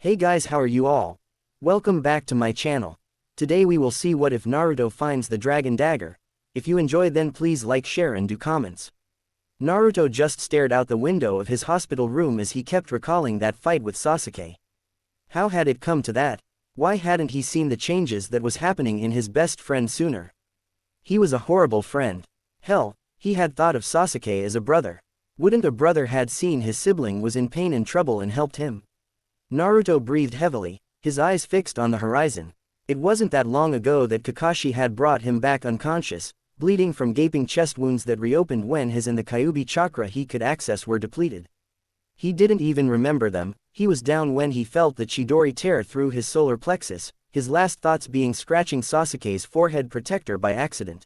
Hey guys, how are you all? Welcome back to my channel. Today we will see what if Naruto finds the dragon dagger. If you enjoy, then please like, share and do comments. Naruto just stared out the window of his hospital room as he kept recalling that fight with Sasuke. How had it come to that? Why hadn't he seen the changes that was happening in his best friend sooner? He was a horrible friend. Hell, he had thought of Sasuke as a brother. Wouldn't a brother had seen his sibling was in pain and trouble and helped him? Naruto breathed heavily, his eyes fixed on the horizon. It wasn't that long ago that Kakashi had brought him back unconscious, bleeding from gaping chest wounds that reopened when his and the Kyuubi chakra he could access were depleted. He didn't even remember them. He was down when he felt the Chidori tear through his solar plexus, his last thoughts being scratching Sasuke's forehead protector by accident.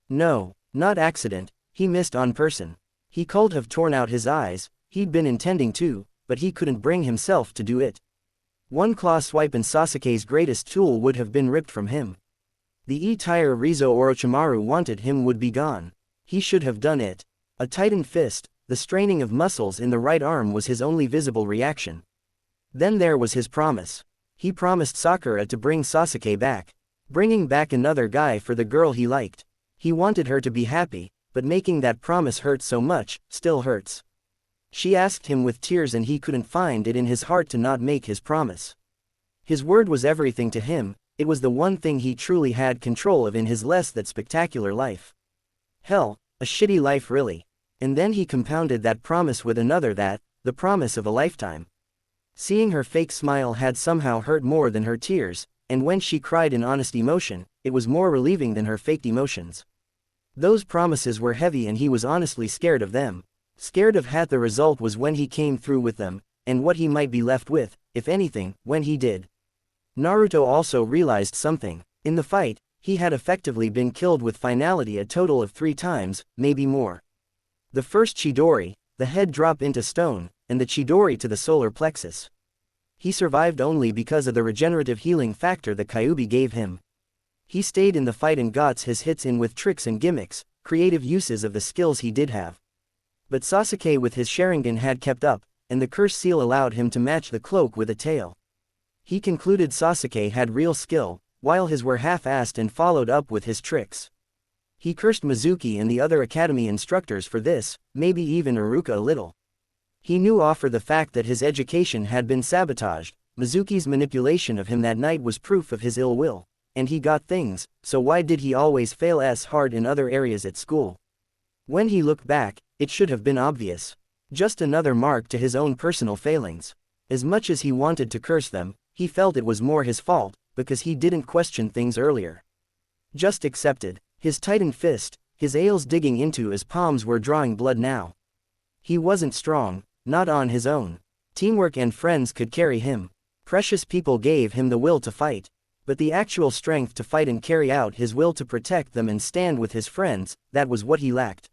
No, not accident, he missed on person. He could have torn out his eyes, he'd been intending to, but he couldn't bring himself to do it. One claw swipe and Sasuke's greatest tool would have been ripped from him. The entire Rizo Orochimaru wanted him would be gone. He should have done it. A tightened fist, the straining of muscles in the right arm was his only visible reaction. Then there was his promise. He promised Sakura to bring Sasuke back. Bringing back another guy for the girl he liked. He wanted her to be happy, but making that promise hurt so much, still hurts. She asked him with tears and he couldn't find it in his heart to not make his promise. His word was everything to him, it was the one thing he truly had control of in his less that spectacular life. Hell, a shitty life really. And then he compounded that promise with another the promise of a lifetime. Seeing her fake smile had somehow hurt more than her tears, and when she cried in honest emotion, it was more relieving than her faked emotions. Those promises were heavy and he was honestly scared of them. Scared of what the result was when he came through with them, and what he might be left with, if anything, when he did. Naruto also realized something. In the fight, he had effectively been killed with finality a total of 3 times, maybe more. The first Chidori, the head drop into stone, and the Chidori to the solar plexus. He survived only because of the regenerative healing factor the Kyuubi gave him. He stayed in the fight and got his hits in with tricks and gimmicks, creative uses of the skills he did have. But Sasuke with his Sharingan had kept up, and the curse seal allowed him to match the cloak with a tail. He concluded Sasuke had real skill, while his were half-assed and followed up with his tricks. He cursed Mizuki and the other academy instructors for this, maybe even Iruka a little. He knew for the fact that his education had been sabotaged. Mizuki's manipulation of him that night was proof of his ill will, and he got things, so why did he always fail hard in other areas at school? When he looked back, it should have been obvious. Just another mark to his own personal failings. As much as he wanted to curse them, he felt it was more his fault, because he didn't question things earlier. Just accepted. His tightened fist, his nails digging into his palms were drawing blood now. He wasn't strong, not on his own. Teamwork and friends could carry him. Precious people gave him the will to fight. But the actual strength to fight and carry out his will to protect them and stand with his friends, that was what he lacked.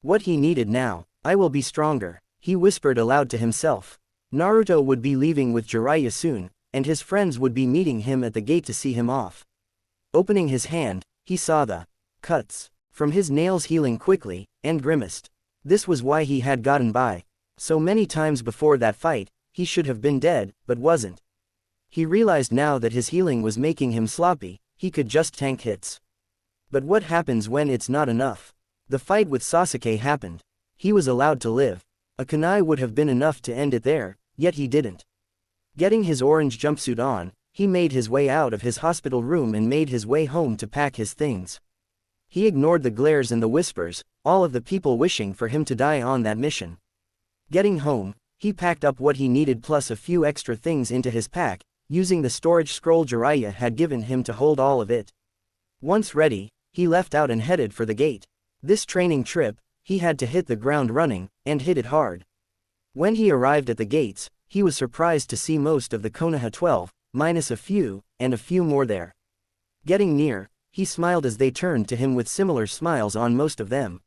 What he needed now, I will be stronger, he whispered aloud to himself. Naruto would be leaving with Jiraiya soon, and his friends would be meeting him at the gate to see him off. Opening his hand, he saw the cuts from his nails healing quickly, and grimaced. This was why he had gotten by. So many times before that fight, he should have been dead, but wasn't. He realized now that his healing was making him sloppy, he could just tank hits. But what happens when it's not enough? The fight with Sasuke happened. He was allowed to live. A kunai would have been enough to end it there, yet he didn't. Getting his orange jumpsuit on, he made his way out of his hospital room and made his way home to pack his things. He ignored the glares and the whispers, all of the people wishing for him to die on that mission. Getting home, he packed up what he needed plus a few extra things into his pack, using the storage scroll Jiraiya had given him to hold all of it. Once ready, he left out and headed for the gate. This training trip, he had to hit the ground running, and hit it hard. When he arrived at the gates, he was surprised to see most of the Konoha 12, minus a few more there. Getting near, he smiled as they turned to him with similar smiles on most of them.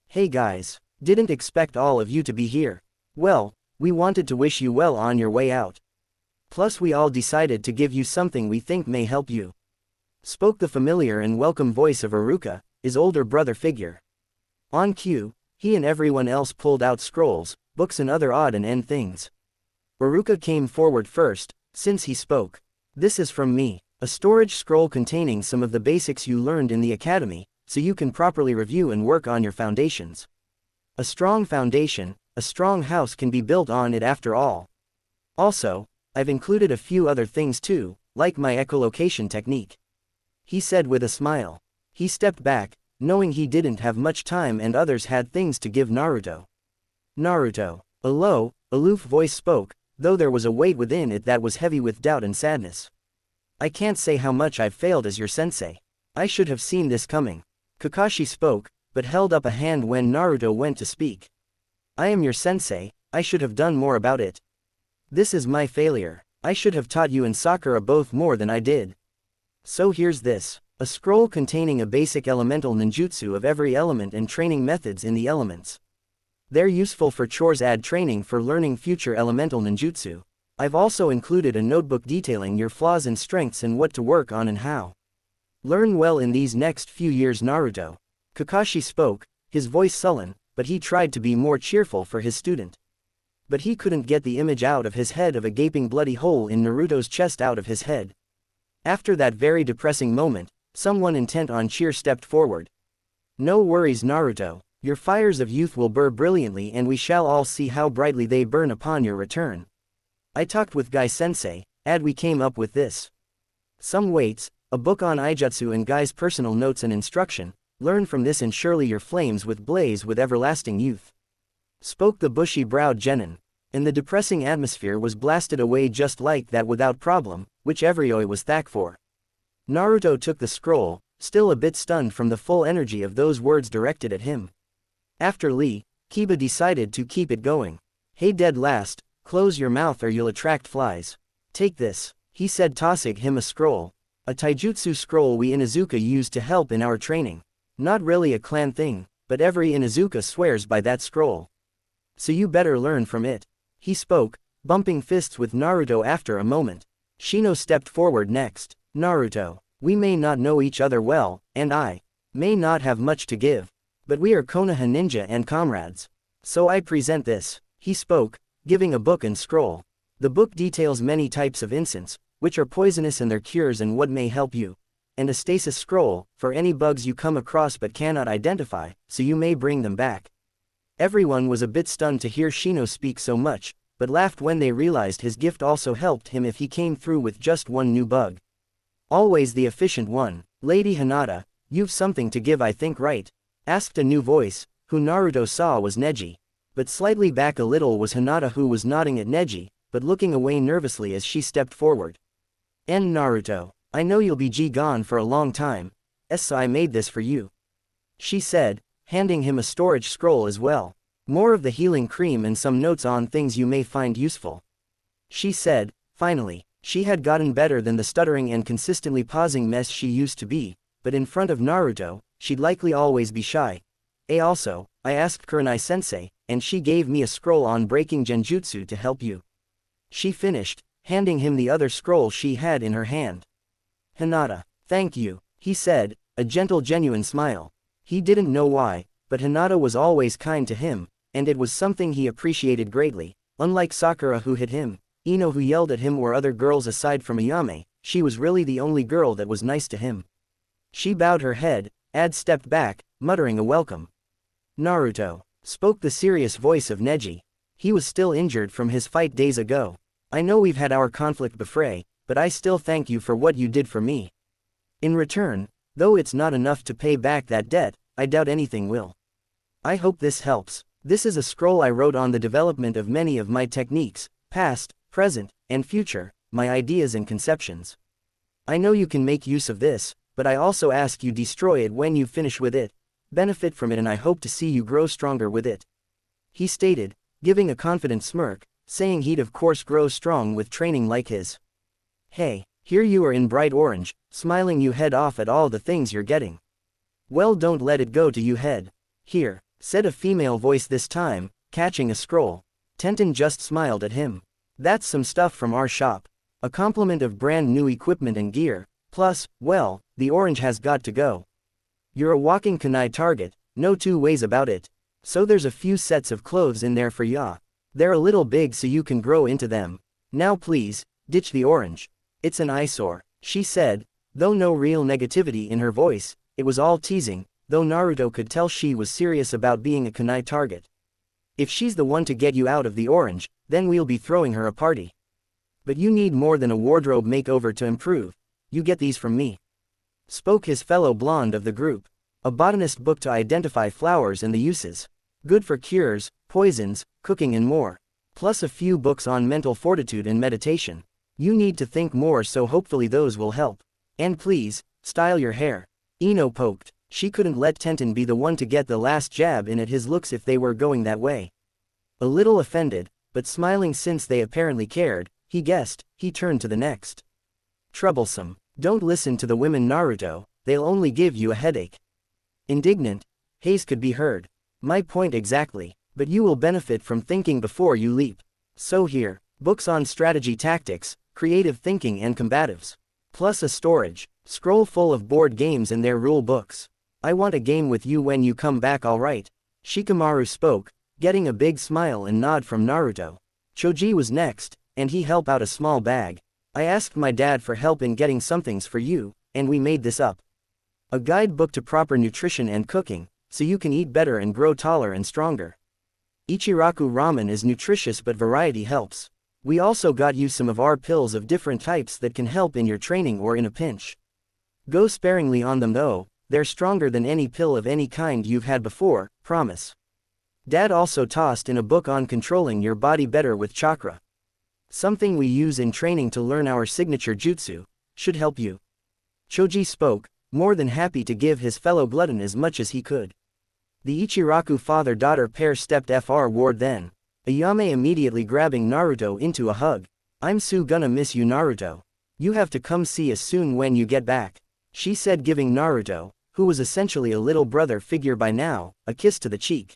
Hey guys, didn't expect all of you to be here. Well, we wanted to wish you well on your way out. Plus we all decided to give you something we think may help you. Spoke the familiar and welcome voice of Iruka, his older brother figure. On cue, he and everyone else pulled out scrolls, books and other odd and end things. Iruka came forward first, since he spoke. This is from me, a storage scroll containing some of the basics you learned in the academy, so you can properly review and work on your foundations. A strong foundation, a strong house can be built on it after all. Also, I've included a few other things too, like my echolocation technique. He said with a smile. He stepped back, knowing he didn't have much time and others had things to give Naruto. Naruto. A low, aloof voice spoke, though there was a weight within it that was heavy with doubt and sadness. I can't say how much I've failed as your sensei. I should have seen this coming. Kakashi spoke, but held up a hand when Naruto went to speak. I am your sensei, I should have done more about it. This is my failure. I should have taught you and Sakura both more than I did. So here's this. A scroll containing a basic elemental ninjutsu of every element and training methods in the elements. They're useful for chores add training for learning future elemental ninjutsu. I've also included a notebook detailing your flaws and strengths and what to work on and how. Learn well in these next few years, Naruto. Kakashi spoke, his voice sullen, but he tried to be more cheerful for his student. But he couldn't get the image out of his head of a gaping bloody hole in Naruto's chest out of his head. After that very depressing moment, someone intent on cheer stepped forward. No worries, Naruto. Your fires of youth will burn brilliantly and we shall all see how brightly they burn upon your return. I talked with Guy-sensei, and we came up with this. Some weights, a book on Ijutsu and Guy's personal notes and instruction. Learn from this and surely your flames will blaze with everlasting youth. Spoke the bushy-browed genin. And the depressing atmosphere was blasted away just like that without problem, which everyone was thankful for. Naruto took the scroll, still a bit stunned from the full energy of those words directed at him. After Lee, Kiba decided to keep it going. Hey dead last, close your mouth or you'll attract flies. Take this, he said, tossing him a scroll. A taijutsu scroll we Inuzuka used to help in our training. Not really a clan thing, but every Inuzuka swears by that scroll. So you better learn from it. He spoke, bumping fists with Naruto after a moment. Shino stepped forward next. Naruto, we may not know each other well, and I may not have much to give. But we are Konoha ninja and comrades. So I present this. He spoke, giving a book and scroll. The book details many types of incense, which are poisonous and their cures and what may help you. And a stasis scroll, for any bugs you come across but cannot identify, so you may bring them back. Everyone was a bit stunned to hear Shino speak so much, but laughed when they realized his gift also helped him if he came through with just one new bug. Always the efficient one. Lady Hinata, you've something to give, I think, right? Asked a new voice, who Naruto saw was Neji. But slightly back a little was Hinata, who was nodding at Neji, but looking away nervously as she stepped forward. And Naruto, I know you'll be gone for a long time, so I made this for you. She said, handing him a storage scroll as well. More of the healing cream and some notes on things you may find useful. She said, finally. She had gotten better than the stuttering and consistently pausing mess she used to be, but in front of Naruto, she'd likely always be shy. Also, I asked Kurenai-sensei, and she gave me a scroll on breaking genjutsu to help you. She finished, handing him the other scroll she had in her hand. Hinata, thank you, he said, a gentle genuine smile. He didn't know why, but Hinata was always kind to him, and it was something he appreciated greatly. Unlike Sakura who hit him, Ino who yelled at him, or other girls aside from Ayame, she was really the only girl that was nice to him. She bowed her head, stepped back, muttering a welcome. Naruto, spoke the serious voice of Neji. He was still injured from his fight days ago. I know we've had our conflict before, but I still thank you for what you did for me. In return, though it's not enough to pay back that debt, I doubt anything will. I hope this helps. This is a scroll I wrote on the development of many of my techniques, past, present, and future, my ideas and conceptions. I know you can make use of this, but I also ask you destroy it when you finish with it, benefit from it, and I hope to see you grow stronger with it. He stated, giving a confident smirk, saying he'd of course grow strong with training like his. Hey, here you are in bright orange, smiling you head off at all the things you're getting. Well, don't let it go to you head. Here, said a female voice this time, catching a scroll. Tenten just smiled at him. That's some stuff from our shop. A compliment of brand new equipment and gear, plus, well, the orange has got to go. You're a walking kunai target, no two ways about it. So there's a few sets of clothes in there for ya. They're a little big so you can grow into them. Now please, ditch the orange. It's an eyesore, she said, though no real negativity in her voice. It was all teasing, though Naruto could tell she was serious about being a kunai target. If she's the one to get you out of the orange, then we'll be throwing her a party. But you need more than a wardrobe makeover to improve. You get these from me. Spoke his fellow blonde of the group. A botanist book to identify flowers and the uses. Good for cures, poisons, cooking and more. Plus a few books on mental fortitude and meditation. You need to think more, so hopefully those will help. And please, style your hair. Ino poked. She couldn't let Tenten be the one to get the last jab in at his looks if they were going that way. A little offended, but smiling since they apparently cared, he guessed. He turned to the next. Troublesome. Don't listen to the women, Naruto, they'll only give you a headache. Indignant, Haze could be heard. My point exactly, but you will benefit from thinking before you leap. So here, books on strategy tactics, creative thinking and combatives. Plus a storage scroll full of board games and their rule books. I want a game with you when you come back, alright? Shikamaru spoke, getting a big smile and nod from Naruto. Choji was next, and he held out a small bag. I asked my dad for help in getting somethings for you, and we made this up. A guidebook to proper nutrition and cooking, so you can eat better and grow taller and stronger. Ichiraku ramen is nutritious but variety helps. We also got you some of our pills of different types that can help in your training or in a pinch. Go sparingly on them though, they're stronger than any pill of any kind you've had before, promise. Dad also tossed in a book on controlling your body better with chakra. Something we use in training to learn our signature jutsu. Should help you. Choji spoke, more than happy to give his fellow glutton as much as he could. The Ichiraku father-daughter pair stepped forward then. Ayame immediately grabbing Naruto into a hug. I'm so gonna miss you, Naruto. You have to come see us soon when you get back, she said, giving Naruto, who was essentially a little brother figure by now, a kiss to the cheek.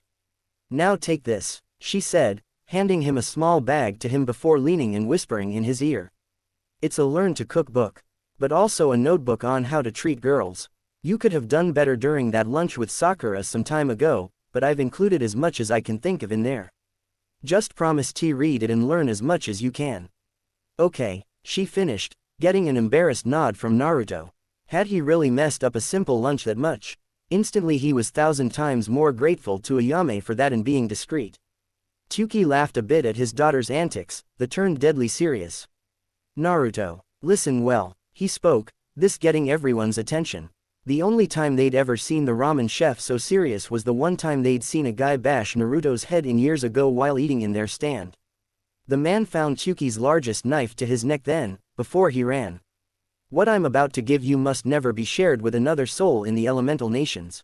Now take this, she said, handing him a small bag to him before leaning and whispering in his ear. It's a learn to cook book, but also a notebook on how to treat girls. You could have done better during that lunch with Sakura some time ago, but I've included as much as I can think of in there. Just promise to read it and learn as much as you can. Okay, she finished, getting an embarrassed nod from Naruto. Had he really messed up a simple lunch that much? Instantly he was 1,000 times more grateful to Ayame for that and being discreet. Tuki laughed a bit at his daughter's antics, that turned deadly serious. Naruto, listen well, he spoke, this getting everyone's attention. The only time they'd ever seen the ramen chef so serious was the one time they'd seen a guy bash Naruto's head in years ago while eating in their stand. The man found Tuki's largest knife to his neck then, before he ran. What I'm about to give you must never be shared with another soul in the elemental nations.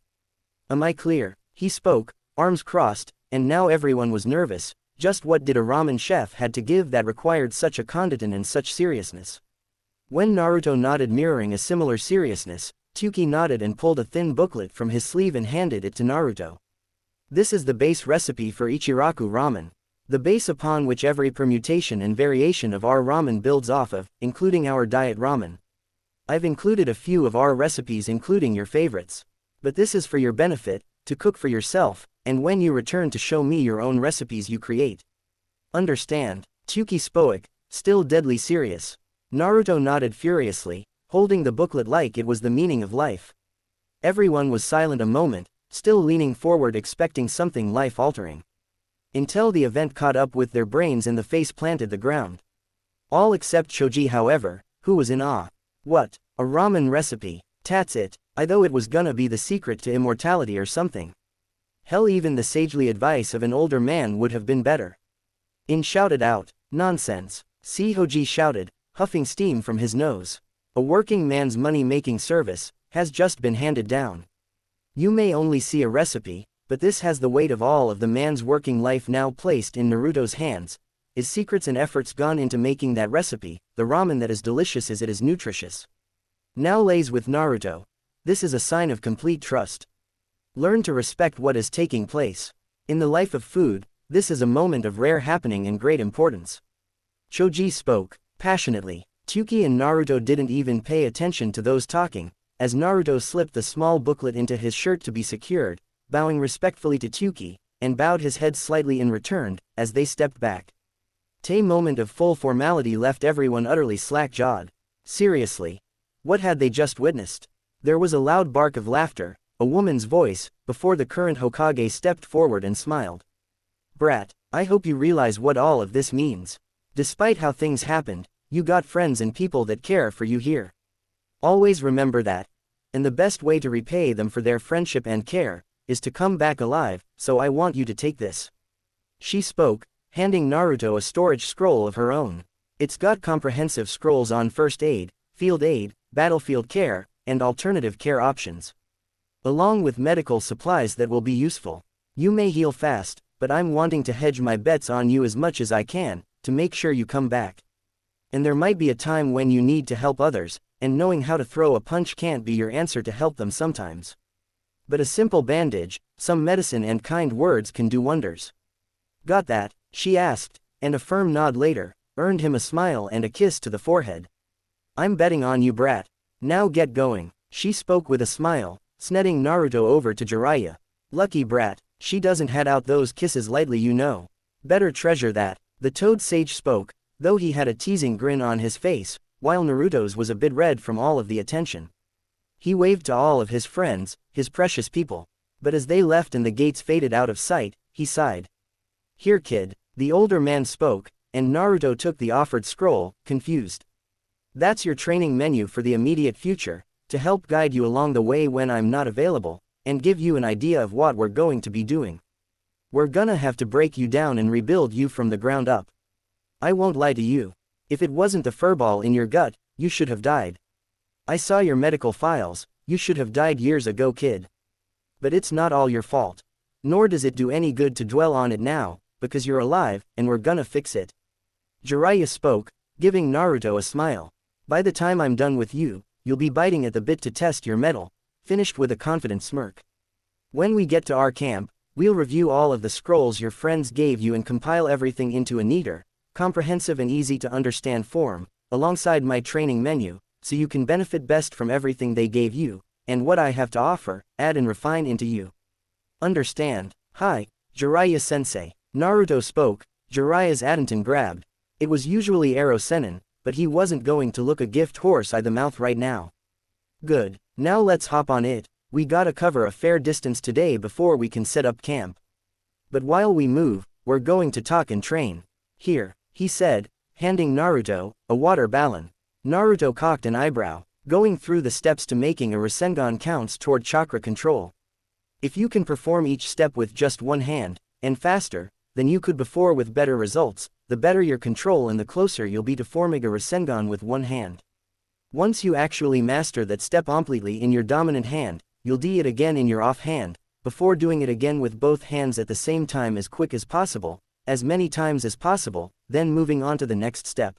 Am I clear? He spoke, arms crossed, and now everyone was nervous. Just what did a ramen chef had to give that required such a condiment and such seriousness? When Naruto nodded, mirroring a similar seriousness, Tuki nodded and pulled a thin booklet from his sleeve and handed it to Naruto. This is the base recipe for Ichiraku ramen. The base upon which every permutation and variation of our ramen builds off of, including our diet ramen. I've included a few of our recipes including your favorites. But this is for your benefit, to cook for yourself, and when you return to show me your own recipes you create. Understand? Tuki spoke, still deadly serious. Naruto nodded furiously, holding the booklet like it was the meaning of life. Everyone was silent a moment, still leaning forward expecting something life-altering. Until the event caught up with their brains and the face planted the ground. All except Choji, however, who was in awe. What? A ramen recipe? That's it. I thought it was gonna be the secret to immortality or something. Hell, even the sagely advice of an older man would have been better. Shouted out. Nonsense. Hoji shouted, huffing steam from his nose. A working man's money-making service has just been handed down. You may only see a recipe, but this has the weight of all of the man's working life now placed in Naruto's hands. His secrets and efforts gone into making that recipe, the ramen that is delicious as it is nutritious. Now lays with Naruto. This is a sign of complete trust. Learn to respect what is taking place. In the life of food, this is a moment of rare happening and great importance. Choji spoke, passionately. Tuki and Naruto didn't even pay attention to those talking, as Naruto slipped the small booklet into his shirt to be secured, bowing respectfully to Tuki, and bowed his head slightly in return, as they stepped back. A moment of full formality left everyone utterly slack-jawed. Seriously. What had they just witnessed? There was a loud bark of laughter, a woman's voice, before the current Hokage stepped forward and smiled. Brat, I hope you realize what all of this means. Despite how things happened, you got friends and people that care for you here. Always remember that. And the best way to repay them for their friendship and care, is to come back alive, so I want you to take this. She spoke, handing Naruto a storage scroll of her own. It's got comprehensive scrolls on first aid, field aid, battlefield care, and alternative care options. Along with medical supplies that will be useful. You may heal fast, but I'm wanting to hedge my bets on you as much as I can, to make sure you come back. And there might be a time when you need to help others, and knowing how to throw a punch can't be your answer to help them sometimes. But a simple bandage, some medicine and kind words can do wonders. Got that? She asked, and a firm nod later, earned him a smile and a kiss to the forehead. I'm betting on you, brat. Now get going. She spoke with a smile, snedding Naruto over to Jiraiya. Lucky brat, she doesn't hand out those kisses lightly, you know. Better treasure that. The Toad Sage spoke, though he had a teasing grin on his face, while Naruto's was a bit red from all of the attention. He waved to all of his friends, his precious people. But as they left and the gates faded out of sight, he sighed. Here kid, the older man spoke, and Naruto took the offered scroll, confused. That's your training menu for the immediate future, to help guide you along the way when I'm not available, and give you an idea of what we're going to be doing. We're gonna have to break you down and rebuild you from the ground up. I won't lie to you. If it wasn't the furball in your gut, you should have died. I saw your medical files, you should have died years ago, kid. But it's not all your fault. Nor does it do any good to dwell on it now, because you're alive, and we're gonna fix it. Jiraiya spoke, giving Naruto a smile. By the time I'm done with you, you'll be biting at the bit to test your mettle, finished with a confident smirk. When we get to our camp, we'll review all of the scrolls your friends gave you and compile everything into a neater, comprehensive and easy to understand form, alongside my training menu, so you can benefit best from everything they gave you, and what I have to offer, add and refine into you. Understand? Hi, Jiraiya-sensei. Naruto spoke, Jiraiya's attention grabbed. It was usually Arrow Sennin, but he wasn't going to look a gift horse by the mouth right now. Good, now let's hop on it. We gotta cover a fair distance today before we can set up camp. But while we move, we're going to talk and train. Here, he said, handing Naruto a water balloon. Naruto cocked an eyebrow, going through the steps to making a Rasengan counts toward chakra control. If you can perform each step with just one hand, and faster, than you could before with better results, the better your control and the closer you'll be to forming a Rasengan with one hand. Once you actually master that step completely in your dominant hand, you'll do it again in your off hand, before doing it again with both hands at the same time as quick as possible, as many times as possible, then moving on to the next step.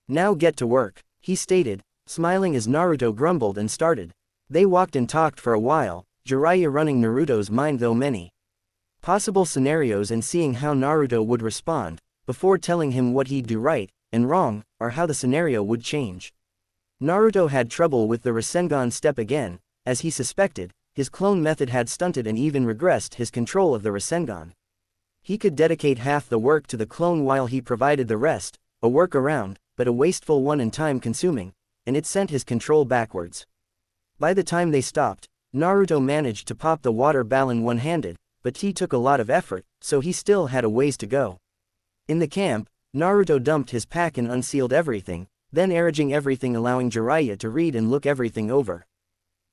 Now get to work, he stated, smiling as Naruto grumbled and started. They walked and talked for a while, Jiraiya running Naruto's mind through many possible scenarios and seeing how Naruto would respond, before telling him what he'd do right and wrong, or how the scenario would change. Naruto had trouble with the Rasengan step again, as he suspected, his clone method had stunted and even regressed his control of the Rasengan. He could dedicate half the work to the clone while he provided the rest, a workaround, but a wasteful one and time-consuming, and it sent his control backwards. By the time they stopped, Naruto managed to pop the water balloon one-handed, but he took a lot of effort, so he still had a ways to go. In the camp, Naruto dumped his pack and unsealed everything, then arranging everything, allowing Jiraiya to read and look everything over.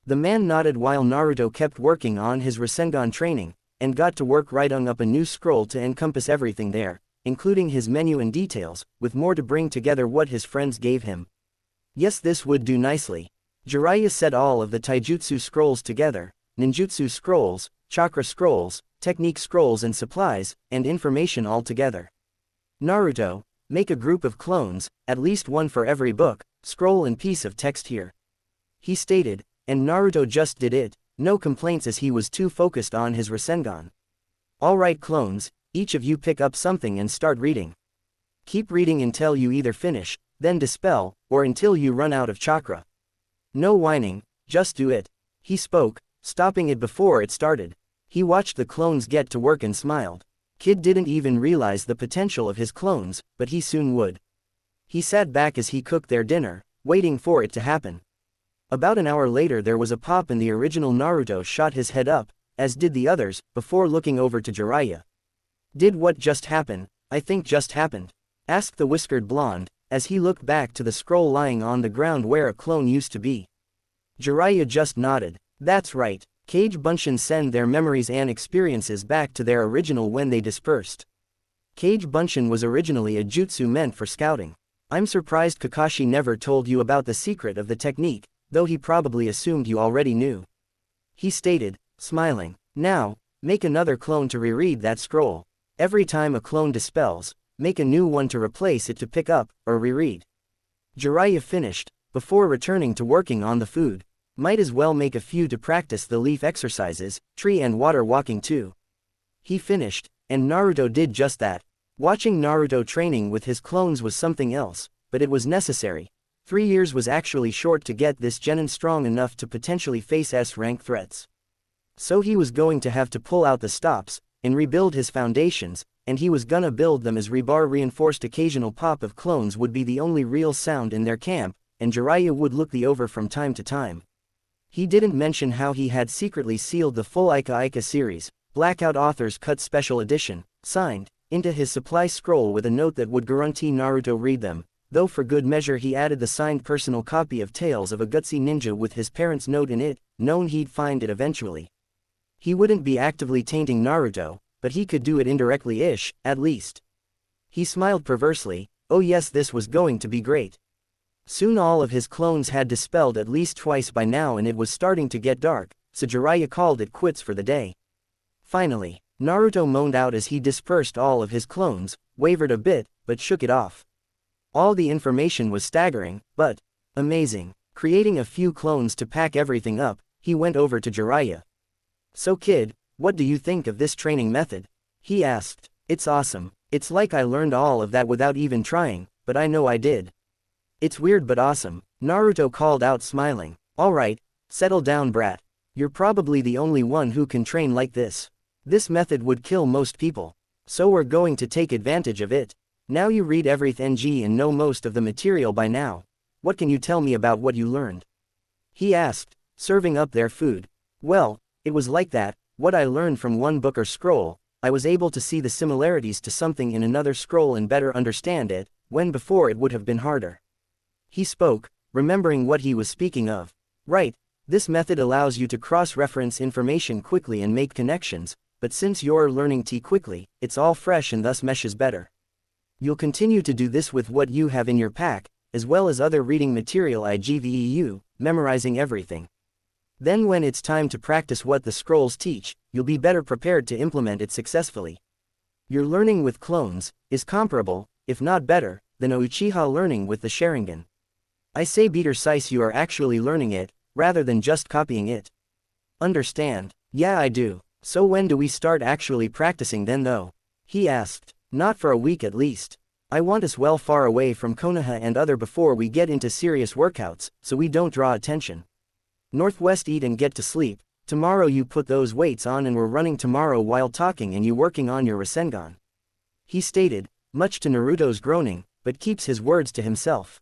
The man nodded while Naruto kept working on his Rasengan training, and got to work writing up a new scroll to encompass everything there, including his menu and details, with more to bring together what his friends gave him. Yes, this would do nicely. Jiraiya set all of the taijutsu scrolls together, ninjutsu scrolls, chakra scrolls, technique scrolls and supplies, and information all together. Naruto, make a group of clones, at least one for every book, scroll and piece of text here. He stated, and Naruto just did it, no complaints as he was too focused on his Rasengan. Alright clones, each of you pick up something and start reading. Keep reading until you either finish, then dispel, or until you run out of chakra. No whining, just do it. He spoke, stopping it before it started. He watched the clones get to work and smiled. Kid didn't even realize the potential of his clones, but he soon would. He sat back as he cooked their dinner, waiting for it to happen. About an hour later there was a pop and the original Naruto shot his head up, as did the others, before looking over to Jiraiya. "Did what just happen?" "I think just happened," asked the whiskered blonde, as he looked back to the scroll lying on the ground where a clone used to be. Jiraiya just nodded. "That's right. Kage Bunshin send their memories and experiences back to their original when they dispersed. Kage Bunshin was originally a jutsu meant for scouting. I'm surprised Kakashi never told you about the secret of the technique, though he probably assumed you already knew," he stated, smiling. "Now, make another clone to reread that scroll. Every time a clone dispels, make a new one to replace it to pick up, or reread." Jiraiya finished, before returning to working on the food. Might as well make a few to practice the leaf exercises, tree and water walking too. He finished, and Naruto did just that. Watching Naruto training with his clones was something else, but it was necessary. 3 years was actually short to get this genin strong enough to potentially face S-rank threats. So he was going to have to pull out the stops, and rebuild his foundations, and he was gonna build them as rebar reinforced. Occasional pop of clones would be the only real sound in their camp, and Jiraiya would look the over from time to time. He didn't mention how he had secretly sealed the full Ica Ica series, Blackout Authors Cut Special Edition, signed, into his supply scroll with a note that would guarantee Naruto read them, though for good measure he added the signed personal copy of Tales of a Gutsy Ninja with his parents' note in it, knowing he'd find it eventually. He wouldn't be actively tainting Naruto, but he could do it indirectly-ish, at least. He smiled perversely. Oh yes, this was going to be great. Soon all of his clones had dispelled at least twice by now and it was starting to get dark, so Jiraiya called it quits for the day. Finally, Naruto moaned out as he dispersed all of his clones, wavered a bit, but shook it off. All the information was staggering, but amazing. Creating a few clones to pack everything up, he went over to Jiraiya. "So kid, what do you think of this training method?" he asked. "It's awesome. It's like I learned all of that without even trying, but I know I did." "It's weird but awesome," Naruto called out smiling. "Alright, settle down brat. You're probably the only one who can train like this. This method would kill most people. So we're going to take advantage of it. Now you read everything and know most of the material by now. What can you tell me about what you learned?" he asked, serving up their food. "Well, it was like that. What I learned from one book or scroll, I was able to see the similarities to something in another scroll and better understand it, when before it would have been harder." He spoke, remembering what he was speaking of. "Right, this method allows you to cross-reference information quickly and make connections, but since you're learning T quickly, it's all fresh and thus meshes better. You'll continue to do this with what you have in your pack, as well as other reading material IGVEU, memorizing everything. Then when it's time to practice what the scrolls teach, you'll be better prepared to implement it successfully. Your learning with clones is comparable, if not better, than Uchiha learning with the Sharingan. I say better size you are actually learning it, rather than just copying it. Understand?" "Yeah I do. So when do we start actually practicing then though?" he asked. "Not for a week at least. I want us well far away from Konoha and other before we get into serious workouts, so we don't draw attention. Northwest eat and get to sleep. Tomorrow you put those weights on and we're running tomorrow while talking and you working on your Rasengan," he stated, much to Naruto's groaning, but keeps his words to himself.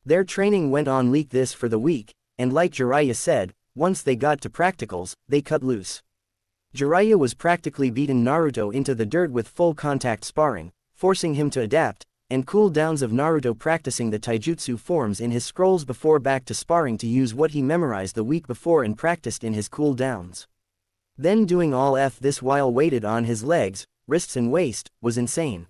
Their training went on like this for the week, and like Jiraiya said, once they got to practicals, they cut loose. Jiraiya was practically beating Naruto into the dirt with full contact sparring, forcing him to adapt, and cool downs of Naruto practicing the taijutsu forms in his scrolls before back to sparring to use what he memorized the week before and practiced in his cool downs. Then doing all this while weighted on his legs, wrists and waist, was insane.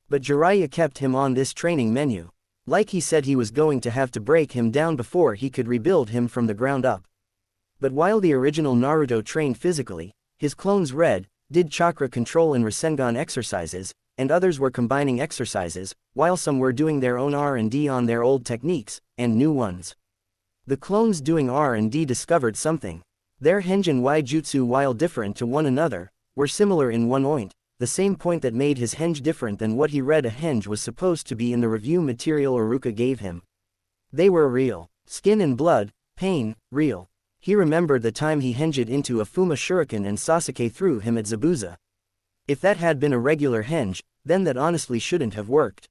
But Jiraiya kept him on this training menu. Like he said he was going to have to break him down before he could rebuild him from the ground up. But while the original Naruto trained physically, his clones did chakra control and Rasengan exercises, and others were combining exercises, while some were doing their own R&D on their old techniques, and new ones. The clones doing R&D discovered something. Their henge and Waijutsu, while different to one another, were similar in one point, the same point that made his henge different than what he read a henge was supposed to be in the review material Iruka gave him. They were real. Skin and blood, pain, real. He remembered the time he henged into a Fuma shuriken and Sasuke threw him at Zabuza. If that had been a regular henge, then that honestly shouldn't have worked.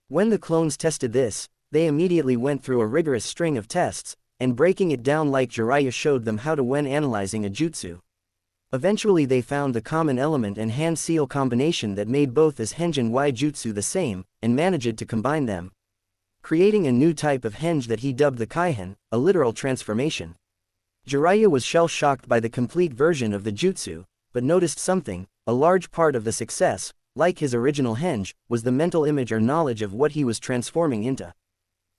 When the clones tested this, they immediately went through a rigorous string of tests, and breaking it down like Jiraiya showed them how to when analyzing a jutsu. Eventually they found the common element and hand seal combination that made both as henge and Y jutsu the same, and managed to combine them, creating a new type of henge that he dubbed the Kaihen, a literal transformation. Jiraiya was shell-shocked by the complete version of the jutsu, but noticed something: a large part of the success, like his original henge, was the mental image or knowledge of what he was transforming into.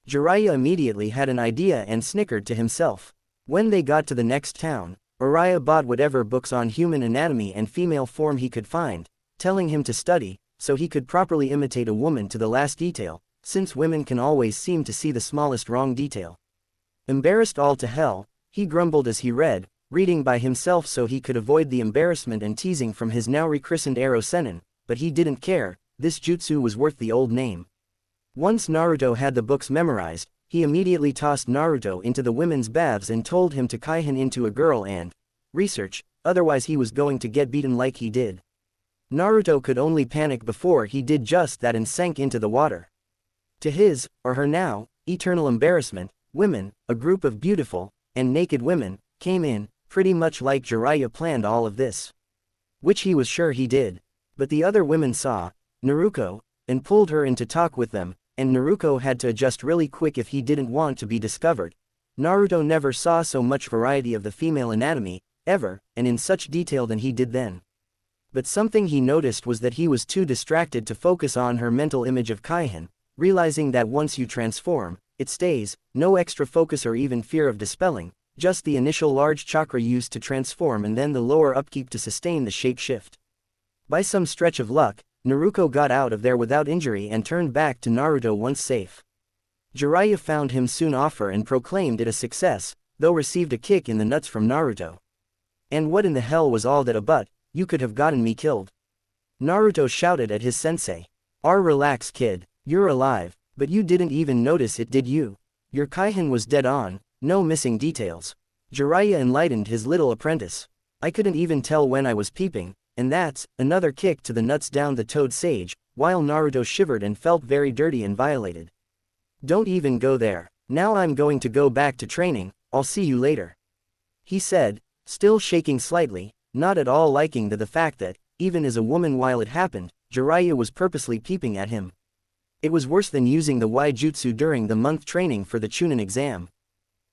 Jiraiya immediately had an idea and snickered to himself. When they got to the next town, Jiraiya bought whatever books on human anatomy and female form he could find, telling him to study, so he could properly imitate a woman to the last detail, since women can always seem to see the smallest wrong detail. Embarrassed all to hell, he grumbled as he read, reading by himself so he could avoid the embarrassment and teasing from his now rechristened Arrow Sennin, but he didn't care, this jutsu was worth the old name. Once Naruto had the books memorized, he immediately tossed Naruto into the women's baths and told him to Kaihen into a girl and research, otherwise he was going to get beaten like he did. Naruto could only panic before he did just that and sank into the water. To his, or her now, eternal embarrassment, women, a group of beautiful and naked women, came in, pretty much like Jiraiya planned all of this. Which he was sure he did. But the other women saw Naruto, and pulled her in to talk with them, and Naruto had to adjust really quick if he didn't want to be discovered. Naruto never saw so much variety of the female anatomy, ever, and in such detail than he did then. But something he noticed was that he was too distracted to focus on her mental image of Kaihen, realizing that once you transform, it stays, no extra focus or even fear of dispelling, just the initial large chakra used to transform and then the lower upkeep to sustain the shape shift. By some stretch of luck, Naruto got out of there without injury and turned back to Naruto once safe. Jiraiya found him soon after and proclaimed it a success, though received a kick in the nuts from Naruto. And what in the hell was all that about? You could have gotten me killed. Naruto shouted at his sensei. Relax kid, you're alive, but you didn't even notice it, did you? Your Kaihen was dead on, no missing details. Jiraiya enlightened his little apprentice. I couldn't even tell when I was peeping. And that's another kick to the nuts down the toad sage, while Naruto shivered and felt very dirty and violated. Don't even go there. Now I'm going to go back to training, I'll see you later. He said, still shaking slightly, not at all liking the fact that, even as a woman while it happened, Jiraiya was purposely peeping at him. It was worse than using the Y jutsu during the month training for the Chunin exam.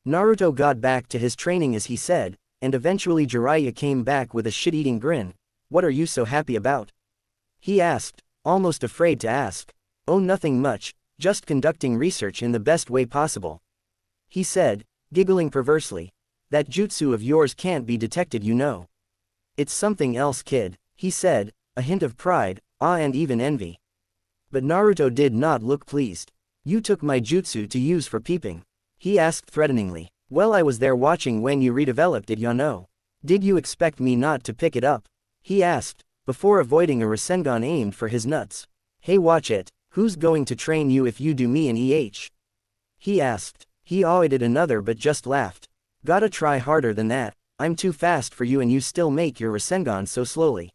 Naruto got back to his training as he said, and eventually Jiraiya came back with a shit-eating grin. What are you so happy about? He asked, almost afraid to ask. Oh, nothing much, just conducting research in the best way possible. He said, giggling perversely. That jutsu of yours can't be detected, you know. It's something else, kid, he said, a hint of pride, awe and even envy. But Naruto did not look pleased. You took my jutsu to use for peeping? He asked threateningly. Well, I was there watching when you redeveloped it, you know. Did you expect me not to pick it up? He asked, before avoiding a Rasengan aimed for his nuts. Hey, watch it, who's going to train you if you do me an EH? He asked. He awed another but just laughed. Gotta try harder than that, I'm too fast for you and you still make your Rasengan so slowly.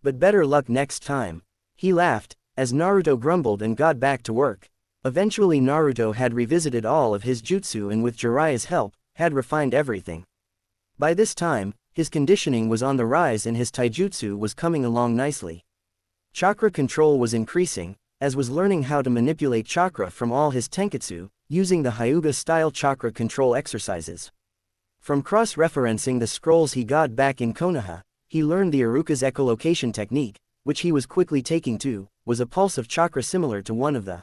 But better luck next time. He laughed, as Naruto grumbled and got back to work. Eventually Naruto had revisited all of his jutsu and with Jiraiya's help, had refined everything. By this time, his conditioning was on the rise and his taijutsu was coming along nicely. Chakra control was increasing, as was learning how to manipulate chakra from all his tenketsu, using the Hyuga-style chakra control exercises. From cross-referencing the scrolls he got back in Konoha, he learned the Iruka's echolocation technique, which he was quickly taking to, was a pulse of chakra similar to one of the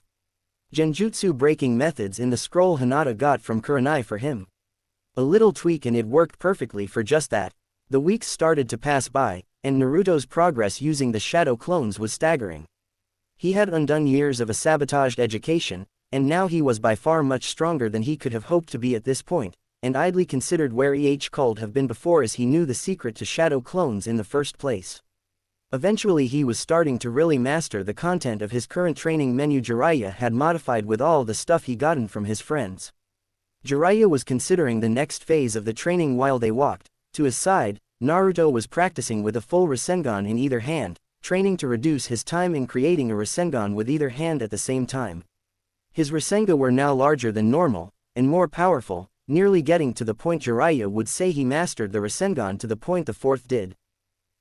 genjutsu breaking methods in the scroll Hinata got from Kurenai for him. A little tweak and it worked perfectly for just that. The weeks started to pass by, and Naruto's progress using the shadow clones was staggering. He had undone years of a sabotaged education, and now he was by far much stronger than he could have hoped to be at this point, and idly considered where could have been before as he knew the secret to shadow clones in the first place. Eventually he was starting to really master the content of his current training menu Jiraiya had modified with all the stuff he gotten from his friends. Jiraiya was considering the next phase of the training while they walked. To his side, Naruto was practicing with a full Rasengan in either hand, training to reduce his time in creating a Rasengan with either hand at the same time. His Rasengan were now larger than normal, and more powerful, nearly getting to the point Jiraiya would say he mastered the Rasengan to the point the fourth did.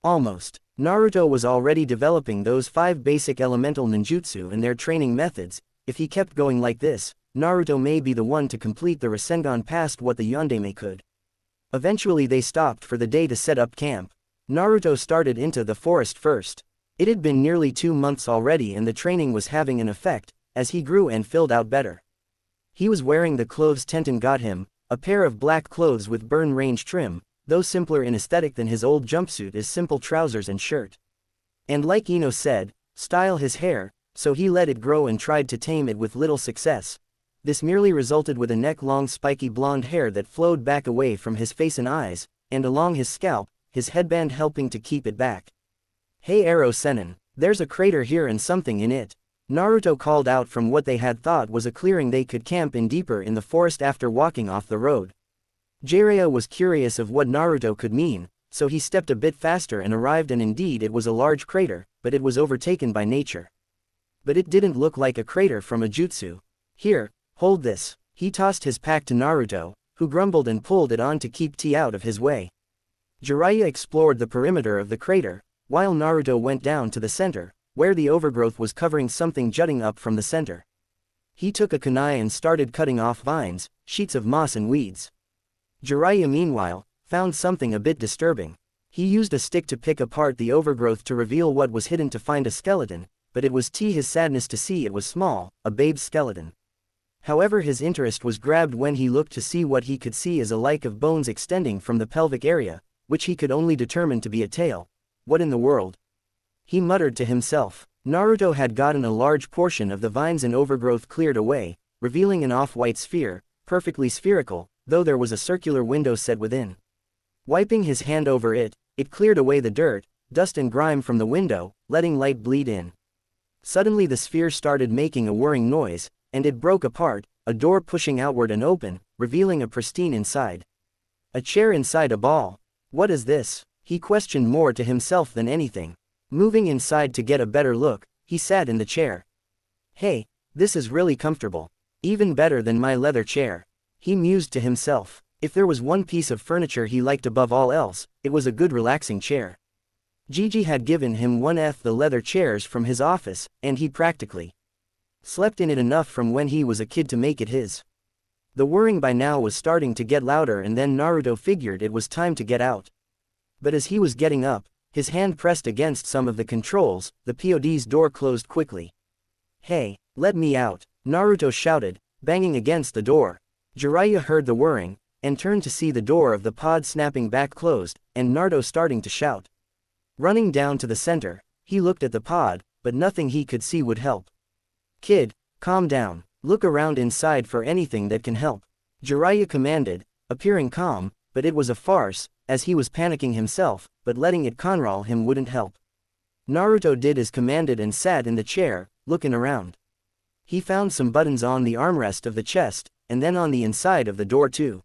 Almost. Naruto was already developing those 5 basic elemental ninjutsu and their training methods. If he kept going like this, Naruto may be the one to complete the Rasengan past what the Yandere could. Eventually they stopped for the day to set up camp. Naruto started into the forest first. It had been nearly 2 months already and the training was having an effect, as he grew and filled out better. He was wearing the clothes Tenten got him, a pair of black clothes with burn range trim, though simpler in aesthetic than his old jumpsuit is simple trousers and shirt. And like Ino said, style his hair, so he let it grow and tried to tame it with little success. This merely resulted with a neck-long spiky blonde hair that flowed back away from his face and eyes, and along his scalp, his headband helping to keep it back. "Hey Arrow Sennin, there's a crater here and something in it," Naruto called out from what they had thought was a clearing they could camp in deeper in the forest after walking off the road. Jiraiya was curious of what Naruto could mean, so he stepped a bit faster and arrived, and indeed it was a large crater, but it was overtaken by nature. But it didn't look like a crater from a jutsu. "Here, hold this." He tossed his pack to Naruto, who grumbled and pulled it on to keep T out of his way. Jiraiya explored the perimeter of the crater, while Naruto went down to the center, where the overgrowth was covering something jutting up from the center. He took a kunai and started cutting off vines, sheets of moss and weeds. Jiraiya meanwhile, found something a bit disturbing. He used a stick to pick apart the overgrowth to reveal what was hidden to find a skeleton, but it was his sadness to see it was small, a babe's skeleton. However, his interest was grabbed when he looked to see what he could see as a like of bones extending from the pelvic area, which he could only determine to be a tail. What in the world? He muttered to himself. Naruto had gotten a large portion of the vines and overgrowth cleared away, revealing an off-white sphere, perfectly spherical, though there was a circular window set within. Wiping his hand over it, it cleared away the dirt, dust and grime from the window, letting light bleed in. Suddenly the sphere started making a whirring noise, and it broke apart, a door pushing outward and open, revealing a pristine inside. A chair inside a ball. What is this? He questioned more to himself than anything. Moving inside to get a better look, he sat in the chair. "Hey, this is really comfortable. Even better than my leather chair," he mused to himself. If there was one piece of furniture he liked above all else, it was a good relaxing chair. Gigi had given him one of the leather chairs from his office, and he practically slept in it enough from when he was a kid to make it his. The whirring by now was starting to get louder, and then Naruto figured it was time to get out. But as he was getting up, his hand pressed against some of the controls, the pod's door closed quickly. "Hey, let me out," Naruto shouted, banging against the door. Jiraiya heard the whirring, and turned to see the door of the pod snapping back closed, and Naruto starting to shout. Running down to the center, he looked at the pod, but nothing he could see would help. "Kid, calm down, look around inside for anything that can help," Jiraiya commanded, appearing calm, but it was a farce, as he was panicking himself, but letting it control him wouldn't help. Naruto did as commanded and sat in the chair, looking around. He found some buttons on the armrest of the chest, and then on the inside of the door too.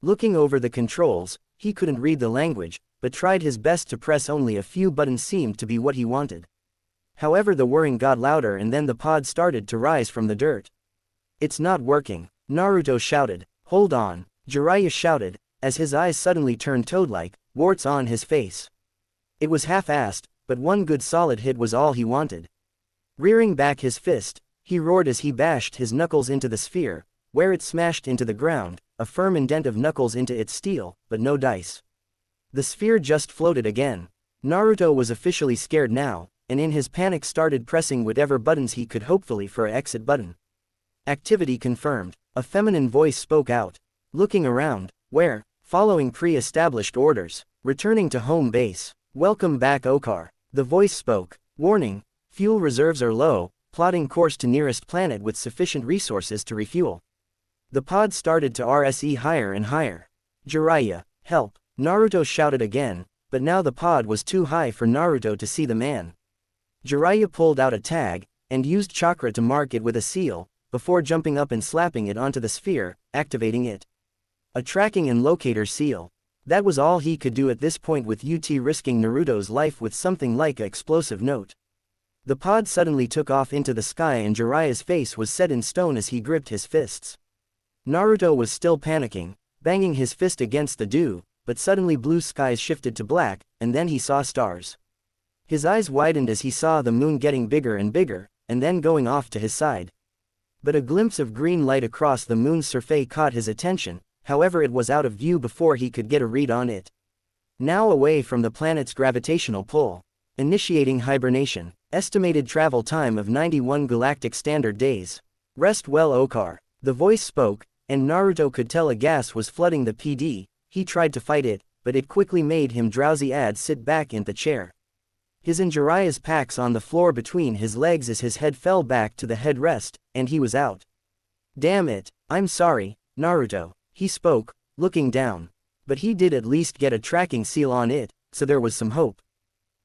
Looking over the controls, he couldn't read the language, but tried his best to press only a few buttons seemed to be what he wanted. However, the whirring got louder and then the pod started to rise from the dirt. "It's not working," Naruto shouted. "Hold on," Jiraiya shouted, as his eyes suddenly turned toad-like, warts on his face. It was half-assed, but one good solid hit was all he wanted. Rearing back his fist, he roared as he bashed his knuckles into the sphere, where it smashed into the ground, a firm indent of knuckles into its steel, but no dice. The sphere just floated again. Naruto was officially scared now, and in his panic started pressing whatever buttons he could, hopefully for an exit button. Activity confirmed. A feminine voice spoke out. Looking around, where, following pre-established orders, returning to home base. "Welcome back, Okar," the voice spoke. "Warning, fuel reserves are low, plotting course to nearest planet with sufficient resources to refuel." The pod started to RSE higher and higher. "Jiraiya, help," Naruto shouted again, but now the pod was too high for Naruto to see the man. Jiraiya pulled out a tag, and used chakra to mark it with a seal, before jumping up and slapping it onto the sphere, activating it. A tracking and locator seal. That was all he could do at this point, with risking Naruto's life with something like an explosive note. The pod suddenly took off into the sky and Jiraiya's face was set in stone as he gripped his fists. Naruto was still panicking, banging his fist against the dew, but suddenly blue skies shifted to black, and then he saw stars. His eyes widened as he saw the moon getting bigger and bigger, and then going off to his side. But a glimpse of green light across the moon's surface caught his attention, however it was out of view before he could get a read on it. Now away from the planet's gravitational pull. Initiating hibernation. Estimated travel time of 91 galactic standard days. Rest well, Okar. The voice spoke, and Naruto could tell a gas was flooding the PD. He tried to fight it, but it quickly made him drowsy. Sit back in the chair. His and Jiraiya's packs on the floor between his legs as his head fell back to the headrest, and he was out. Damn it, I'm sorry, Naruto, he spoke, looking down. But he did at least get a tracking seal on it, so there was some hope.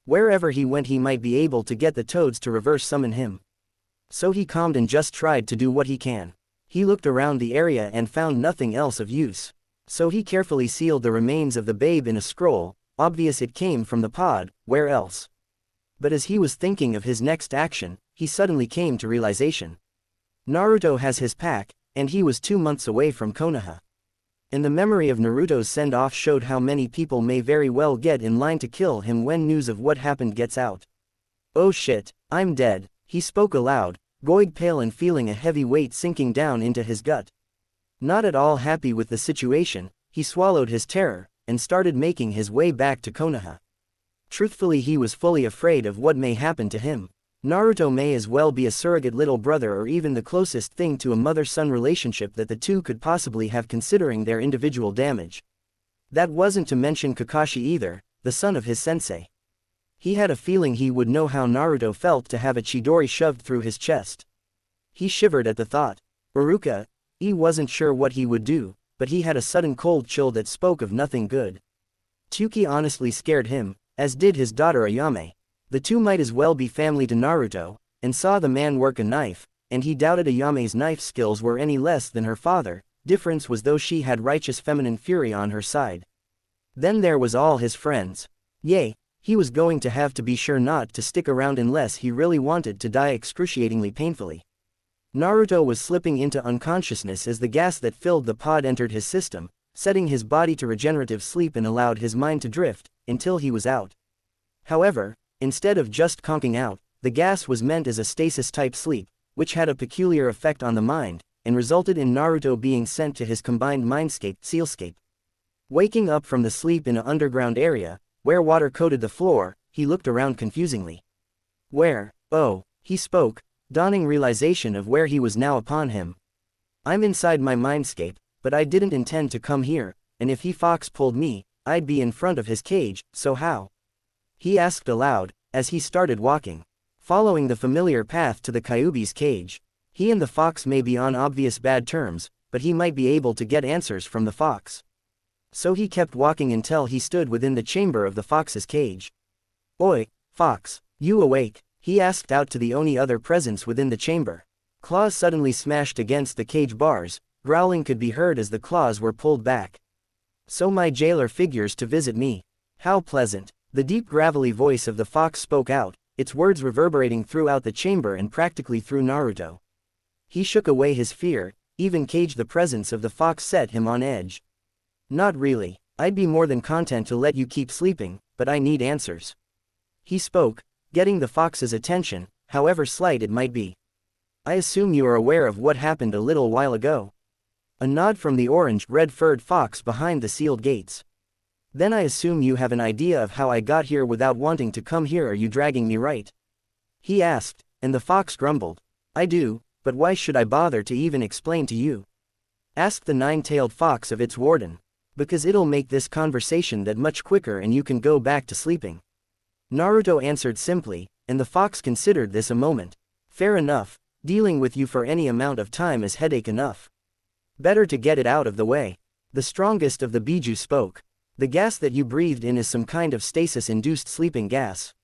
Wherever he went he might be able to get the toads to reverse summon him. So he calmed and just tried to do what he can. He looked around the area and found nothing else of use. So he carefully sealed the remains of the babe in a scroll, obvious it came from the pod, where else? But as he was thinking of his next action, he suddenly came to realization. Naruto has his pack, and he was 2 months away from Konoha. And the memory of Naruto's send-off showed how many people may very well get in line to kill him when news of what happened gets out. Oh shit, I'm dead, he spoke aloud, going pale and feeling a heavy weight sinking down into his gut. Not at all happy with the situation, he swallowed his terror, and started making his way back to Konoha. Truthfully, he was fully afraid of what may happen to him. Naruto may as well be a surrogate little brother or even the closest thing to a mother-son relationship that the two could possibly have, considering their individual damage. That wasn't to mention Kakashi either, the son of his sensei. He had a feeling he would know how Naruto felt to have a Chidori shoved through his chest. He shivered at the thought. Iruka, he wasn't sure what he would do, but he had a sudden cold chill that spoke of nothing good. Tsuki honestly scared him, as did his daughter Ayame. The two might as well be family to Naruto, and saw the man work a knife, and he doubted Ayame's knife skills were any less than her father. Difference was though she had righteous feminine fury on her side. Then there was all his friends. Yay, he was going to have to be sure not to stick around unless he really wanted to die excruciatingly painfully. Naruto was slipping into unconsciousness as the gas that filled the pod entered his system, setting his body to regenerative sleep and allowed his mind to drift, until he was out. However, instead of just conking out, the gas was meant as a stasis-type sleep, which had a peculiar effect on the mind, and resulted in Naruto being sent to his combined Mindscape, Sealscape. Waking up from the sleep in an underground area, where water coated the floor, he looked around confusingly. Where? Oh, he spoke, dawning realization of where he was now upon him. I'm inside my Mindscape, but I didn't intend to come here, and if he fox pulled me, I'd be in front of his cage, so how? He asked aloud, as he started walking. Following the familiar path to the Kyuubi's cage. He and the fox may be on obvious bad terms, but he might be able to get answers from the fox. So he kept walking until he stood within the chamber of the fox's cage. Oi, fox, you awake? He asked out to the only other presence within the chamber. Claws suddenly smashed against the cage bars, growling could be heard as the claws were pulled back. So my jailer figures to visit me. How pleasant. The deep gravelly voice of the fox spoke out, its words reverberating throughout the chamber and practically through Naruto. He shook away his fear, even caged the presence of the fox set him on edge. Not really, I'd be more than content to let you keep sleeping, but I need answers. He spoke, getting the fox's attention, however slight it might be. I assume you are aware of what happened a little while ago. A nod from the orange, red-furred fox behind the sealed gates. Then I assume you have an idea of how I got here without wanting to come here. Are you dragging me, right? He asked, and the fox grumbled. I do, but why should I bother to even explain to you? Asked the nine-tailed fox of its warden. Because it'll make this conversation that much quicker and you can go back to sleeping. Naruto answered simply, and the fox considered this a moment. Fair enough, dealing with you for any amount of time is headache enough. Better to get it out of the way. The strongest of the Biju spoke. The gas that you breathed in is some kind of stasis-induced sleeping gas.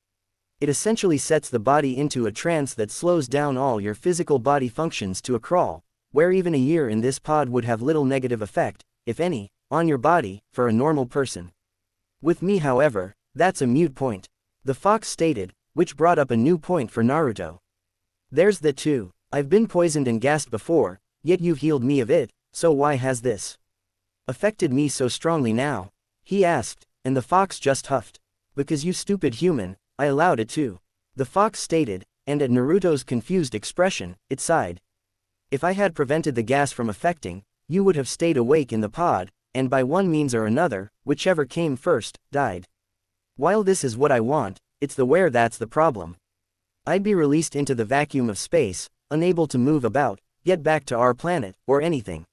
It essentially sets the body into a trance that slows down all your physical body functions to a crawl, where even a year in this pod would have little negative effect, if any, on your body, for a normal person. With me however, that's a moot point. The fox stated, which brought up a new point for Naruto. There's that too. I've been poisoned and gassed before, yet you've healed me of it, so why has this affected me so strongly now? He asked, and the fox just huffed. Because you stupid human, I allowed it to. The fox stated, and at Naruto's confused expression, it sighed. If I had prevented the gas from affecting, you would have stayed awake in the pod, and by one means or another, whichever came first, died. While this is what I want, it's the where that's the problem. I'd be released into the vacuum of space, unable to move about, get back to our planet, or anything.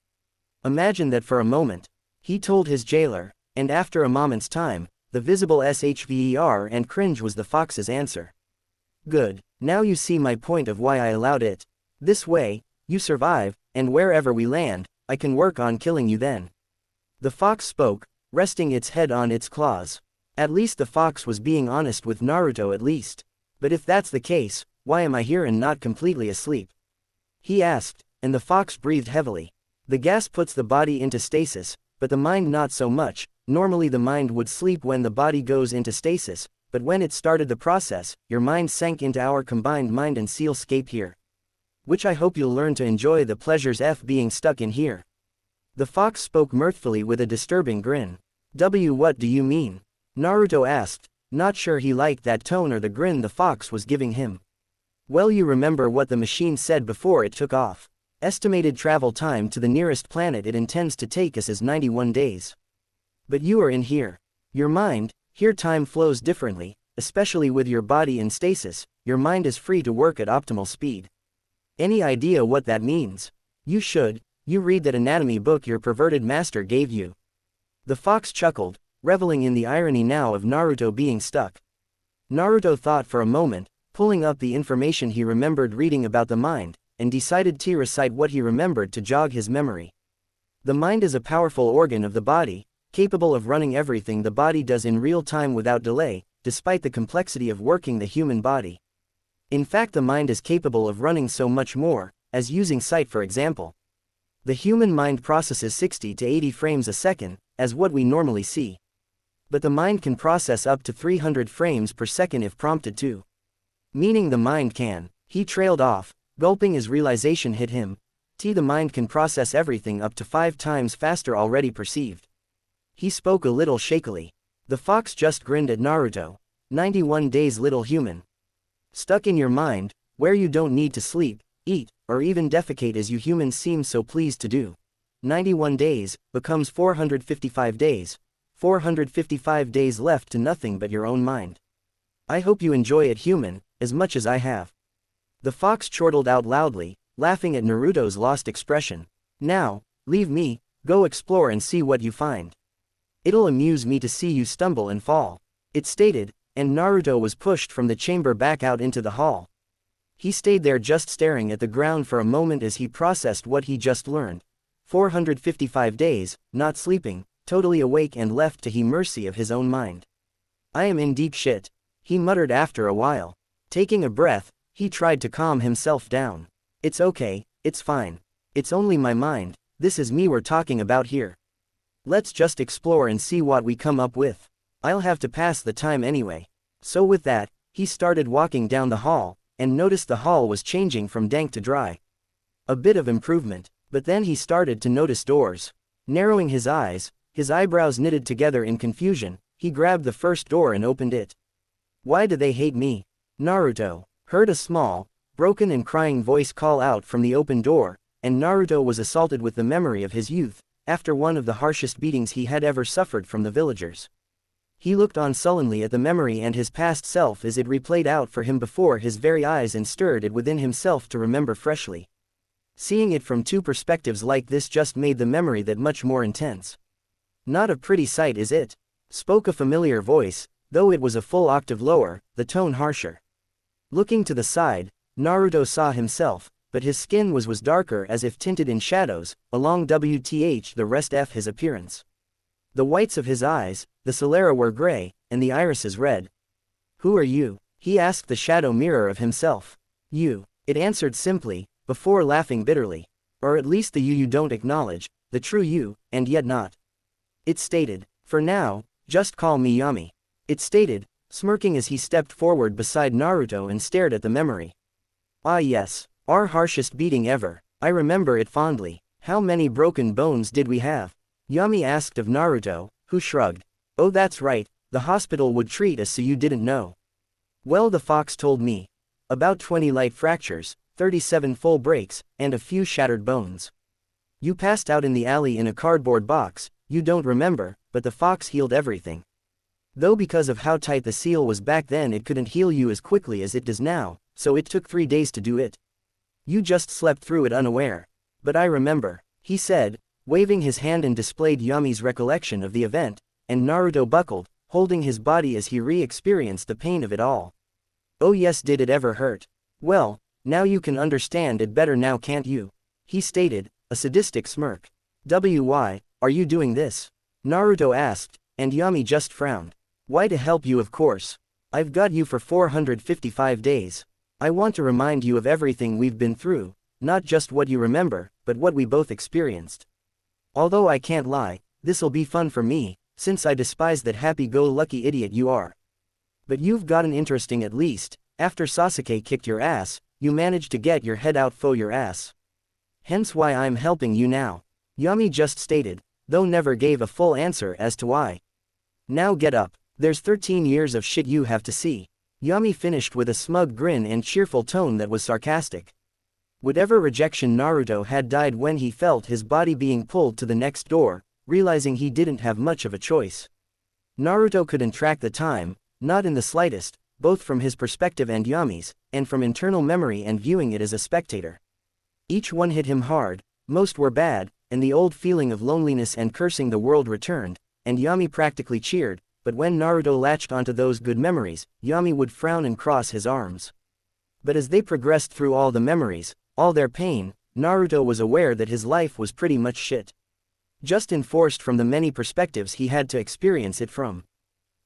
Imagine that for a moment, he told his jailer, and after a moment's time, the visible shver and cringe was the fox's answer. Good, now you see my point of why I allowed it. This way, you survive, and wherever we land, I can work on killing you then. The fox spoke, resting its head on its claws. At least the fox was being honest with Naruto at least. But if that's the case, why am I here and not completely asleep? He asked, and the fox breathed heavily. The gas puts the body into stasis, but the mind not so much. Normally the mind would sleep when the body goes into stasis, but when it started the process, your mind sank into our combined mind and sealscape here. Which I hope you'll learn to enjoy the pleasures of being stuck in here. The fox spoke mirthfully with a disturbing grin. What do you mean? Naruto asked, not sure he liked that tone or the grin the fox was giving him. Well, you remember what the machine said before it took off. Estimated travel time to the nearest planet it intends to take us is 91 days. But you are in here. Your mind, here time flows differently, especially with your body in stasis, your mind is free to work at optimal speed. Any idea what that means? You read that anatomy book your perverted master gave you. The fox chuckled, reveling in the irony now of Naruto being stuck. Naruto thought for a moment, pulling up the information he remembered reading about the mind, and decided to recite what he remembered to jog his memory. The mind is a powerful organ of the body, capable of running everything the body does in real time without delay, despite the complexity of working the human body. In fact, the mind is capable of running so much more, as using sight for example. The human mind processes 60 to 80 frames a second, as what we normally see. But the mind can process up to 300 frames per second if prompted to. Meaning the mind can. He trailed off, gulping as realization hit him. The mind can process everything up to 5 times faster already perceived. He spoke a little shakily. The fox just grinned at Naruto. 91 days, little human. Stuck in your mind, where you don't need to sleep, eat, or even defecate as you humans seem so pleased to do. 91 days, becomes 455 days. 455 days left to nothing but your own mind. I hope you enjoy it, human, as much as I have. The fox chortled out loudly, laughing at Naruto's lost expression. Now, leave me, go explore and see what you find. It'll amuse me to see you stumble and fall. It stated, and Naruto was pushed from the chamber back out into the hall. He stayed there just staring at the ground for a moment as he processed what he just learned. 455 days, not sleeping, totally awake and left to the mercy of his own mind. I am in deep shit, he muttered after a while. Taking a breath, he tried to calm himself down. It's okay, it's fine. It's only my mind, this is me we're talking about here. Let's just explore and see what we come up with. I'll have to pass the time anyway. So with that, he started walking down the hall, and noticed the hall was changing from dank to dry. A bit of improvement, but then he started to notice doors. Narrowing his eyes, his eyebrows knitted together in confusion, he grabbed the first door and opened it. Why do they hate me? Naruto heard a small, broken and crying voice call out from the open door, and Naruto was assaulted with the memory of his youth, after one of the harshest beatings he had ever suffered from the villagers. He looked on sullenly at the memory and his past self as it replayed out for him before his very eyes and stirred it within himself to remember freshly. Seeing it from two perspectives like this just made the memory that much more intense. Not a pretty sight, is it? Spoke a familiar voice, though it was a full octave lower, the tone harsher. Looking to the side, Naruto saw himself, but his skin was darker as if tinted in shadows, along the rest of his appearance. The whites of his eyes, the sclera were gray, and the irises red. Who are you? He asked the shadow mirror of himself. You. It answered simply, before laughing bitterly. Or at least the you don't acknowledge, the true you, and yet not. It stated. For now, just call me Yami. It stated, smirking as he stepped forward beside Naruto and stared at the memory. Ah yes, our harshest beating ever. I remember it fondly. How many broken bones did we have? Yami asked of Naruto, who shrugged. Oh that's right, the hospital would treat us so you didn't know. Well the fox told me. About 20 light fractures, 37 full breaks, and a few shattered bones. You passed out in the alley in a cardboard box, you don't remember, but the fox healed everything. Though because of how tight the seal was back then it couldn't heal you as quickly as it does now, so it took 3 days to do it. You just slept through it unaware. But I remember, he said, waving his hand and displayed Yami's recollection of the event, and Naruto buckled, holding his body as he re-experienced the pain of it all. Oh yes, did it ever hurt? Well, now you can understand it better now, can't you? He stated, a sadistic smirk. Why are you doing this? Naruto asked, and Yami just frowned. Why, to help you of course. I've got you for 455 days. I want to remind you of everything we've been through, not just what you remember, but what we both experienced. Although I can't lie, this'll be fun for me, since I despise that happy-go-lucky idiot you are. But you've gotten interesting at least. After Sasuke kicked your ass, you managed to get your head out for your ass. Hence why I'm helping you now. Yami just stated, though never gave a full answer as to why. Now get up, there's 13 years of shit you have to see. Yami finished with a smug grin and cheerful tone that was sarcastic. Whatever rejection Naruto had died when he felt his body being pulled to the next door, realizing he didn't have much of a choice. Naruto couldn't track the time, not in the slightest, both from his perspective and Yami's, and from internal memory and viewing it as a spectator. Each one hit him hard, most were bad, and the old feeling of loneliness and cursing the world returned, and Yami practically cheered, but when Naruto latched onto those good memories, Yami would frown and cross his arms. But as they progressed through all the memories, all their pain, Naruto was aware that his life was pretty much shit. Just enforced from the many perspectives he had to experience it from.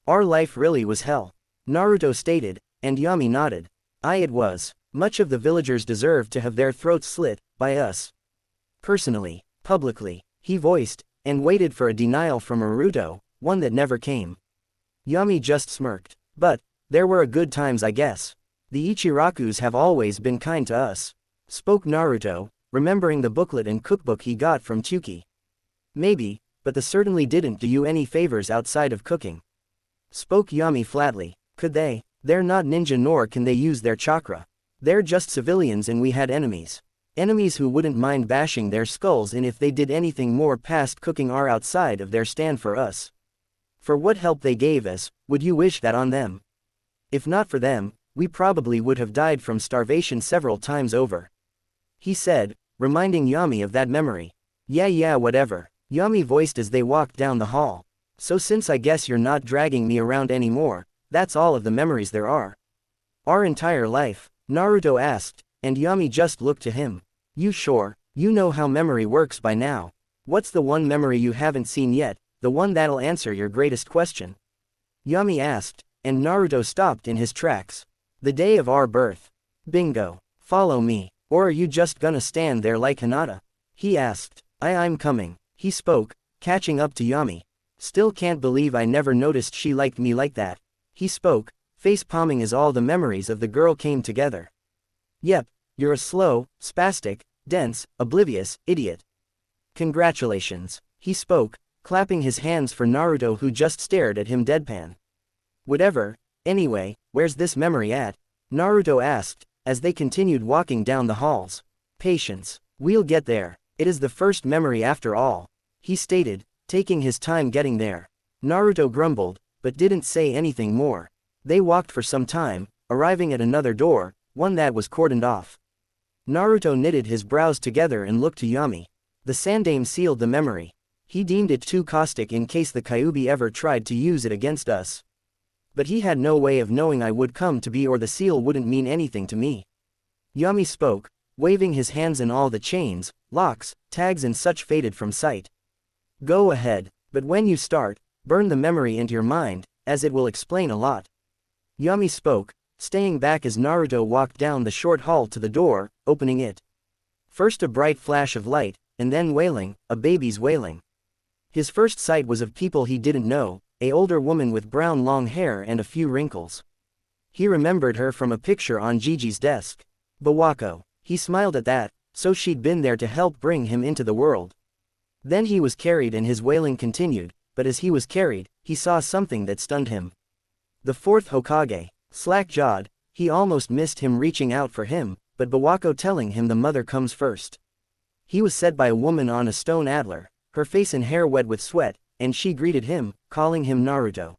Our life really was hell. Naruto stated, and Yami nodded. Aye, it was. Much of the villagers deserved to have their throats slit, by us. Personally, publicly, he voiced, and waited for a denial from Naruto, one that never came. Yami just smirked. But, there were good times I guess. The Ichirakus have always been kind to us. Spoke Naruto, remembering the booklet and cookbook he got from Chuki. Maybe, but they certainly didn't do you any favors outside of cooking. Spoke Yami flatly. Could they? They're not ninja nor can they use their chakra. They're just civilians and we had enemies. Enemies who wouldn't mind bashing their skulls in if they did anything more past cooking or outside of their stand for us. For what help they gave us, would you wish that on them? If not for them, we probably would have died from starvation several times over. He said, reminding Yami of that memory. Yeah, whatever. Yami voiced as they walked down the hall. So since I guess you're not dragging me around anymore, that's all of the memories there are. Our entire life? Naruto asked, and Yami just looked to him. You sure? You know how memory works by now. What's the one memory you haven't seen yet, the one that'll answer your greatest question? Yami asked, and Naruto stopped in his tracks. The day of our birth. Bingo. Follow me, or are you just gonna stand there like Hinata? He asked. I'm coming. He spoke, catching up to Yami. Still can't believe I never noticed she liked me like that. He spoke, face palming as all the memories of the girl came together. Yep, you're a slow, spastic, dense, oblivious, idiot. Congratulations. He spoke, clapping his hands for Naruto who just stared at him deadpan. Whatever, anyway, where's this memory at? Naruto asked, as they continued walking down the halls. Patience. We'll get there. It is the first memory after all. He stated, taking his time getting there. Naruto grumbled, but didn't say anything more. They walked for some time, arriving at another door, one that was cordoned off. Naruto knitted his brows together and looked to Yami. The Sandaime sealed the memory. He deemed it too caustic in case the Kyuubi ever tried to use it against us. But he had no way of knowing I would come to be or the seal wouldn't mean anything to me. Yami spoke, waving his hands and all the chains, locks, tags and such faded from sight. Go ahead, but when you start, burn the memory into your mind, as it will explain a lot. Yami spoke, staying back as Naruto walked down the short hall to the door, opening it. First a bright flash of light, and then wailing, a baby's wailing. His first sight was of people he didn't know, an older woman with brown long hair and a few wrinkles. He remembered her from a picture on Gigi's desk. Bawako. He smiled at that, so she'd been there to help bring him into the world. Then he was carried and his wailing continued, but as he was carried, he saw something that stunned him. The fourth Hokage. Slack-jawed, he almost missed him reaching out for him, but Bawako telling him the mother comes first. He was set by a woman on a stone adler, her face and hair wet with sweat, and she greeted him, calling him Naruto.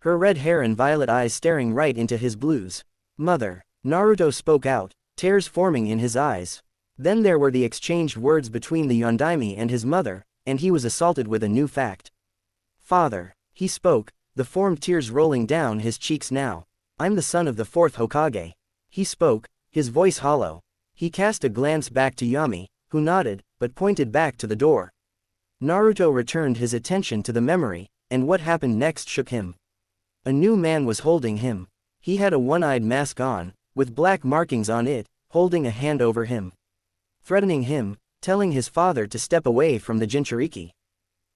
Her red hair and violet eyes staring right into his blues. Mother. Naruto spoke out, tears forming in his eyes. Then there were the exchanged words between the Yondaime and his mother, and he was assaulted with a new fact. Father. He spoke, the formed tears rolling down his cheeks now. I'm the son of the fourth Hokage. He spoke, his voice hollow. He cast a glance back to Yami, who nodded, but pointed back to the door. Naruto returned his attention to the memory, and what happened next shook him. A new man was holding him. He had a one-eyed mask on, with black markings on it, holding a hand over him. Threatening him, telling his father to step away from the Jinchuriki.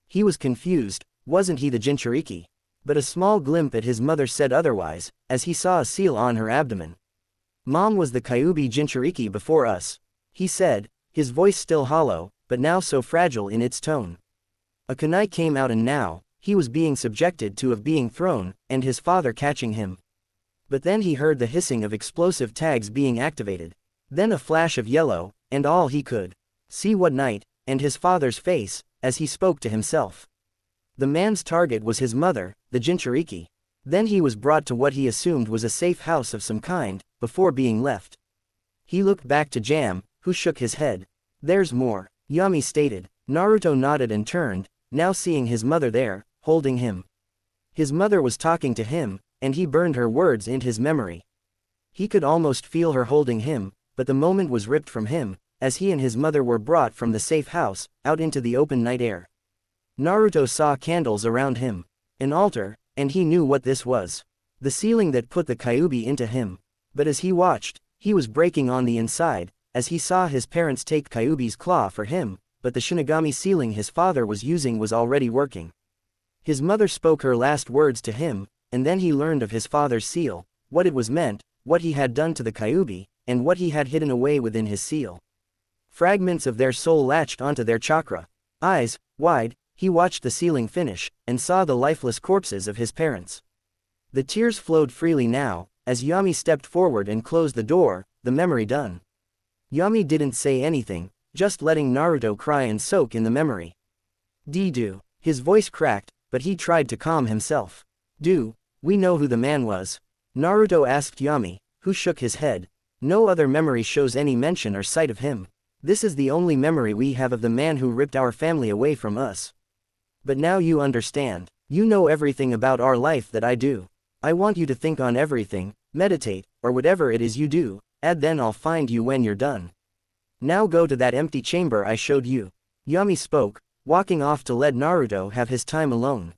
He was confused, wasn't he the Jinchuriki? But a small glimpse at his mother said otherwise, as he saw a seal on her abdomen. Mom was the Kyuubi Jinchuriki before us. He said, his voice still hollow, but now so fragile in its tone. A kunai came out and now, he was being subjected to of being thrown, and his father catching him. But then he heard the hissing of explosive tags being activated. Then a flash of yellow, and all he could see what night, and his father's face, as he spoke to himself. The man's target was his mother, the Jinchuriki. Then he was brought to what he assumed was a safe house of some kind, before being left. He looked back to Jam, who shook his head. There's more, Yami stated. Naruto nodded and turned, now seeing his mother there, holding him. His mother was talking to him, and he burned her words into his memory. He could almost feel her holding him, but the moment was ripped from him, as he and his mother were brought from the safe house, out into the open night air. Naruto saw candles around him. An altar, and he knew what this was. The ceiling that put the Kyuubi into him. But as he watched, he was breaking on the inside, as he saw his parents take Kyuubi's claw for him, but the Shinigami ceiling his father was using was already working. His mother spoke her last words to him, and then he learned of his father's seal, what it was meant, what he had done to the Kyuubi, and what he had hidden away within his seal. Fragments of their soul latched onto their chakra. Eyes wide, he watched the ceiling finish, and saw the lifeless corpses of his parents. The tears flowed freely now, as Yami stepped forward and closed the door, the memory done. Yami didn't say anything, just letting Naruto cry and soak in the memory. "Do." His voice cracked, but he tried to calm himself. "Do we know who the man was?" Naruto asked Yami, who shook his head. "No other memory shows any mention or sight of him. This is the only memory we have of the man who ripped our family away from us. But now you understand. You know everything about our life that I do. I want you to think on everything, meditate, or whatever it is you do, and then I'll find you when you're done. Now go to that empty chamber I showed you." Yami spoke, walking off to let Naruto have his time alone.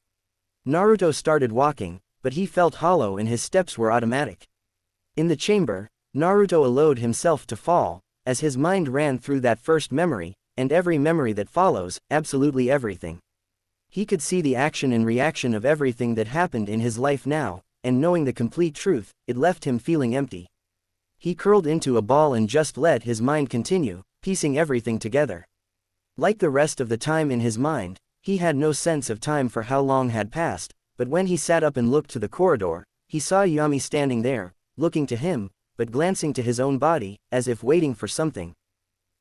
Naruto started walking, but he felt hollow and his steps were automatic. In the chamber, Naruto allowed himself to fall, as his mind ran through that first memory, and every memory that follows, absolutely everything. He could see the action and reaction of everything that happened in his life now, and knowing the complete truth, it left him feeling empty. He curled into a ball and just let his mind continue, piecing everything together. Like the rest of the time in his mind, he had no sense of time for how long had passed, but when he sat up and looked to the corridor, he saw Yami standing there, looking to him, but glancing to his own body, as if waiting for something.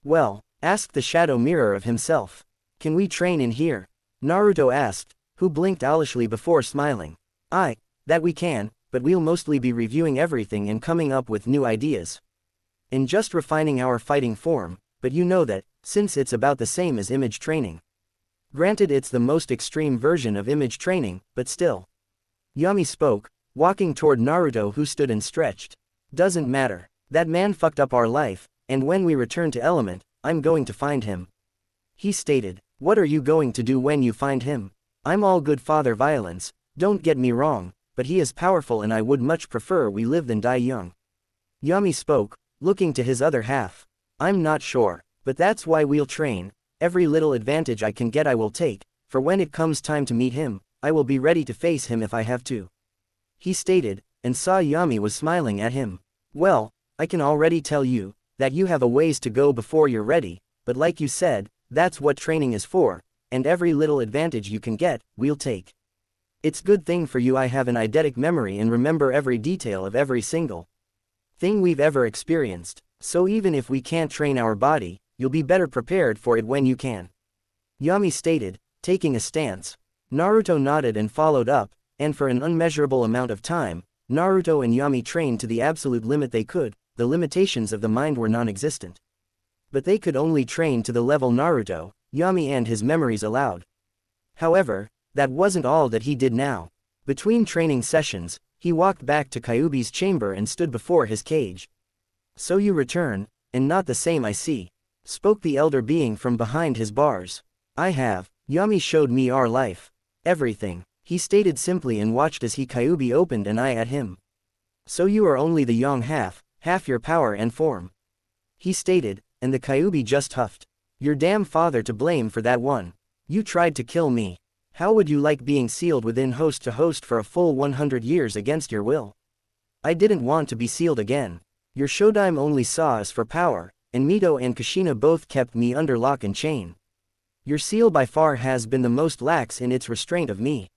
"Well," asked the shadow mirror of himself. "Can we train in here?" Naruto asked, who blinked owlishly before smiling. That we can, but we'll mostly be reviewing everything and coming up with new ideas. And just refining our fighting form, but you know that, since it's about the same as image training. Granted it's the most extreme version of image training, but still." Yami spoke, walking toward Naruto who stood and stretched. "Doesn't matter. That man fucked up our life, and when we return to Element, I'm going to find him." He stated. "What are you going to do when you find him?" "I'm all good father violence, don't get me wrong, but he is powerful and I would much prefer we live than die young." Yami spoke, looking to his other half. "I'm not sure. But that's why we'll train. Every little advantage I can get I will take, for when it comes time to meet him, I will be ready to face him if I have to. He stated, and saw Yami was smiling at him. Well, I can already tell you, that you have a ways to go before you're ready, but like you said, that's what training is for, and every little advantage you can get, we'll take. It's good thing for you I have an eidetic memory and remember every detail of every single thing we've ever experienced, so even if we can't train our body, you'll be better prepared for it when you can. Yami stated, taking a stance. Naruto nodded and followed up, and for an unmeasurable amount of time, Naruto and Yami trained to the absolute limit they could. The limitations of the mind were non-existent. But they could only train to the level Naruto, Yami and his memories allowed. However, that wasn't all that he did now. Between training sessions, he walked back to Kyuubi's chamber and stood before his cage. So you return, and not the same I see, spoke the elder being from behind his bars. I have. Yami showed me our life. Everything, he stated simply and watched as Kyuubi opened an eye at him. So you are only the young half your power and form. He stated, and the Kyuubi just huffed. Your damn father to blame for that one. You tried to kill me. How would you like being sealed within host to host for a full 100 years against your will? I didn't want to be sealed again. Your Shodaime only saw us for power, and Mito and Kushina both kept me under lock and chain. Your seal by far has been the most lax in its restraint of me.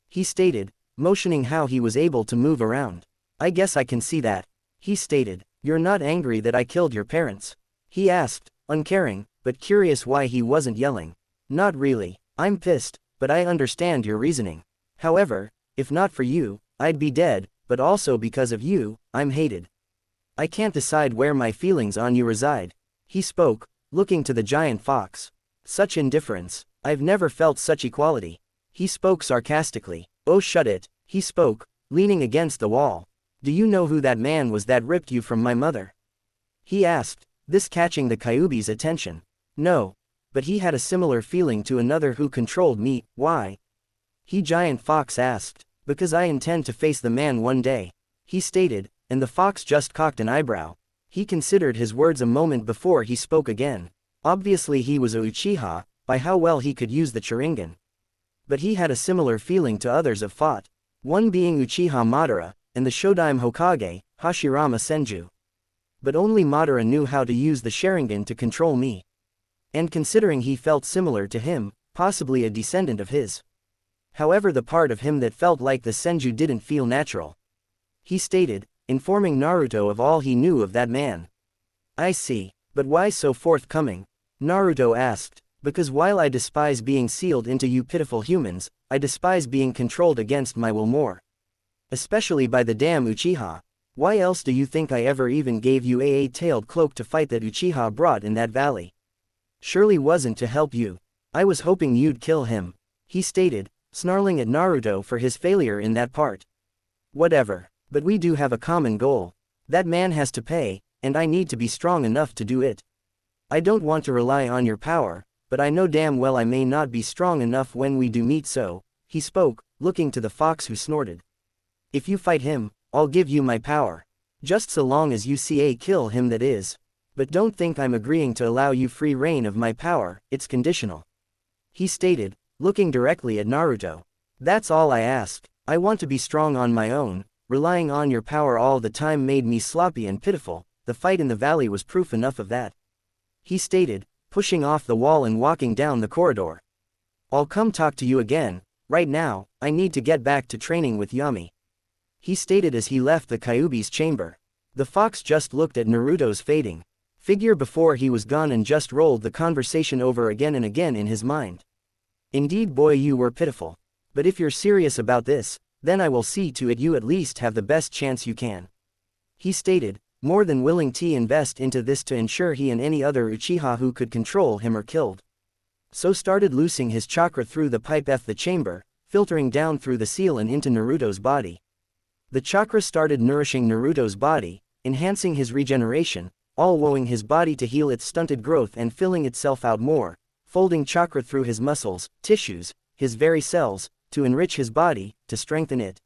He stated, motioning how he was able to move around. I guess I can see that. He stated, you're not angry that I killed your parents? He asked, uncaring, but curious why he wasn't yelling. Not really. I'm pissed, but I understand your reasoning. However, if not for you, I'd be dead, but also because of you, I'm hated. I can't decide where my feelings on you reside. He spoke, looking to the giant fox. Such indifference. I've never felt such equality. He spoke sarcastically. Oh shut it, he spoke, leaning against the wall. Do you know who that man was that ripped you from my mother? He asked, this catching the Kyuubi's attention. No. But he had a similar feeling to another who controlled me. Why? He giant fox asked. Because I intend to face the man one day. He stated, and the fox just cocked an eyebrow. He considered his words a moment before he spoke again. Obviously he was a Uchiha, by how well he could use the Sharingan. But he had a similar feeling to others of fought. One being Uchiha Madara, and the Shodaime Hokage, Hashirama Senju. But only Madara knew how to use the Sharingan to control me. And considering he felt similar to him, possibly a descendant of his. However, the part of him that felt like the Senju didn't feel natural. He stated, informing Naruto of all he knew of that man. I see, but why so forthcoming? Naruto asked, because while I despise being sealed into you pitiful humans, I despise being controlled against my will more. Especially by the damn Uchiha. Why else do you think I ever even gave you a eight-tailed cloak to fight that Uchiha brought in that valley? Surely wasn't to help you. I was hoping you'd kill him. He stated, snarling at Naruto for his failure in that part. Whatever, but we do have a common goal. That man has to pay, and I need to be strong enough to do it. I don't want to rely on your power, but I know damn well I may not be strong enough when we do meet, so, he spoke, looking to the fox who snorted. If you fight him, I'll give you my power. Just so long as you kill him, that is. But don't think I'm agreeing to allow you free reign of my power, it's conditional. He stated, looking directly at Naruto. That's all I ask. I want to be strong on my own. Relying on your power all the time made me sloppy and pitiful. The fight in the valley was proof enough of that. He stated, pushing off the wall and walking down the corridor. I'll come talk to you again. Right now, I need to get back to training with Yami. He stated as he left the Kyuubi's chamber. The fox just looked at Naruto's fading figure before he was gone and just rolled the conversation over again and again in his mind. Indeed, boy, you were pitiful. But if you're serious about this, then I will see to it you at least have the best chance you can. He stated, more than willing to invest into this to ensure he and any other Uchiha who could control him are killed. So started loosing his chakra through the pipe F the chamber, filtering down through the seal and into Naruto's body. The chakra started nourishing Naruto's body, enhancing his regeneration, all wowing his body to heal its stunted growth and filling itself out more, folding chakra through his muscles, tissues, his very cells, to enrich his body, to strengthen it.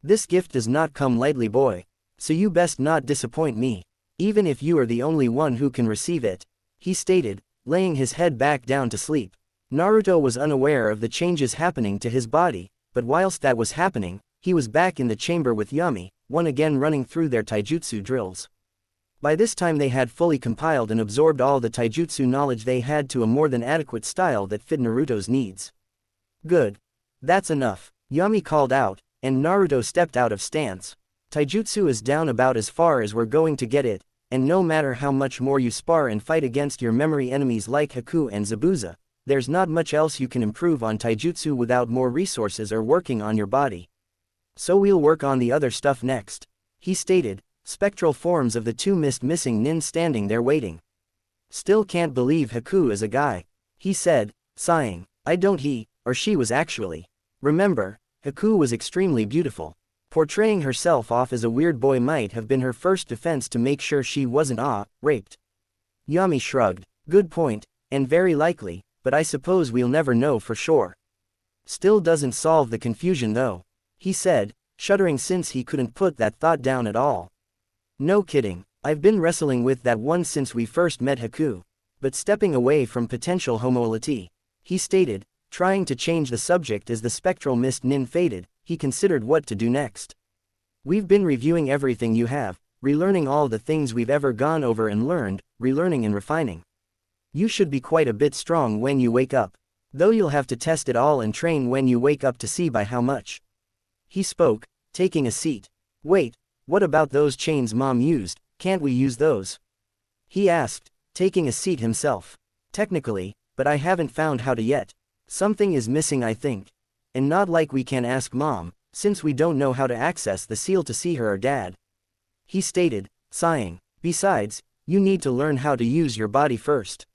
This gift does not come lightly, boy. So you best not disappoint me. Even if you are the only one who can receive it. he stated, laying his head back down to sleep. Naruto was unaware of the changes happening to his body, but whilst that was happening, he was back in the chamber with Yami, one again running through their taijutsu drills. By this time they had fully compiled and absorbed all the taijutsu knowledge they had to a more than adequate style that fit Naruto's needs. Good. That's enough, Yami called out, and Naruto stepped out of stance. Taijutsu is down about as far as we're going to get it, and no matter how much more you spar and fight against your memory enemies like Haku and Zabuza, there's not much else you can improve on taijutsu without more resources or working on your body. So we'll work on the other stuff next, he stated, spectral forms of the two missing nin standing there waiting. Still can't believe Haku is a guy, he said, sighing. I don't he, or she was actually. Remember, Haku was extremely beautiful. Portraying herself off as a weird boy might have been her first defense to make sure she wasn't raped. Yami shrugged. Good point, and very likely, but I suppose we'll never know for sure. Still doesn't solve the confusion though, he said, shuddering since he couldn't put that thought down at all. No kidding, I've been wrestling with that one since we first met Haku. But stepping away from potential homoequality, he stated, trying to change the subject as the spectral mist nin faded, he considered what to do next. We've been reviewing everything you have, relearning all the things we've ever gone over and learned, relearning and refining. You should be quite a bit strong when you wake up, though you'll have to test it all and train when you wake up to see by how much. He spoke, taking a seat. Wait, what about those chains Mom used, can't we use those? He asked, taking a seat himself. Technically, but I haven't found how to yet. Something is missing I think. And not like we can ask Mom, since we don't know how to access the seal to see her or Dad. He stated, sighing. Besides, you need to learn how to use your body first.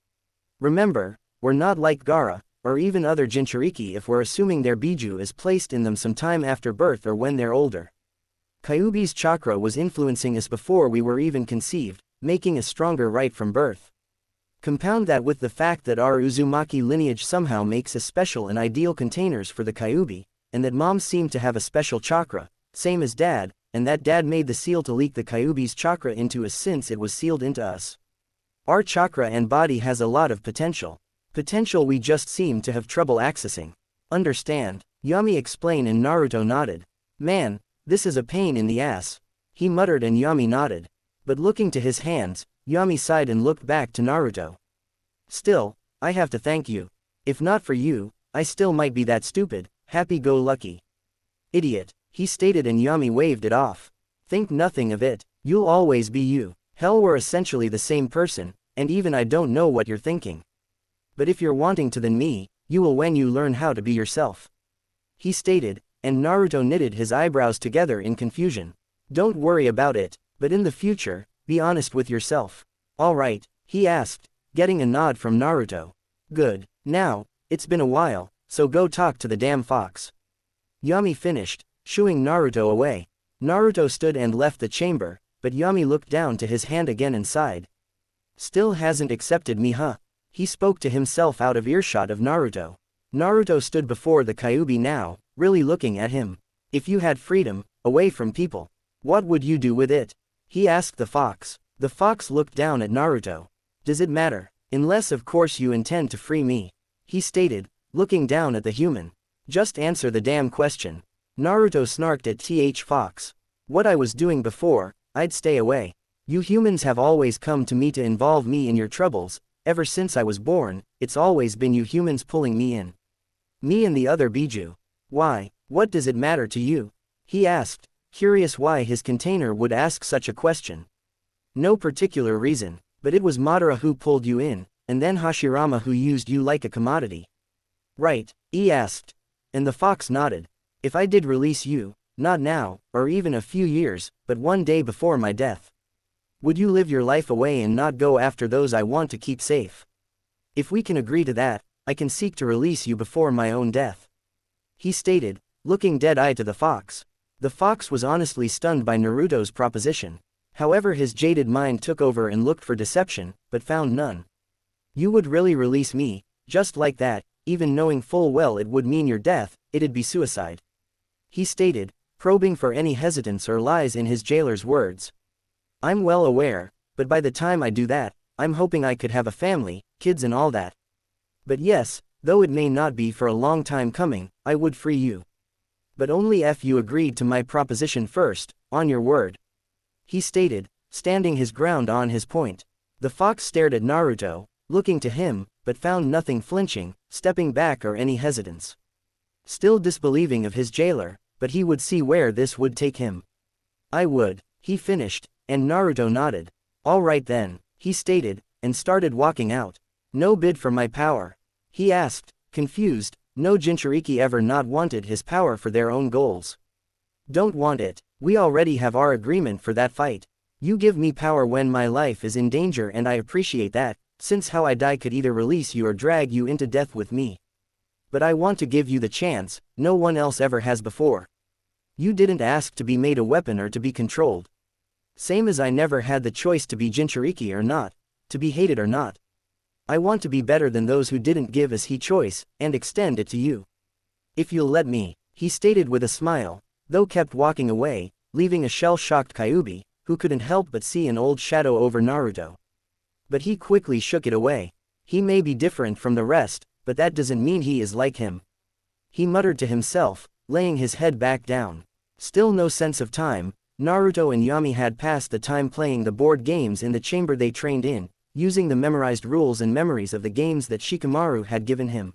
Remember, we're not like Gaara, or even other Jinchuriki if we're assuming their Biju is placed in them sometime after birth or when they're older. Kyuubi's chakra was influencing us before we were even conceived, making us stronger right from birth. Compound that with the fact that our Uzumaki lineage somehow makes us special and ideal containers for the Kyuubi, and that Mom seemed to have a special chakra, same as Dad, and that Dad made the seal to leak the Kyuubi's chakra into us since it was sealed into us. Our chakra and body has a lot of potential. Potential we just seem to have trouble accessing. Understand, Yami explained and Naruto nodded. Man, this is a pain in the ass, he muttered and Yami nodded. But looking to his hands, Yami sighed and looked back to Naruto. Still, I have to thank you. If not for you, I still might be that stupid, happy-go-lucky idiot, he stated and Yami waved it off. Think nothing of it, you'll always be you. Hell, we're essentially the same person, and even I don't know what you're thinking. But if you're wanting to then me, you will when you learn how to be yourself. He stated, and Naruto knitted his eyebrows together in confusion. Don't worry about it, but in the future, be honest with yourself. Alright, he asked, getting a nod from Naruto. Good. Now, it's been a while, so go talk to the damn fox. Yami finished, shooing Naruto away. Naruto stood and left the chamber, but Yami looked down to his hand again and sighed. Still hasn't accepted me huh? He spoke to himself out of earshot of Naruto. Naruto stood before the Kyuubi now, really looking at him. If you had freedom, away from people, what would you do with it? He asked the fox. The fox looked down at Naruto. Does it matter? Unless of course you intend to free me, he stated, looking down at the human. Just answer the damn question. Naruto snarked at Fox. What I was doing before, I'd stay away. You humans have always come to me to involve me in your troubles, ever since I was born, it's always been you humans pulling me in. Me and the other Biju. Why, what does it matter to you? He asked, curious why his container would ask such a question. No particular reason, but it was Madara who pulled you in, and then Hashirama who used you like a commodity. Right, he asked. And the fox nodded. If I did release you, not now, or even a few years, but one day before my death, would you live your life away and not go after those I want to keep safe? If we can agree to that, I can seek to release you before my own death, he stated, looking dead-eyed to the fox. The fox was honestly stunned by Naruto's proposition. However, his jaded mind took over and looked for deception, but found none. You would really release me, just like that, even knowing full well it would mean your death, it'd be suicide, he stated, probing for any hesitance or lies in his jailer's words. I'm well aware, but by the time I do that, I'm hoping I could have a family, kids and all that. But yes, though it may not be for a long time coming, I would free you. But only if you agreed to my proposition first, on your word. He stated, standing his ground on his point. The fox stared at Naruto, looking to him, but found nothing flinching, stepping back or any hesitance. Still disbelieving of his jailer, but he would see where this would take him. I would, he finished, and Naruto nodded. All right then, he stated, and started walking out. No bid for my power? He asked, confused. No Jinchuriki ever not wanted his power for their own goals. Don't want it, we already have our agreement for that fight. You give me power when my life is in danger and I appreciate that, since how I die could either release you or drag you into death with me. But I want to give you the chance, no one else ever has before. You didn't ask to be made a weapon or to be controlled. Same as I never had the choice to be Jinchuriki or not, to be hated or not. I want to be better than those who didn't give us choice, and extend it to you. If you'll let me, he stated with a smile, though kept walking away, leaving a shell-shocked Kyuubi, who couldn't help but see an old shadow over Naruto. But he quickly shook it away. He may be different from the rest, but that doesn't mean he is like him. He muttered to himself, laying his head back down. Still no sense of time, Naruto and Yami had passed the time playing the board games in the chamber they trained in, using the memorized rules and memories of the games that Shikamaru had given him.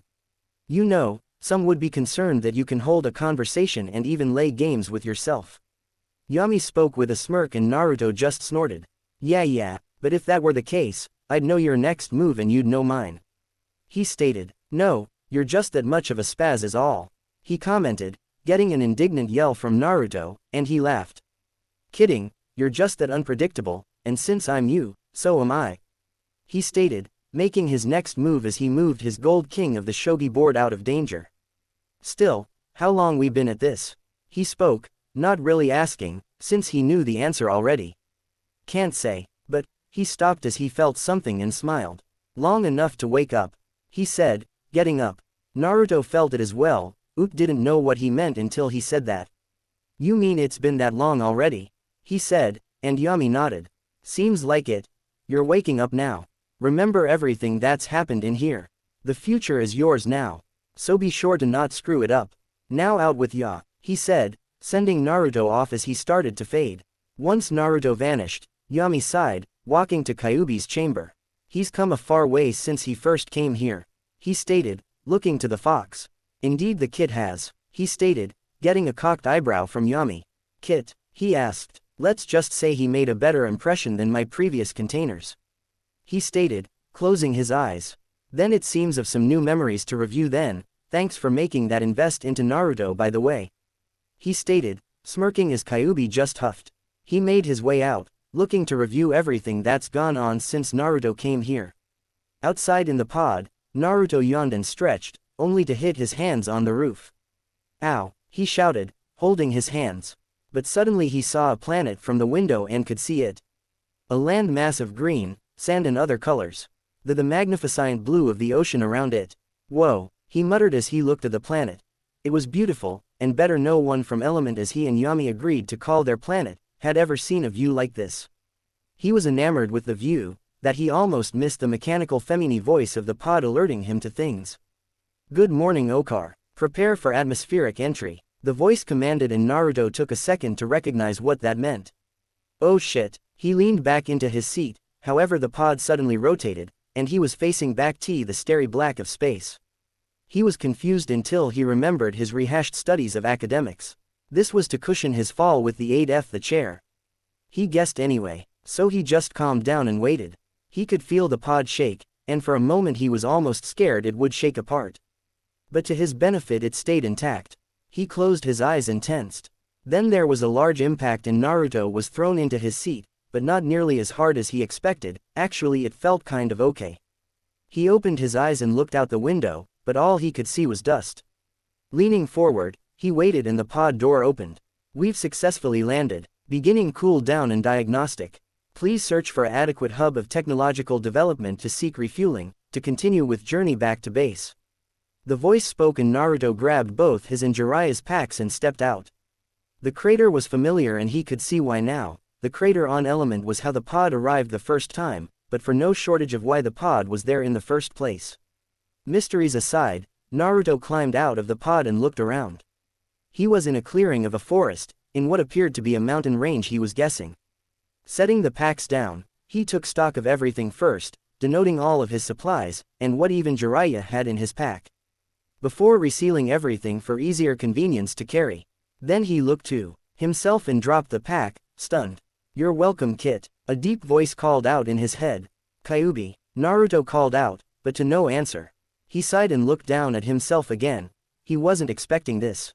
You know, some would be concerned that you can hold a conversation and even lay games with yourself. Yami spoke with a smirk and Naruto just snorted. Yeah, but if that were the case, I'd know your next move and you'd know mine. He stated. No, you're just that much of a spaz is all. He commented, getting an indignant yell from Naruto, and he laughed. Kidding, you're just that unpredictable, and since I'm you, so am I. He stated, making his next move as he moved his gold king of the shogi board out of danger. Still, how long we been at this? He spoke, not really asking, since he knew the answer already. Can't say, but, he stopped as he felt something and smiled. Long enough to wake up. He said, getting up. Naruto felt it as well, didn't know what he meant until he said that. You mean it's been that long already? He said, and Yami nodded. Seems like it. You're waking up now. Remember everything that's happened in here. The future is yours now. So be sure to not screw it up. Now out with ya, he said, sending Naruto off as he started to fade. Once Naruto vanished, Yami sighed, walking to Kyuubi's chamber. He's come a far way since he first came here. He stated, looking to the fox. Indeed the kid has, he stated, getting a cocked eyebrow from Yami. Kit, he asked, let's just say he made a better impression than my previous containers. He stated, closing his eyes. Then it seems of some new memories to review then, thanks for making that invest into Naruto by the way. He stated, smirking as Kyuubi just huffed. He made his way out, looking to review everything that's gone on since Naruto came here. Outside in the pod, Naruto yawned and stretched, only to hit his hands on the roof. Ow, he shouted, holding his hands. But suddenly he saw a planet from the window and could see it. A land mass of green, sand and other colors. The magnificent blue of the ocean around it. Whoa, he muttered as he looked at the planet. It was beautiful, and better no one from Element as he and Yami agreed to call their planet, had ever seen a view like this. He was enamored with the view, that he almost missed the mechanical feminine voice of the pod alerting him to things. Good morning Okar. Prepare for atmospheric entry. The voice commanded and Naruto took a second to recognize what that meant. Oh shit, he leaned back into his seat, however the pod suddenly rotated, and he was facing back to the starry black of space. He was confused until he remembered his rehashed studies of academics. This was to cushion his fall with the aid of the chair. He guessed anyway, so he just calmed down and waited. He could feel the pod shake, and for a moment he was almost scared it would shake apart. But to his benefit it stayed intact. He closed his eyes and tensed. Then there was a large impact and Naruto was thrown into his seat, but not nearly as hard as he expected. Actually it felt kind of okay. He opened his eyes and looked out the window, but all he could see was dust. Leaning forward, he waited and the pod door opened. We've successfully landed. Beginning cool down and diagnostic. Please search for adequate hub of technological development to seek refueling, to continue with journey back to base. The voice spoke and Naruto grabbed both his and Jiraiya's packs and stepped out. The crater was familiar and he could see why now. The crater on Element was how the pod arrived the first time, but for no shortage of why the pod was there in the first place. Mysteries aside, Naruto climbed out of the pod and looked around. He was in a clearing of a forest, in what appeared to be a mountain range he was guessing. Setting the packs down, he took stock of everything first, denoting all of his supplies, and what even Jiraiya had in his pack. Before resealing everything for easier convenience to carry. Then he looked to himself and dropped the pack, stunned. "You're welcome, Kit," a deep voice called out in his head. "Kyuubi," Naruto called out, but to no answer. He sighed and looked down at himself again. He wasn't expecting this.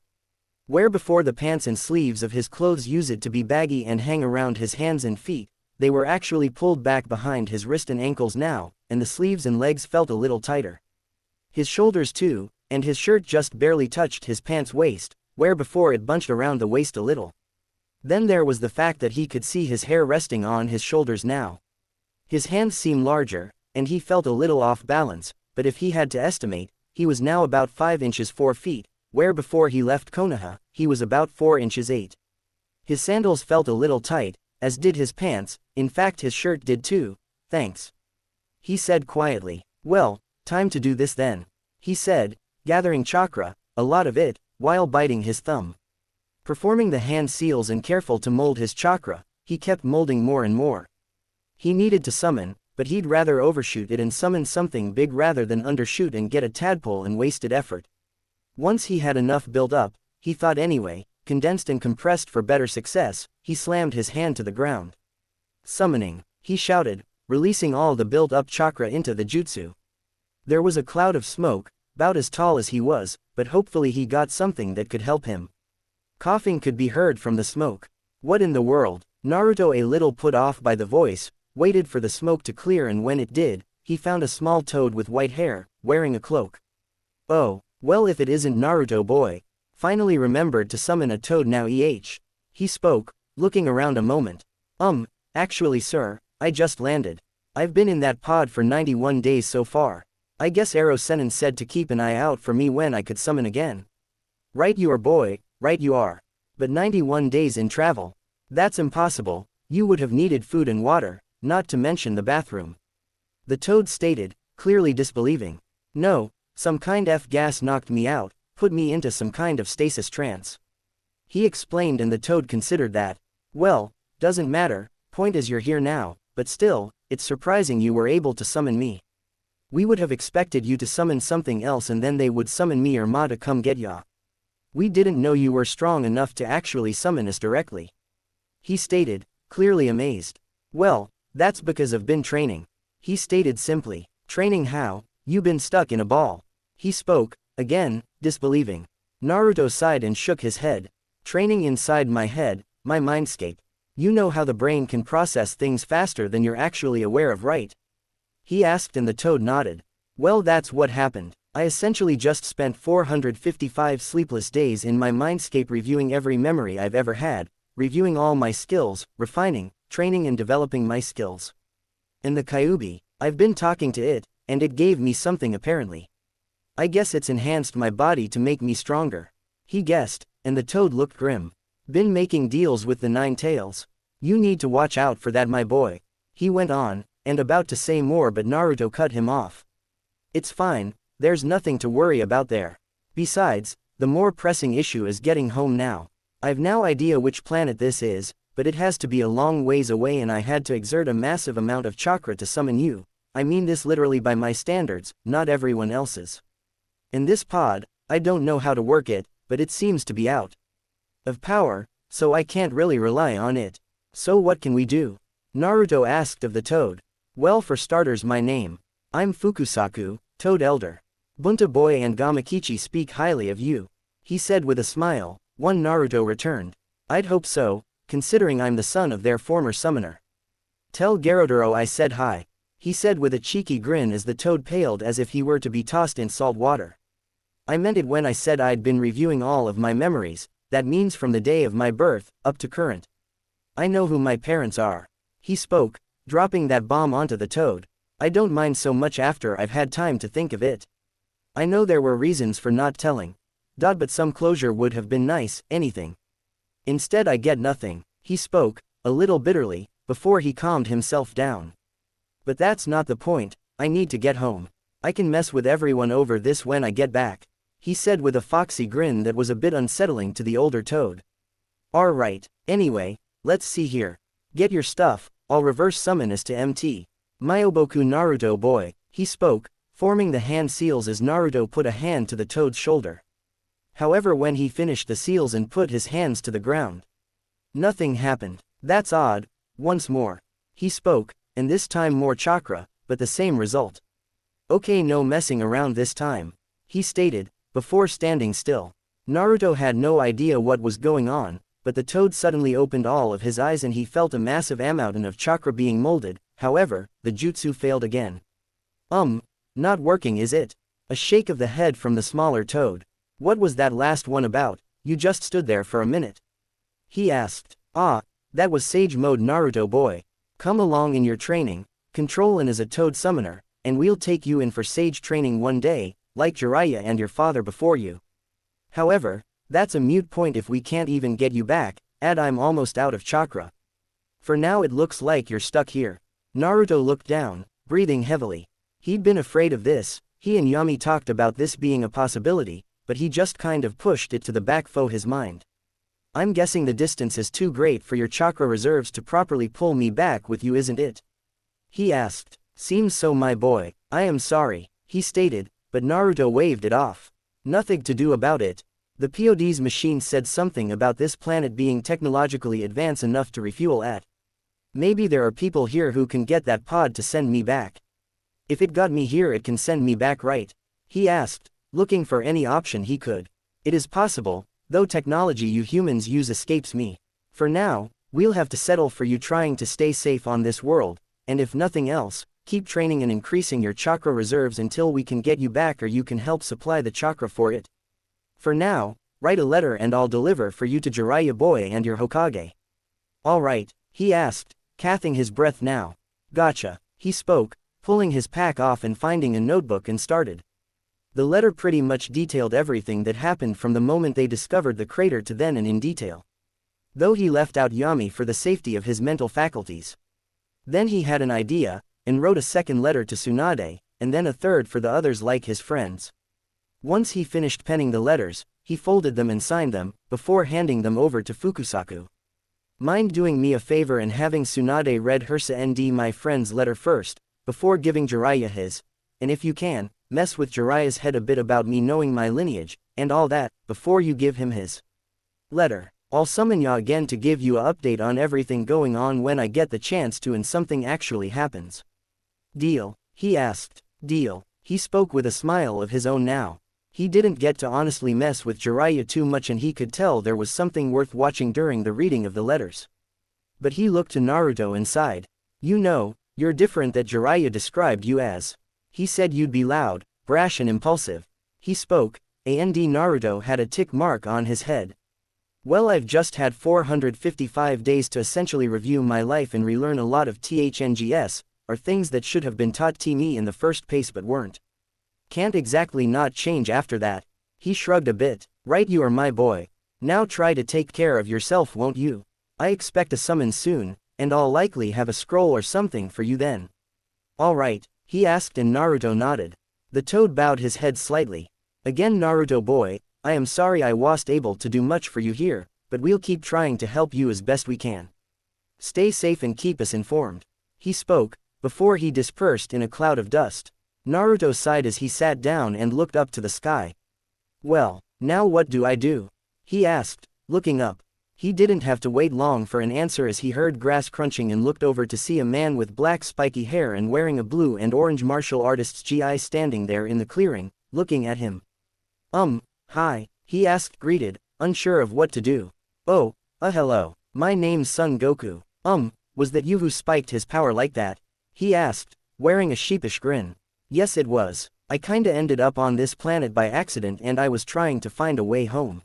Where before the pants and sleeves of his clothes used to be baggy and hang around his hands and feet, they were actually pulled back behind his wrist and ankles now, and the sleeves and legs felt a little tighter. His shoulders too, and his shirt just barely touched his pants waist, where before it bunched around the waist a little. Then there was the fact that he could see his hair resting on his shoulders now. His hands seemed larger, and he felt a little off balance, but if he had to estimate, he was now about 5 inches 4 feet, where before he left Konoha, he was about 4 inches 8. His sandals felt a little tight, as did his pants, in fact his shirt did too. "Thanks," he said quietly. "Well, time to do this then," he said, gathering chakra, a lot of it, while biting his thumb. Performing the hand seals and careful to mold his chakra, he kept molding more and more. He needed to summon, but he'd rather overshoot it and summon something big rather than undershoot and get a tadpole and wasted effort. Once he had enough built up, he thought anyway, condensed and compressed for better success, he slammed his hand to the ground. "Summoning," he shouted, releasing all the built-up chakra into the jutsu. There was a cloud of smoke, about as tall as he was, but hopefully he got something that could help him. Coughing could be heard from the smoke. What in the world? Naruto, a little put off by the voice, waited for the smoke to clear, and when it did, he found a small toad with white hair, wearing a cloak. "Oh, well, if it isn't Naruto boy. Finally remembered to summon a toad now, he spoke, looking around a moment. Actually sir, I just landed. I've been in that pod for 91 days so far. I guess Ero Sennin said to keep an eye out for me when I could summon again." "Right you are boy, right you are. But 91 days in travel? That's impossible, you would have needed food and water, not to mention the bathroom." The toad stated, clearly disbelieving. "No, some kind of gas knocked me out, put me into some kind of stasis trance," he explained, and the toad considered that. "Well, doesn't matter, point is you're here now, but still, it's surprising you were able to summon me. We would have expected you to summon something else and then they would summon me or Ma to come get ya. We didn't know you were strong enough to actually summon us directly," he stated, clearly amazed. "Well, that's because I've been training," he stated simply. "Training how? You been stuck in a ball," he spoke, again, disbelieving. Naruto sighed and shook his head. "Training inside my head, my Mindscape. You know how the brain can process things faster than you're actually aware of, right?" he asked, and the toad nodded. "Well, that's what happened. I essentially just spent 455 sleepless days in my Mindscape reviewing every memory I've ever had, reviewing all my skills, refining, training and developing my skills. And the Kyuubi, I've been talking to it, and it gave me something apparently. I guess it's enhanced my body to make me stronger," he guessed, and the toad looked grim. "Been making deals with the Nine Tails. You need to watch out for that, my boy," he went on, and about to say more but Naruto cut him off. "It's fine, there's nothing to worry about there. Besides, the more pressing issue is getting home now. I've no idea which planet this is, but it has to be a long ways away and I had to exert a massive amount of chakra to summon you. I mean this literally by my standards, not everyone else's. In this pod, I don't know how to work it, but it seems to be out of power, so I can't really rely on it. So what can we do?" Naruto asked of the toad. "Well, for starters, my name. I'm Fukusaku, Toad Elder. Bunta Boy and Gamakichi speak highly of you," he said with a smile. One Naruto returned. "I'd hope so, considering I'm the son of their former summoner." "Tell Garotaro I said hi," he said with a cheeky grin as the toad paled as if he were to be tossed in salt water. "I meant it when I said I'd been reviewing all of my memories, that means from the day of my birth, up to current. I know who my parents are," he spoke, dropping that bomb onto the toad. "I don't mind so much after I've had time to think of it. I know there were reasons for not telling. But some closure would have been nice, anything. Instead I get nothing," he spoke, a little bitterly, before he calmed himself down. But that's not the point, I need to get home. I can mess with everyone over this when I get back, he said with a foxy grin that was a bit unsettling to the older toad. Alright, anyway, let's see here. Get your stuff, I'll reverse summon us to MT. Myoboku Naruto boy, he spoke, forming the hand seals as Naruto put a hand to the toad's shoulder. However, when he finished the seals and put his hands to the ground, nothing happened. That's odd. Once more, he spoke, and this time more chakra, but the same result. Okay, no messing around this time, he stated, before standing still. Naruto had no idea what was going on, but the toad suddenly opened all of his eyes and he felt a massive amount of chakra being molded. However, the jutsu failed again. Not working is it? A shake of the head from the smaller toad. What was that last one about? You just stood there for a minute, he asked. Ah, that was Sage Mode Naruto boy. Come along in your training, control in as a toad summoner, and we'll take you in for Sage training one day, like Jiraiya and your father before you. However, that's a moot point if we can't even get you back, I'm almost out of chakra. For now it looks like you're stuck here. Naruto looked down, breathing heavily. He'd been afraid of this, he and Yami talked about this being a possibility, but he just kind of pushed it to the back for his mind. I'm guessing the distance is too great for your chakra reserves to properly pull me back with you, isn't it? He asked. Seems so, my boy. I am sorry, he stated, but Naruto waved it off. Nothing to do about it. The POD's machine said something about this planet being technologically advanced enough to refuel at. Maybe there are people here who can get that pod to send me back. If it got me here, it can send me back, right? He asked, looking for any option he could. It is possible, though technology you humans use escapes me. For now, we'll have to settle for you trying to stay safe on this world, and if nothing else, keep training and increasing your chakra reserves until we can get you back, or you can help supply the chakra for it. For now, write a letter and I'll deliver for you to Jiraiya boy and your Hokage. Alright, he asked, catching his breath now. Gotcha, he spoke, pulling his pack off and finding a notebook and started. The letter pretty much detailed everything that happened from the moment they discovered the crater to then, and in detail. Though he left out Yami for the safety of his mental faculties. Then he had an idea, and wrote a second letter to Tsunade, and then a third for the others like his friends. Once he finished penning the letters, he folded them and signed them, before handing them over to Fukusaku. Mind doing me a favor and having Tsunade read Hersa ND my friend's letter first, before giving Jiraiya his, and if you can, mess with Jiraiya's head a bit about me knowing my lineage, and all that, before you give him his letter. I'll summon ya again to give you a update on everything going on when I get the chance to and something actually happens. Deal? He asked. Deal. He spoke with a smile of his own now. He didn't get to honestly mess with Jiraiya too much, and he could tell there was something worth watching during the reading of the letters. But he looked to Naruto and sighed. You know, you're different that Jiraiya described you as. He said you'd be loud, brash and impulsive. He spoke, and Naruto had a tick mark on his head. Well, I've just had 455 days to essentially review my life and relearn a lot of THNGS, or things that should have been taught to me in the first place but weren't. Can't exactly not change after that. He shrugged a bit. Right, you are my boy. Now try to take care of yourself, won't you? I expect a summon soon, and I'll likely have a scroll or something for you then. Alright, he asked, and Naruto nodded. The toad bowed his head slightly. Again, Naruto boy, I am sorry I wasn't able to do much for you here, but we'll keep trying to help you as best we can. Stay safe and keep us informed. He spoke, before he dispersed in a cloud of dust. Naruto sighed as he sat down and looked up to the sky. Well, now what do I do? He asked, looking up. He didn't have to wait long for an answer as he heard grass crunching and looked over to see a man with black spiky hair and wearing a blue and orange martial artist's GI standing there in the clearing, looking at him. Hi, he asked, greeted, unsure of what to do. Oh, hello, my name's Son Goku. Was that you who spiked his power like that? He asked, wearing a sheepish grin. Yes, it was. I kinda ended up on this planet by accident and I was trying to find a way home.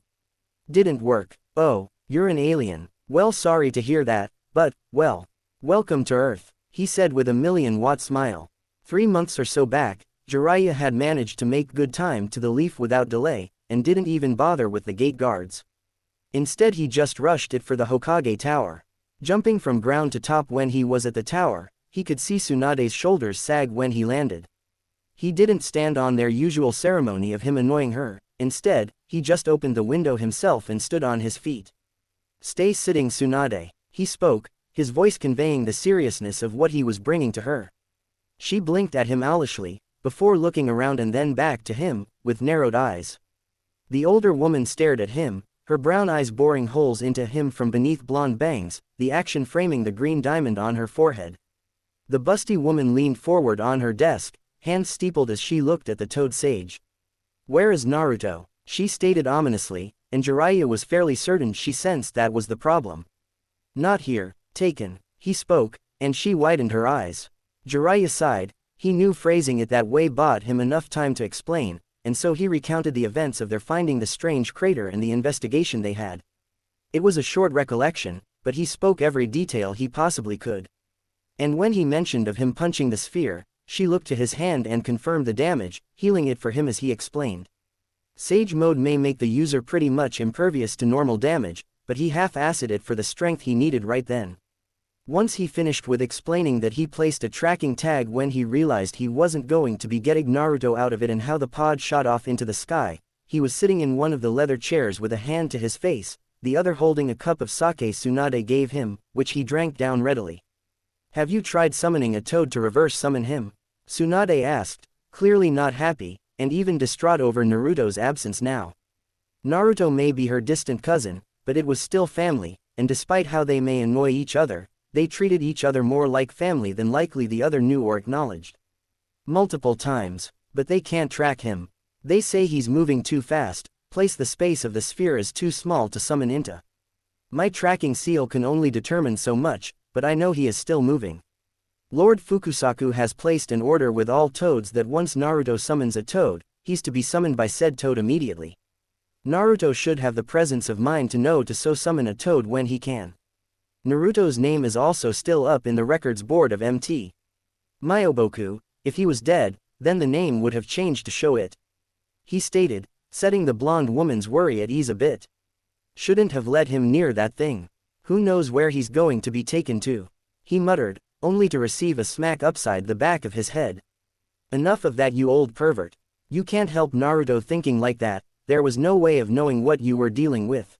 Didn't work. Oh, you're an alien. Well, sorry to hear that, but, well, welcome to Earth, he said with a million-watt smile. 3 months or so back, Jiraiya had managed to make good time to the leaf without delay, and didn't even bother with the gate guards. Instead, he just rushed it for the Hokage Tower. Jumping from ground to top when he was at the tower, he could see Tsunade's shoulders sag when he landed. He didn't stand on their usual ceremony of him annoying her, instead, he just opened the window himself and stood on his feet. "Stay sitting, Tsunade," he spoke, his voice conveying the seriousness of what he was bringing to her. She blinked at him owlishly, before looking around and then back to him, with narrowed eyes. The older woman stared at him, her brown eyes boring holes into him from beneath blonde bangs, the action framing the green diamond on her forehead. The busty woman leaned forward on her desk, hands steepled as she looked at the toad sage. "Where is Naruto?" she stated ominously, and Jiraiya was fairly certain she sensed that was the problem. "Not here, taken," he spoke, and she widened her eyes. Jiraiya sighed, he knew phrasing it that way bought him enough time to explain, and so he recounted the events of their finding the strange crater and the investigation they had. It was a short recollection, but he spoke every detail he possibly could. And when he mentioned of him punching the sphere, she looked to his hand and confirmed the damage, healing it for him as he explained. Sage mode may make the user pretty much impervious to normal damage, but he half-assed it for the strength he needed right then. Once he finished with explaining that he placed a tracking tag when he realized he wasn't going to be getting Naruto out of it and how the pod shot off into the sky, he was sitting in one of the leather chairs with a hand to his face, the other holding a cup of sake Tsunade gave him, which he drank down readily. "Have you tried summoning a toad to reverse summon him?" Tsunade asked, clearly not happy, and even distraught over Naruto's absence now. Naruto may be her distant cousin, but it was still family, and despite how they may annoy each other, they treated each other more like family than likely the other knew or acknowledged. Multiple times, but they can't track him. They say he's moving too fast, place the space of the sphere is too small to summon into. My tracking seal can only determine so much, but I know he is still moving. Lord Fukusaku has placed an order with all toads that once Naruto summons a toad, he's to be summoned by said toad immediately. Naruto should have the presence of mind to know to so summon a toad when he can. Naruto's name is also still up in the records board of MT. Myoboku, if he was dead, then the name would have changed to show it. He stated, setting the blonde woman's worry at ease a bit. Shouldn't have let him near that thing. Who knows where he's going to be taken to? He muttered, only to receive a smack upside the back of his head. Enough of that, you old pervert. You can't help Naruto thinking like that, there was no way of knowing what you were dealing with.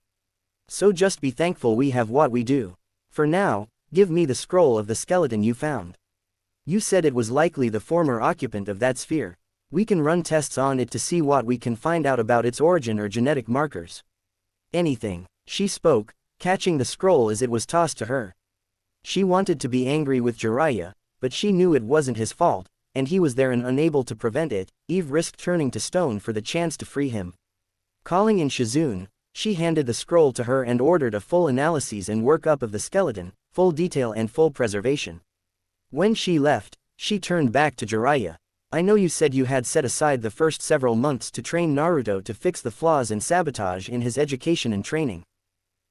So just be thankful we have what we do. For now, give me the scroll of the skeleton you found. You said it was likely the former occupant of that sphere. We can run tests on it to see what we can find out about its origin or genetic markers. Anything, she spoke, catching the scroll as it was tossed to her. She wanted to be angry with Jiraiya, but she knew it wasn't his fault, and he was there and unable to prevent it. Eve risked turning to stone for the chance to free him. Calling in Shizune, she handed the scroll to her and ordered a full analysis and workup of the skeleton, full detail and full preservation. When she left, she turned back to Jiraiya. I know you said you had set aside the first several months to train Naruto to fix the flaws and sabotage in his education and training.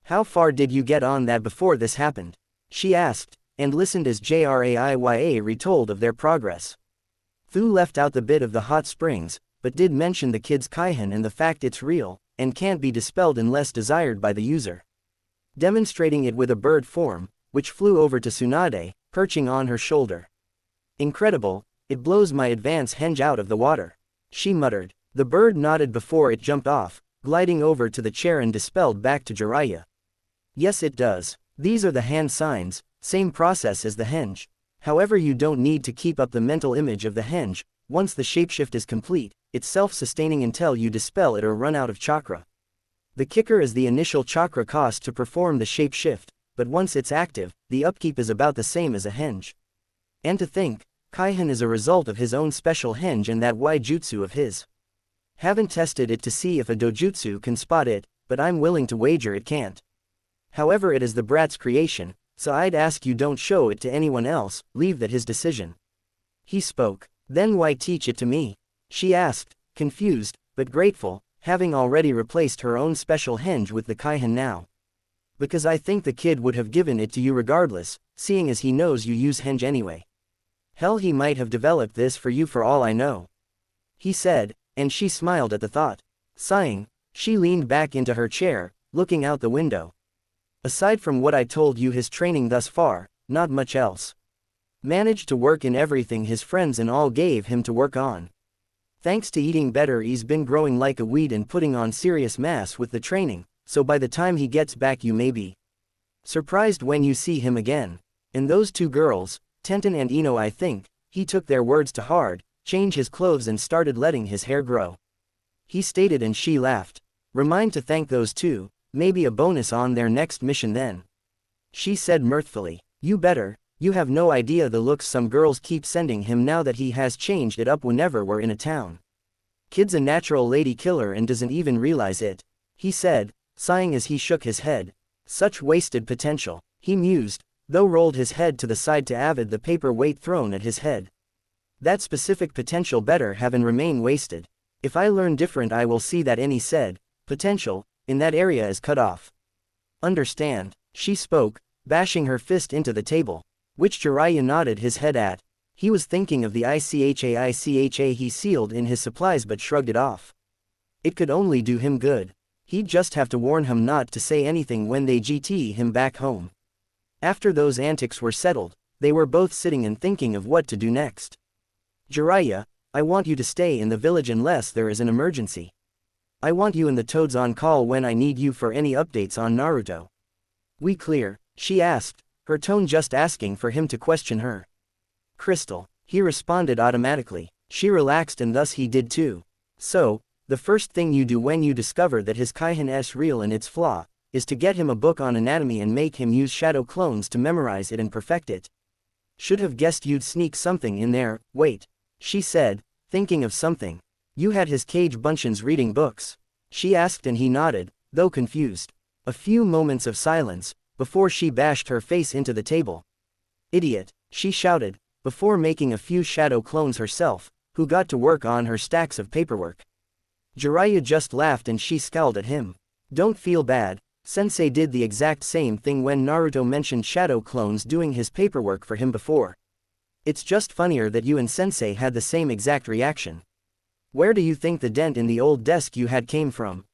How far did you get on that before this happened? She asked, and listened as Jiraiya retold of their progress. Thu left out the bit of the hot springs, but did mention the kid's kaihen and the fact it's real, and can't be dispelled unless desired by the user. Demonstrating it with a bird form, which flew over to Tsunade, perching on her shoulder. Incredible, it blows my advance henge out of the water. She muttered. The bird nodded before it jumped off, gliding over to the chair and dispelled back to Jiraiya. Yes, it does. These are the hand signs, same process as the henge. However, you don't need to keep up the mental image of the henge. Once the shapeshift is complete, it's self-sustaining until you dispel it or run out of chakra. The kicker is the initial chakra cost to perform the shapeshift, but once it's active, the upkeep is about the same as a henge. And to think, Kaihen is a result of his own special henge and that Waijutsu of his. Haven't tested it to see if a dojutsu can spot it, but I'm willing to wager it can't. However, it is the brat's creation, so I'd ask you don't show it to anyone else, leave that his decision. He spoke. Then why teach it to me? She asked, confused, but grateful, having already replaced her own special henge with the kaihen now. Because I think the kid would have given it to you regardless, seeing as he knows you use henge anyway. Hell, he might have developed this for you for all I know. He said, and she smiled at the thought. Sighing, she leaned back into her chair, looking out the window. Aside from what I told you his training thus far, not much else. Managed to work in everything his friends and all gave him to work on. Thanks to eating better, he's been growing like a weed and putting on serious mass with the training, so by the time he gets back you may be surprised when you see him again. And those two girls, Tenten and Ino, I think, he took their words to heart, changed his clothes and started letting his hair grow. He stated, and she laughed. Remind to thank those two, maybe a bonus on their next mission then. She said mirthfully. You better, you have no idea the looks some girls keep sending him now that he has changed it up whenever we're in a town. Kid's a natural lady killer and doesn't even realize it, he said, sighing as he shook his head. Such wasted potential, he mused, though rolled his head to the side to avoid the paperweight thrown at his head. That specific potential better have and remain wasted. If I learn different I will see that any said potential in that area is cut off. Understand, she spoke, bashing her fist into the table, which Jiraiya nodded his head at. He was thinking of the ICHA he sealed in his supplies but shrugged it off. It could only do him good. He'd just have to warn him not to say anything when they GT him back home. After those antics were settled, they were both sitting and thinking of what to do next. Jiraiya, I want you to stay in the village unless there is an emergency. I want you and the toads on call when I need you for any updates on Naruto. We clear? She asked, her tone just asking for him to question her. Crystal, he responded automatically. She relaxed and thus he did too. So, the first thing you do when you discover that his Kaihen is real and its flaw, is to get him a book on anatomy and make him use shadow clones to memorize it and perfect it. Should have guessed you'd sneak something in there. Wait, she said, thinking of something. You had his cage Bunchins reading books? She asked and he nodded, though confused. A few moments of silence, before she bashed her face into the table. Idiot, she shouted, before making a few shadow clones herself, who got to work on her stacks of paperwork. Jiraiya just laughed and she scowled at him. Don't feel bad, Sensei did the exact same thing when Naruto mentioned shadow clones doing his paperwork for him before. It's just funnier that you and Sensei had the same exact reaction. Where do you think the dent in the old desk you had came from?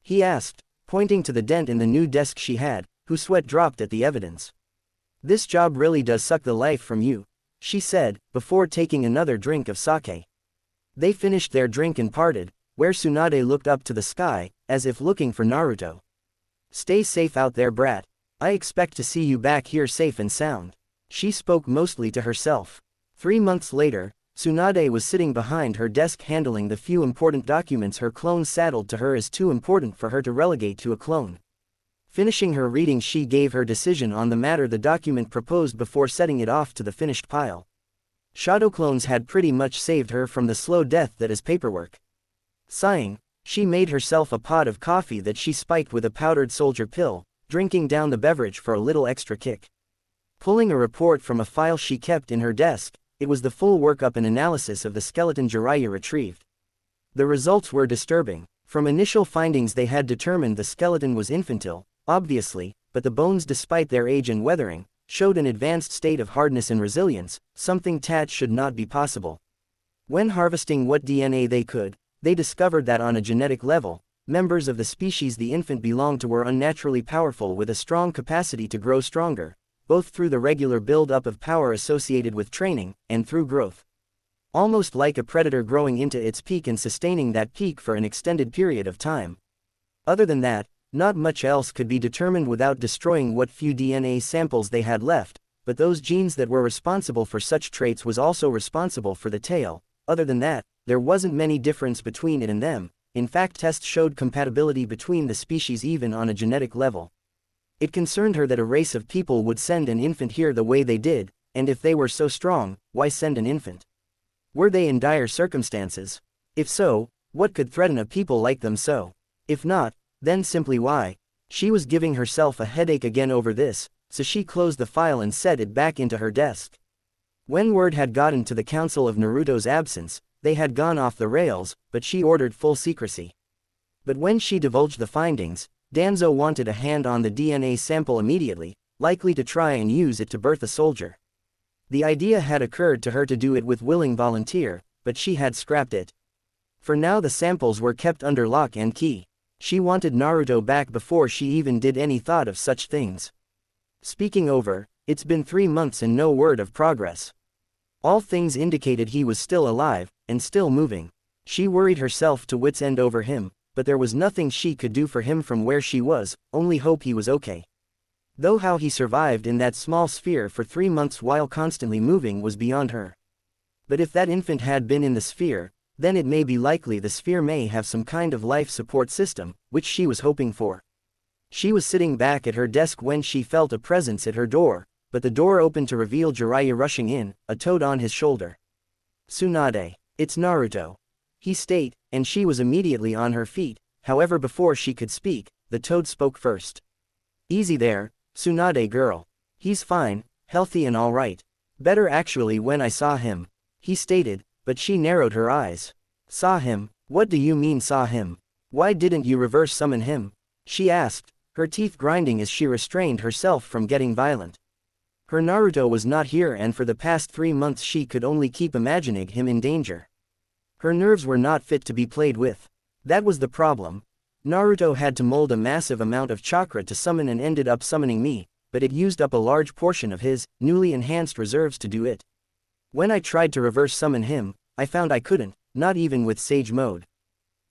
He asked, pointing to the dent in the new desk she had, whose sweat dropped at the evidence. This job really does suck the life from you, she said, before taking another drink of sake. They finished their drink and parted, where Tsunade looked up to the sky, as if looking for Naruto. Stay safe out there, brat. I expect to see you back here safe and sound. She spoke mostly to herself. 3 months later, Tsunade was sitting behind her desk handling the few important documents her clone saddled to her as too important for her to relegate to a clone. Finishing her reading, she gave her decision on the matter the document proposed before setting it off to the finished pile. Shadow clones had pretty much saved her from the slow death that is paperwork. Sighing, she made herself a pot of coffee that she spiked with a powdered soldier pill, drinking down the beverage for a little extra kick. Pulling a report from a file she kept in her desk, it was the full workup and analysis of the skeleton Jiraiya retrieved. The results were disturbing. From initial findings they had determined the skeleton was infantile, obviously, but the bones, despite their age and weathering, showed an advanced state of hardness and resilience, something that should not be possible. When harvesting what DNA they could, they discovered that on a genetic level, members of the species the infant belonged to were unnaturally powerful with a strong capacity to grow stronger, both through the regular build-up of power associated with training, and through growth. Almost like a predator growing into its peak and sustaining that peak for an extended period of time. Other than that, not much else could be determined without destroying what few DNA samples they had left, but those genes that were responsible for such traits was also responsible for the tail. Other than that, there wasn't many difference between it and them. In fact, tests showed compatibility between the species even on a genetic level. It concerned her that a race of people would send an infant here the way they did, and if they were so strong, why send an infant? Were they in dire circumstances? If so, what could threaten a people like them so? If not, then simply why? She was giving herself a headache again over this, so she closed the file and set it back into her desk. When word had gotten to the council of Naruto's absence, they had gone off the rails, but she ordered full secrecy. But when she divulged the findings, Danzo wanted a hand on the DNA sample immediately, likely to try and use it to birth a soldier. The idea had occurred to her to do it with willing volunteer, but she had scrapped it. For now the samples were kept under lock and key. She wanted Naruto back before she even did any thought of such things. Speaking over, It's been 3 months and no word of progress. All things indicated he was still alive, and still moving. She worried herself to wit's end over him, but there was nothing she could do for him from where she was, only hope he was okay. Though how he survived in that small sphere for 3 months while constantly moving was beyond her. But if that infant had been in the sphere, then it may be likely the sphere may have some kind of life support system, which she was hoping for. She was sitting back at her desk when she felt a presence at her door, but the door opened to reveal Jiraiya rushing in, a toad on his shoulder. "Tsunade, it's Naruto," he stated, and she was immediately on her feet. However, before she could speak, the toad spoke first. "Easy there, Tsunade girl. He's fine, healthy and alright. Better actually when I saw him," he stated, but she narrowed her eyes. "Saw him? What do you mean saw him? Why didn't you reverse summon him?" she asked, her teeth grinding as she restrained herself from getting violent. Her Naruto was not here, and for the past 3 months she could only keep imagining him in danger. Her nerves were not fit to be played with. That was the problem. Naruto had to mold a massive amount of chakra to summon and ended up summoning me, but it used up a large portion of his newly enhanced reserves to do it. When I tried to reverse summon him, I found I couldn't, not even with Sage Mode.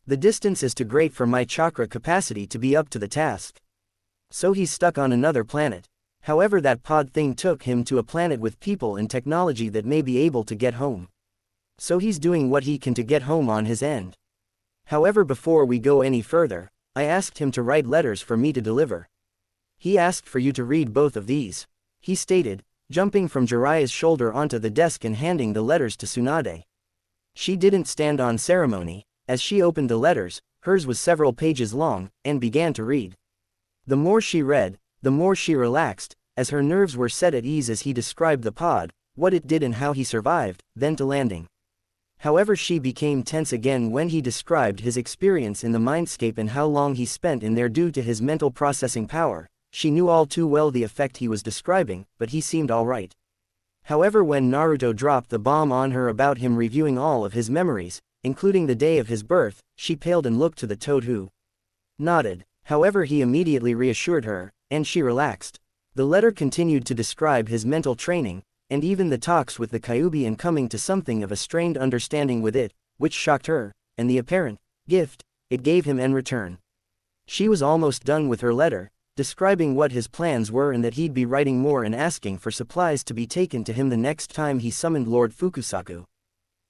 The distance is too great for my chakra capacity to be up to the task. So he's stuck on another planet. However, that pod thing took him to a planet with people and technology that may be able to get home. So he's doing what he can to get home on his end. However, before we go any further, I asked him to write letters for me to deliver. He asked for you to read both of these, he stated, jumping from Jiraiya's shoulder onto the desk and handing the letters to Tsunade. She didn't stand on ceremony. As she opened the letters, hers was several pages long, and began to read. The more she read, the more she relaxed, as her nerves were set at ease as he described the pod, what it did and how he survived, then to landing. However, she became tense again when he described his experience in the Mindscape and how long he spent in there due to his mental processing power. She knew all too well the effect he was describing, but he seemed alright. However, when Naruto dropped the bomb on her about him reviewing all of his memories, including the day of his birth, she paled and looked to the toad, who nodded. However, he immediately reassured her, and she relaxed. The letter continued to describe his mental training, and even the talks with the Kyuubi and coming to something of a strained understanding with it, which shocked her, and the apparent gift it gave him in return. She was almost done with her letter, describing what his plans were and that he'd be writing more and asking for supplies to be taken to him the next time he summoned Lord Fukusaku.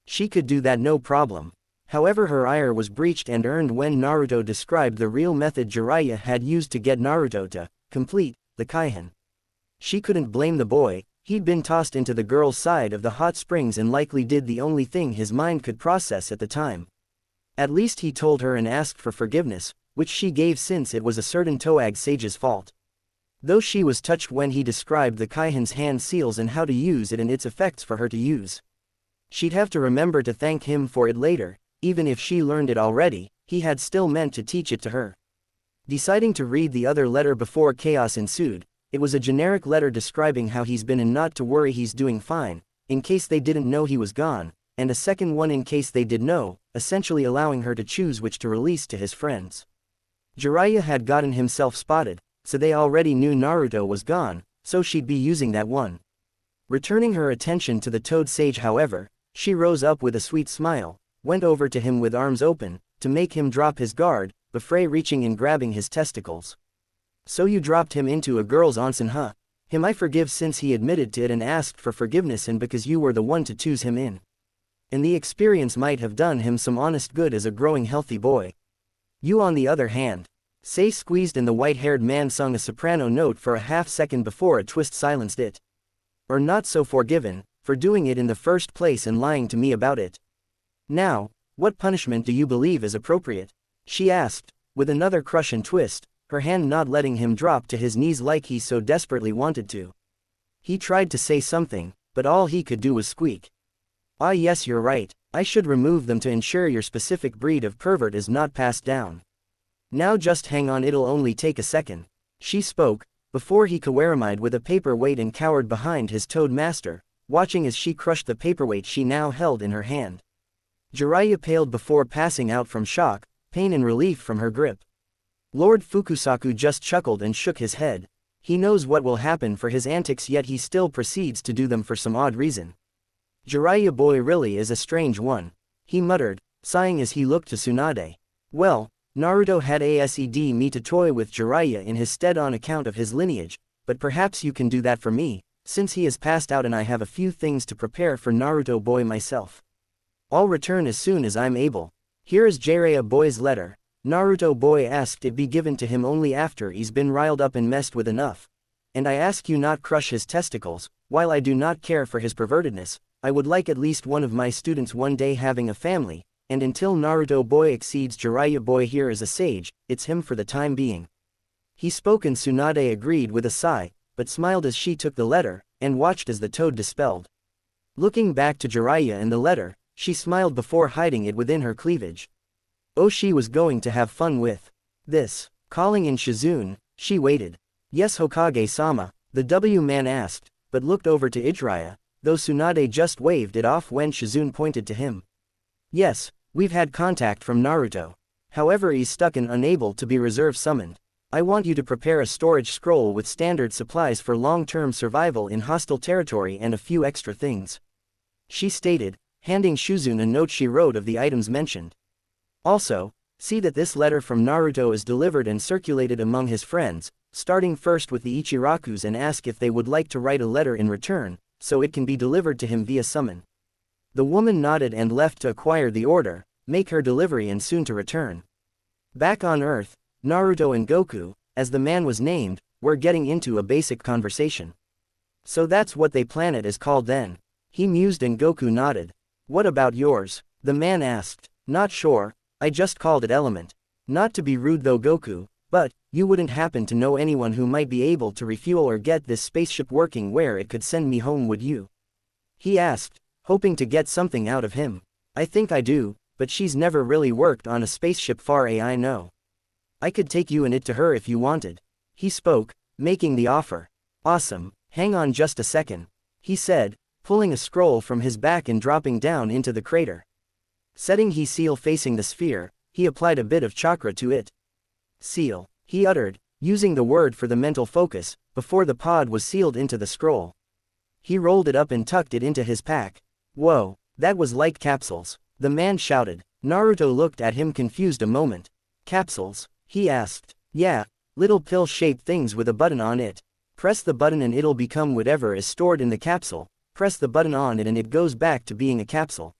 She could do that no problem. However, her ire was breached and earned when Naruto described the real method Jiraiya had used to get Naruto to complete the Kaihan. She couldn't blame the boy. He'd been tossed into the girl's side of the hot springs and likely did the only thing his mind could process at the time. At least he told her and asked for forgiveness, which she gave since it was a certain Toag sage's fault. Though she was touched when he described the Kaihan's hand seals and how to use it and its effects for her to use. She'd have to remember to thank him for it later. Even if she learned it already, he had still meant to teach it to her. Deciding to read the other letter before chaos ensued, it was a generic letter describing how he's been and not to worry, he's doing fine, in case they didn't know he was gone, and a second one in case they did know, essentially allowing her to choose which to release to his friends. Jiraiya had gotten himself spotted, so they already knew Naruto was gone, so she'd be using that one. Returning her attention to the Toad Sage, however, she rose up with a sweet smile, went over to him with arms open, to make him drop his guard, before reaching and grabbing his testicles. "So you dropped him into a girl's onsen, huh? Him I forgive since he admitted to it and asked for forgiveness, and because you were the one to choose him in. And the experience might have done him some honest good as a growing healthy boy. You on the other hand," Sei squeezed and the white-haired man sung a soprano note for a half-second before a twist silenced it. "Or not so forgiven, for doing it in the first place and lying to me about it. Now, what punishment do you believe is appropriate?" she asked, with another crush and twist, her hand not letting him drop to his knees like he so desperately wanted to. He tried to say something, but all he could do was squeak. "Ah yes, you're right, I should remove them to ensure your specific breed of pervert is not passed down. Now just hang on, it'll only take a second," she spoke, before he coweramied with a paperweight and cowered behind his toad master, watching as she crushed the paperweight she now held in her hand. Jiraiya paled before passing out from shock, pain and relief from her grip. Lord Fukusaku just chuckled and shook his head. He knows what will happen for his antics, yet he still proceeds to do them for some odd reason. Jiraiya boy really is a strange one, he muttered, sighing as he looked to Tsunade. Well, Naruto had asked me to toy with Jiraiya in his stead on account of his lineage, but perhaps you can do that for me, since he has passed out and I have a few things to prepare for Naruto boy myself. I'll return as soon as I'm able. Here is Jiraiya boy's letter. Naruto boy asked it be given to him only after he's been riled up and messed with enough. And I ask you not crush his testicles. While I do not care for his pervertedness, I would like at least one of my students one day having a family, and until Naruto boy exceeds Jiraiya boy here as a sage, it's him for the time being. He spoke and Tsunade agreed with a sigh, but smiled as she took the letter, and watched as the toad dispelled. Looking back to Jiraiya and the letter, she smiled before hiding it within her cleavage. Oh, she was going to have fun with this. Calling in Shizune, she waited. Yes, Hokage-sama, the W-man asked, but looked over to Jiraiya, though Tsunade just waved it off when Shizune pointed to him. Yes, we've had contact from Naruto. However, he's stuck and unable to be reserve summoned. I want you to prepare a storage scroll with standard supplies for long-term survival in hostile territory and a few extra things. She stated, handing Shizune a note she wrote of the items mentioned. Also, see that this letter from Naruto is delivered and circulated among his friends, starting first with the Ichirakus, and ask if they would like to write a letter in return, so it can be delivered to him via summon. The woman nodded and left to acquire the order, make her delivery and soon to return. Back on Earth, Naruto and Goku, as the man was named, were getting into a basic conversation. So that's what they planet is called then? He mused and Goku nodded. What about yours? The man asked. Not sure, I just called it Element. Not to be rude though Goku, but, you wouldn't happen to know anyone who might be able to refuel or get this spaceship working where it could send me home, would you? He asked, hoping to get something out of him. I think I do, but she's never really worked on a spaceship far as I know. I could take you and it to her if you wanted. He spoke, making the offer. Awesome, hang on just a second. He said, pulling a scroll from his back and dropping down into the crater. Setting his seal facing the sphere, he applied a bit of chakra to it. Seal, he uttered, using the word for the mental focus, before the pod was sealed into the scroll. He rolled it up and tucked it into his pack. Whoa, that was like capsules, the man shouted. Naruto looked at him confused a moment. Capsules? He asked. Yeah, little pill-shaped things with a button on it. Press the button and it'll become whatever is stored in the capsule. Press the button on it and it goes back to being a capsule.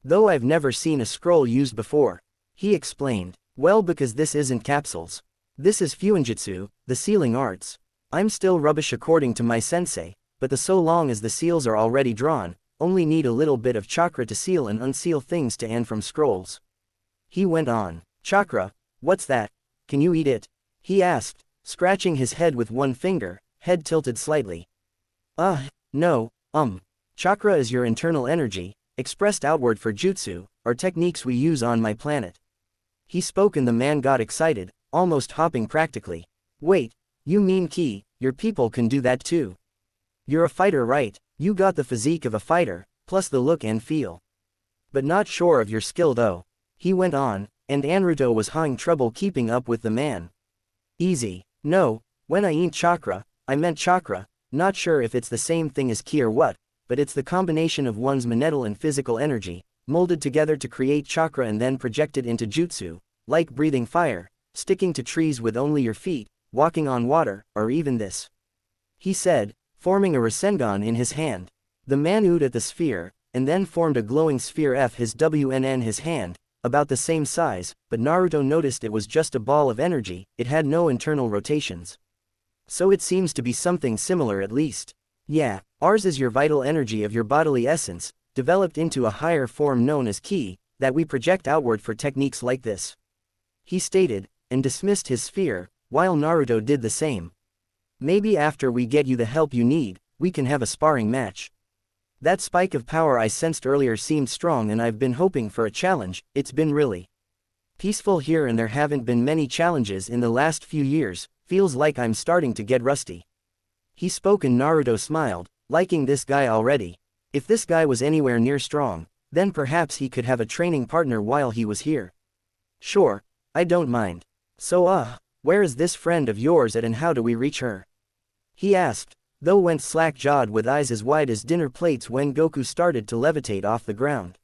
Though I've never seen a scroll used before. He explained. Well, because this isn't capsules. This is Fuinjutsu, the sealing arts. I'm still rubbish according to my sensei, but so long as the seals are already drawn, only need a little bit of chakra to seal and unseal things to and from scrolls. He went on. Chakra, what's that? Can you eat it? He asked, scratching his head with one finger, head tilted slightly. No, chakra is your internal energy, expressed outward for jutsu, or techniques we use on my planet. He spoke and the man got excited, almost hopping practically. Wait, you mean ki, your people can do that too? You're a fighter, right? You got the physique of a fighter, plus the look and feel. But not sure of your skill though. He went on, and Naruto was having trouble keeping up with the man. Easy. No, when I eat chakra, I meant chakra. Not sure if it's the same thing as ki or what, but it's the combination of one's mental and physical energy, molded together to create chakra and then projected into jutsu, like breathing fire, sticking to trees with only your feet, walking on water, or even this. He said, forming a Rasengan in his hand. The man oohed at the sphere, and then formed a glowing sphere F his WNN his hand, about the same size, but Naruto noticed it was just a ball of energy, it had no internal rotations. So it seems to be something similar at least. Yeah, ours is your vital energy of your bodily essence, developed into a higher form known as ki, that we project outward for techniques like this. He stated, and dismissed his sphere, while Naruto did the same. Maybe after we get you the help you need, we can have a sparring match. That spike of power I sensed earlier seemed strong and I've been hoping for a challenge. It's been really peaceful here and there haven't been many challenges in the last few years, feels like I'm starting to get rusty. He spoke and Naruto smiled, liking this guy already. If this guy was anywhere near strong, then perhaps he could have a training partner while he was here. Sure, I don't mind. So where is this friend of yours at and how do we reach her? he asked, though went slack-jawed with eyes as wide as dinner plates when Goku started to levitate off the ground.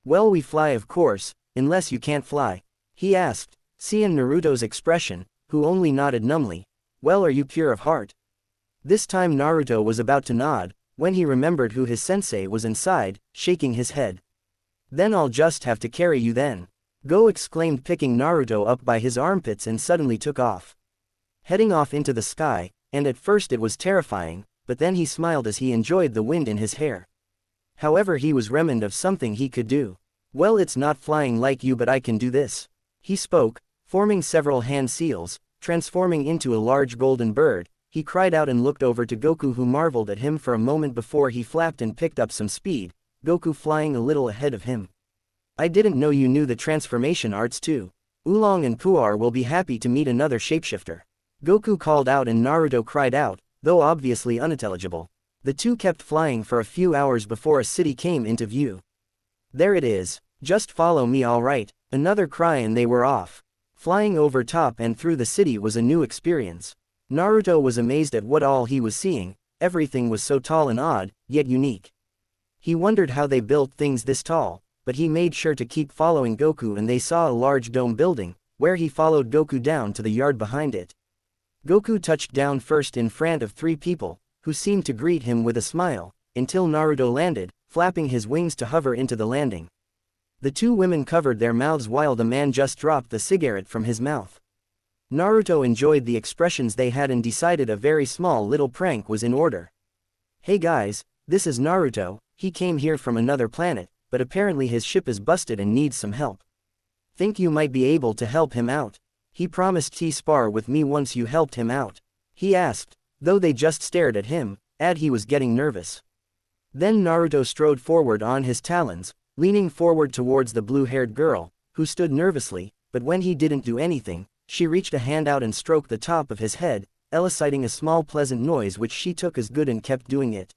Well, we fly of course, unless you can't fly, he asked, seeing Naruto's expression, who only nodded numbly. Well, are you pure of heart? This time Naruto was about to nod, when he remembered who his sensei was inside, shaking his head. Then I'll just have to carry you then. Go exclaimed, picking Naruto up by his armpits, and suddenly took off. Heading off into the sky, and at first it was terrifying, but then he smiled as he enjoyed the wind in his hair. However, he was reminded of something he could do. Well, it's not flying like you, but I can do this. He spoke, forming several hand seals, transforming into a large golden bird. He cried out and looked over to Goku, who marveled at him for a moment before he flapped and picked up some speed, Goku flying a little ahead of him. I didn't know you knew the transformation arts too. Oolong and Puar will be happy to meet another shapeshifter. Goku called out and Naruto cried out, though obviously unintelligible. The two kept flying for a few hours before a city came into view. There it is. Just follow me, alright. Another cry and they were off. Flying over top and through the city was a new experience. Naruto was amazed at what all he was seeing. Everything was so tall and odd, yet unique. He wondered how they built things this tall, but he made sure to keep following Goku, and they saw a large dome building, where he followed Goku down to the yard behind it. Goku touched down first in front of 3 people, who seemed to greet him with a smile, until Naruto landed, flapping his wings to hover into the landing. The 2 women covered their mouths while the man just dropped the cigarette from his mouth. Naruto enjoyed the expressions they had and decided a very small little prank was in order. Hey guys, this is Naruto. He came here from another planet, but apparently his ship is busted and needs some help. Think you might be able to help him out? He promised to spar with me once you helped him out. He asked, though they just stared at him, he was getting nervous. Then Naruto strode forward on his talons, leaning forward towards the blue-haired girl, who stood nervously, but when he didn't do anything, she reached a hand out and stroked the top of his head, eliciting a small pleasant noise which she took as good and kept doing it.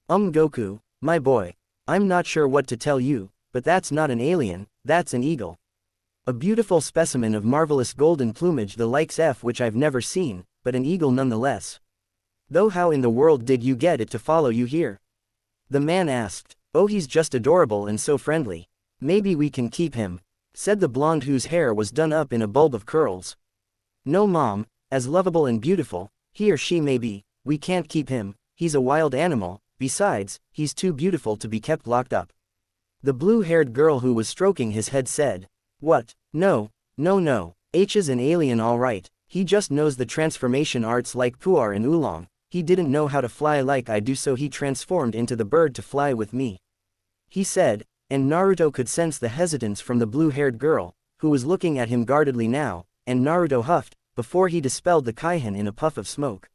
Goku, my boy. I'm not sure what to tell you, but that's not an alien, that's an eagle. A beautiful specimen of marvelous golden plumage, the likes of which I've never seen, but an eagle nonetheless. Though how in the world did you get it to follow you here? The man asked. Oh, he's just adorable and so friendly. Maybe we can keep him, said the blonde whose hair was done up in a bulb of curls. No mom, as lovable and beautiful, he or she may be, we can't keep him, he's a wild animal, besides, he's too beautiful to be kept locked up. The blue-haired girl who was stroking his head said. What? No, H's an alien alright, he just knows the transformation arts like Puar and Oolong. He didn't know how to fly like I do, so he transformed into the bird to fly with me, he said, and Naruto could sense the hesitance from the blue-haired girl, who was looking at him guardedly now, and Naruto huffed, before he dispelled the kaihan in a puff of smoke.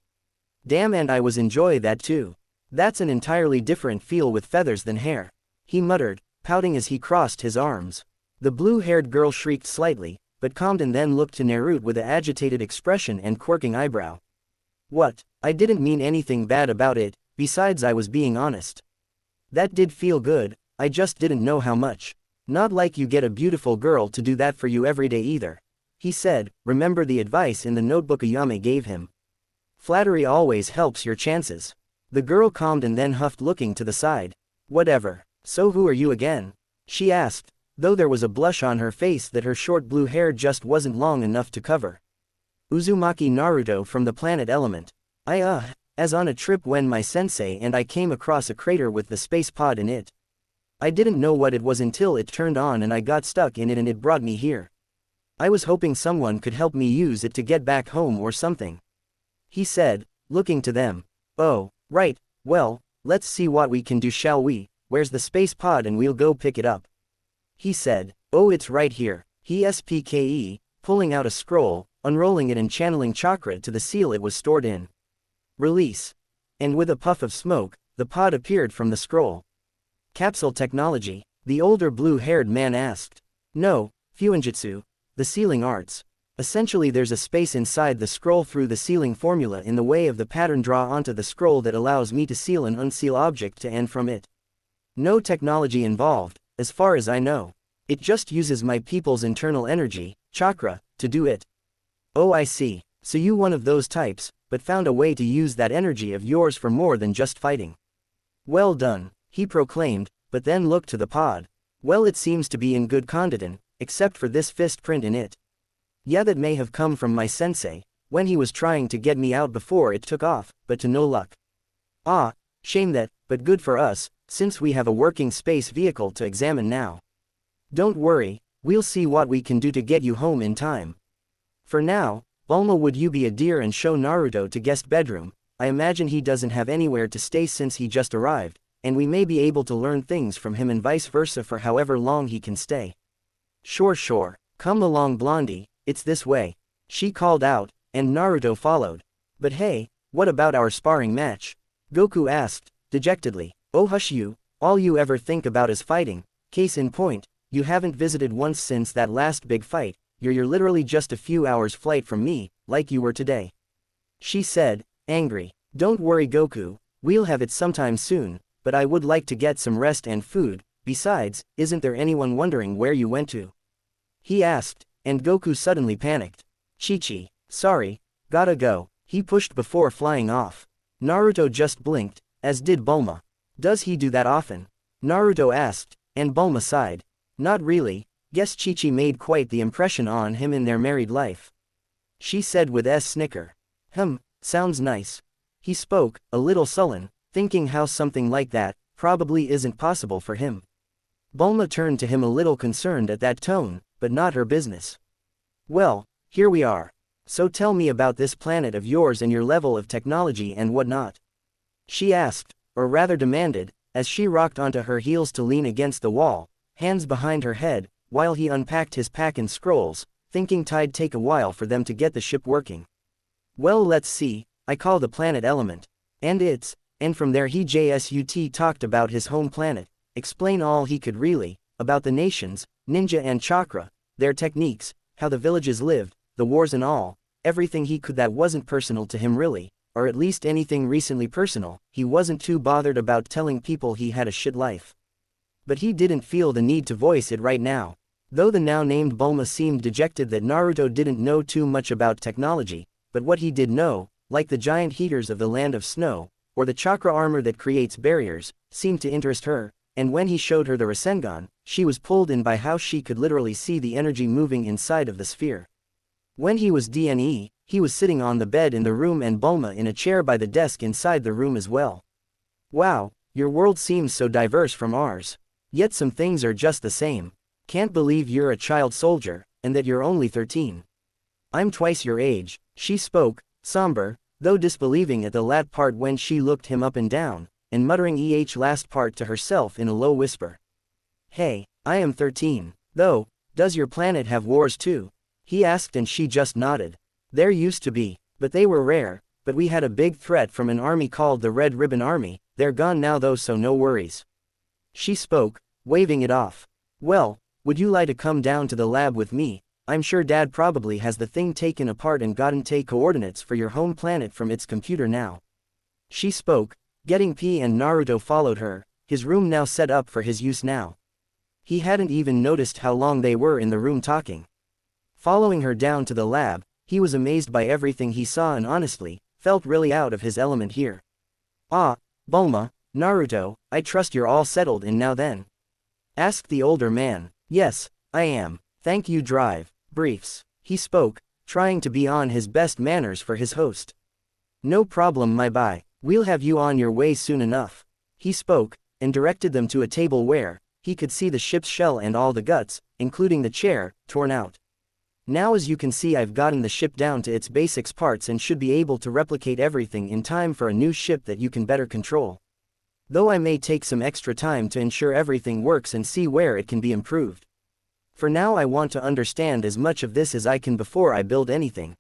Damn, and I was enjoy that too. That's an entirely different feel with feathers than hair, he muttered, pouting as he crossed his arms. The blue-haired girl shrieked slightly, but calmed and then looked to Naruto with an agitated expression and quirking eyebrow. What? I didn't mean anything bad about it, besides I was being honest. That did feel good, I just didn't know how much. Not like you get a beautiful girl to do that for you every day either, he said. Remember the advice in the notebook Ayame gave him. Flattery always helps your chances. The girl calmed and then huffed, looking to the side. Whatever. So who are you again? She asked, though there was a blush on her face that her short blue hair just wasn't long enough to cover. Uzumaki Naruto from the planet Element. As on a trip when my sensei and I came across a crater with the space pod in it. I didn't know what it was until it turned on and I got stuck in it and it brought me here. I was hoping someone could help me use it to get back home or something, he said, looking to them. Oh, right, well, let's see what we can do, shall we? Where's the space pod and we'll go pick it up, he said. Oh, it's right here, he spke, pulling out a scroll, unrolling it and channeling chakra to the seal it was stored in. Release. And with a puff of smoke, the pod appeared from the scroll. Capsule technology, the older blue-haired man asked. No, Fuinjutsu, the sealing arts. Essentially there's a space inside the scroll through the sealing formula in the way of the pattern draw onto the scroll that allows me to seal and unseal object to and from it. No technology involved, as far as I know. It just uses my people's internal energy, chakra, to do it. Oh, I see. So you one of those types, but found a way to use that energy of yours for more than just fighting. Well done, he proclaimed, but then looked to the pod. Well, it seems to be in good condition, except for this fist print in it. Yeah, that may have come from my sensei, when he was trying to get me out before it took off, but to no luck. Ah, shame that, but good for us, since we have a working space vehicle to examine now. Don't worry, we'll see what we can do to get you home in time. For now, Bulma, would you be a dear and show Naruto to guest bedroom? I imagine he doesn't have anywhere to stay since he just arrived, and we may be able to learn things from him and vice versa for however long he can stay. Sure, come along Blondie, it's this way, she called out, and Naruto followed. But hey, what about our sparring match? Goku asked, dejectedly. Oh hush you, all you ever think about is fighting, case in point, you haven't visited once since that last big fight, you're literally just a few hours flight from me, like you were today. She said, angry. Don't worry Goku, we'll have it sometime soon, but I would like to get some rest and food, besides, isn't there anyone wondering where you went to? He asked, and Goku suddenly panicked. Chi-Chi, sorry, gotta go, he pushed before flying off. Naruto just blinked, as did Bulma. Does he do that often? Naruto asked, and Bulma sighed. Not really, guess Chi-Chi made quite the impression on him in their married life. She said with a snicker. Sounds nice. He spoke, a little sullen, thinking how something like that probably isn't possible for him. Bulma turned to him a little concerned at that tone, but not her business. Well, here we are. So tell me about this planet of yours and your level of technology and whatnot. She asked, or rather demanded, as she rocked onto her heels to lean against the wall, hands behind her head, while he unpacked his pack and scrolls, thinking it'd take a while for them to get the ship working. Well, let's see, I call the planet Element. And from there he just talked about his home planet, explain all he could really, about the nations, ninja and chakra, their techniques, how the villages lived, the wars and all, everything he could that wasn't personal to him really, or at least anything recently personal. He wasn't too bothered about telling people he had a shit life. But he didn't feel the need to voice it right now. Though the now named Bulma seemed dejected that Naruto didn't know too much about technology, but what he did know, like the giant heaters of the land of snow, or the chakra armor that creates barriers, seemed to interest her, and when he showed her the Rasengan, she was pulled in by how she could literally see the energy moving inside of the sphere. When he was DNE, he was sitting on the bed in the room and Bulma in a chair by the desk inside the room as well. Wow, your world seems so diverse from ours. Yet some things are just the same. Can't believe you're a child soldier, and that you're only 13. I'm twice your age, she spoke, somber, though disbelieving at the lat part when she looked him up and down, and muttering last part to herself in a low whisper. Hey, I am 13, though, does your planet have wars too? He asked and she just nodded. There used to be, but they were rare, but we had a big threat from an army called the Red Ribbon Army, they're gone now though so no worries. She spoke, waving it off. Well, would you like to come down to the lab with me? I'm sure Dad probably has the thing taken apart and gotten coordinates for your home planet from its computer now. She spoke, getting P and Naruto followed her, his room now set up for his use now. He hadn't even noticed how long they were in the room talking. Following her down to the lab, he was amazed by everything he saw and honestly, felt really out of his element here. Ah, Bulma, Naruto, I trust you're all settled in now then? Asked the older man. Yes, I am, thank you drive, briefs, he spoke, trying to be on his best manners for his host. No problem my bye, we'll have you on your way soon enough. He spoke, and directed them to a table where, he could see the ship's shell and all the guts, including the chair, torn out. Now as you can see I've gotten the ship down to its basics parts and should be able to replicate everything in time for a new ship that you can better control. Though I may take some extra time to ensure everything works and see where it can be improved. For now I want to understand as much of this as I can before I build anything.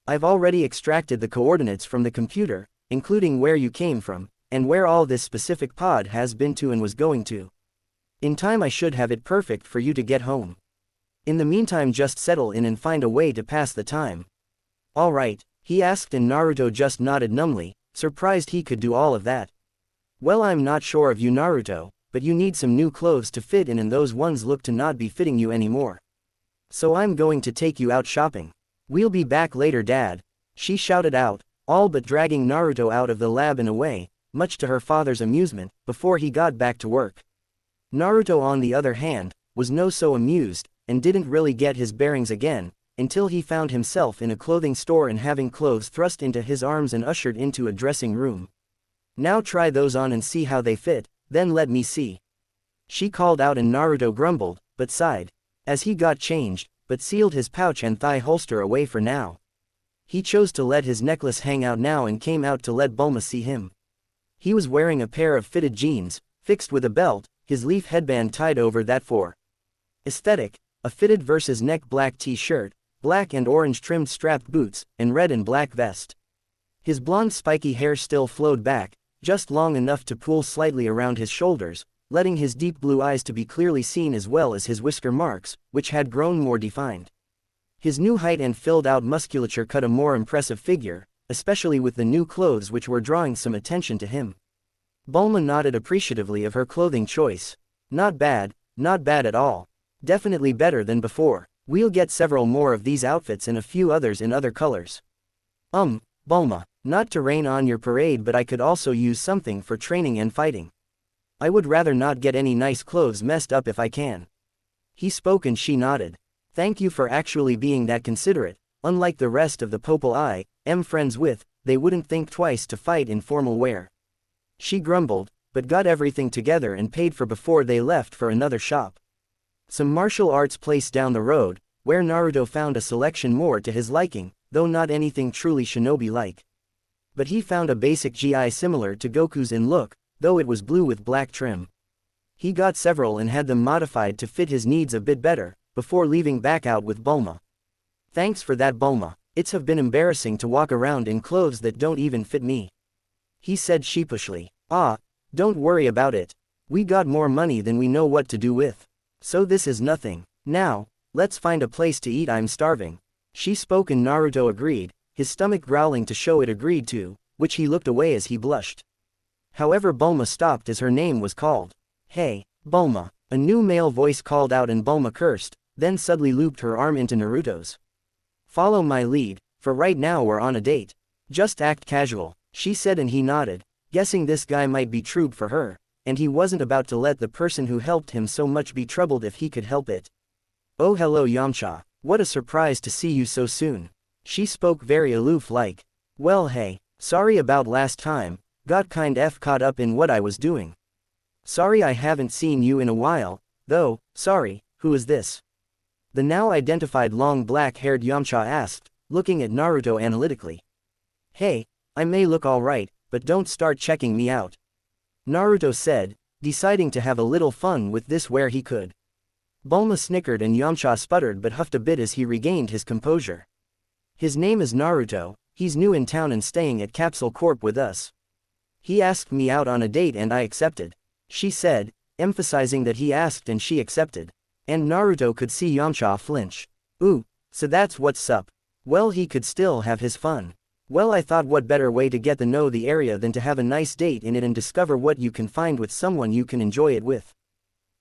I've already extracted the coordinates from the computer, including where you came from, and where all this specific pod has been to and was going to. In time I should have it perfect for you to get home. In the meantime just settle in and find a way to pass the time. Alright, he asked and Naruto just nodded numbly, surprised he could do all of that. Well I'm not sure of you Naruto, but you need some new clothes to fit in and those ones look to not be fitting you anymore. So I'm going to take you out shopping. We'll be back later Dad. She shouted out, all but dragging Naruto out of the lab and away, much to her father's amusement, before he got back to work. Naruto, on the other hand, was no so amused, and didn't really get his bearings again, until he found himself in a clothing store and having clothes thrust into his arms and ushered into a dressing room. "Now try those on and see how they fit, then let me see," she called out, and Naruto grumbled, but sighed, as he got changed, but sealed his pouch and thigh holster away for now. He chose to let his necklace hang out now and came out to let Bulma see him. He was wearing a pair of fitted jeans, fixed with a belt, his leaf headband tied over that for aesthetic, a fitted versus neck black t-shirt, black and orange trimmed strapped boots, and red and black vest. His blonde spiky hair still flowed back, just long enough to pool slightly around his shoulders, letting his deep blue eyes to be clearly seen, as well as his whisker marks, which had grown more defined. His new height and filled-out musculature cut a more impressive figure, especially with the new clothes which were drawing some attention to him. Bulma nodded appreciatively of her clothing choice. Not bad at all. Definitely better than before. We'll get several more of these outfits and a few others in other colors. Bulma, not to rain on your parade, but I could also use something for training and fighting. I would rather not get any nice clothes messed up if I can." He spoke and she nodded. "Thank you for actually being that considerate. Unlike the rest of the people I am friends with, they wouldn't think twice to fight in formal wear." She grumbled, but got everything together and paid for before they left for another shop. Some martial arts place down the road, where Naruto found a selection more to his liking, though not anything truly shinobi-like. But he found a basic GI similar to Goku's in look, though it was blue with black trim. He got several and had them modified to fit his needs a bit better, before leaving back out with Bulma. "Thanks for that, Bulma. It's have been embarrassing to walk around in clothes that don't even fit me," he said sheepishly. "Ah, don't worry about it. We got more money than we know what to do with. So this is nothing. Now, let's find a place to eat, I'm starving." She spoke and Naruto agreed, his stomach growling to show it agreed to, which he looked away as he blushed. However, Bulma stopped as her name was called. "Hey, Bulma," a new male voice called out, and Bulma cursed, then suddenly looped her arm into Naruto's. "Follow my lead, for right now we're on a date. Just act casual," she said, and he nodded, guessing this guy might be true for her, and he wasn't about to let the person who helped him so much be troubled if he could help it. "Oh, hello Yamcha, what a surprise to see you so soon." She spoke very aloof like. "Well, hey, sorry about last time, got kind of caught up in what I was doing. Sorry I haven't seen you in a while, though. Sorry, who is this?" The now identified long black-haired Yamcha asked, looking at Naruto analytically. "Hey, I may look alright, but don't start checking me out," Naruto said, deciding to have a little fun with this where he could. Bulma snickered and Yamcha sputtered but huffed a bit as he regained his composure. "His name is Naruto, he's new in town and staying at Capsule Corp with us. He asked me out on a date and I accepted," she said, emphasizing that he asked and she accepted. And Naruto could see Yamcha flinch. "Ooh, so that's what's up. Well, he could still have his fun. Well, I thought what better way to get to know the area than to have a nice date in it and discover what you can find with someone you can enjoy it with.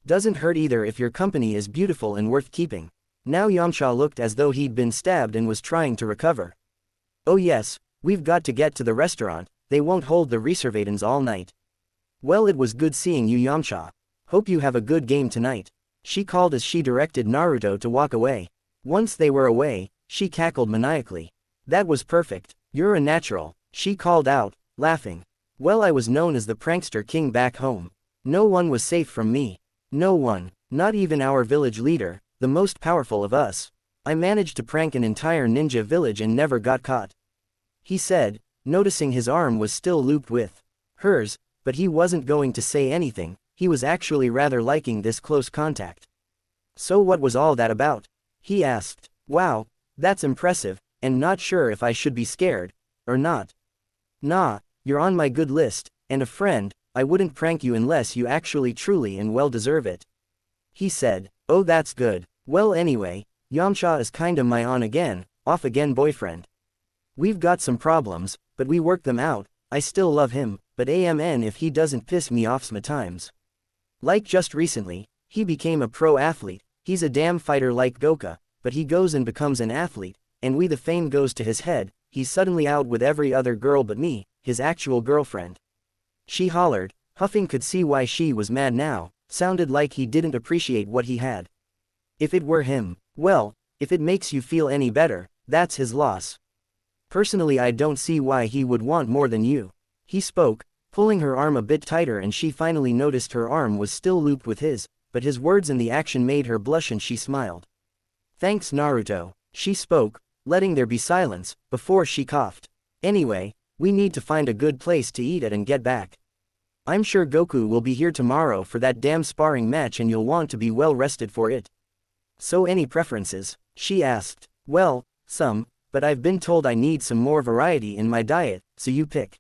Doesn't hurt either if your company is beautiful and worth keeping." Now Yamcha looked as though he'd been stabbed and was trying to recover. "Oh yes, we've got to get to the restaurant, they won't hold the reservations all night." "Well, it was good seeing you Yamcha. Hope you have a good game tonight," she called as she directed Naruto to walk away. Once they were away, she cackled maniacally. "That was perfect, you're a natural," she called out, laughing. "Well, I was known as the prankster king back home. No one was safe from me. No one, not even our village leader, the most powerful of us. I managed to prank an entire ninja village and never got caught," he said, noticing his arm was still looped with hers, but he wasn't going to say anything. He was actually rather liking this close contact. "So what was all that about?" he asked. "Wow, that's impressive, and not sure if I should be scared, or not." "Nah, you're on my good list, and a friend. I wouldn't prank you unless you actually truly and well deserve it," he said. "Oh, that's good. Well, anyway, Yamcha is kinda my on-again, off-again boyfriend. We've got some problems, but we work them out. I still love him, but amen if he doesn't piss me off sometimes. Like just recently, he became a pro athlete. He's a damn fighter like Goku, but he goes and becomes an athlete, and the fame goes to his head. he's suddenly out with every other girl but me, his actual girlfriend. She hollered. Huffing could see why she was mad now, sounded like he didn't appreciate what he had. If it were him, well, if it makes you feel any better, that's his loss. Personally, I don't see why he would want more than you. He spoke, pulling her arm a bit tighter, and she finally noticed her arm was still looped with his, but his words and the action made her blush and she smiled. Thanks, Naruto. She spoke, letting there be silence, before she coughed. Anyway, we need to find a good place to eat at and get back. I'm sure Goku will be here tomorrow for that damn sparring match and you'll want to be well rested for it. So any preferences? She asked. Well, some, but I've been told I need some more variety in my diet, so you pick.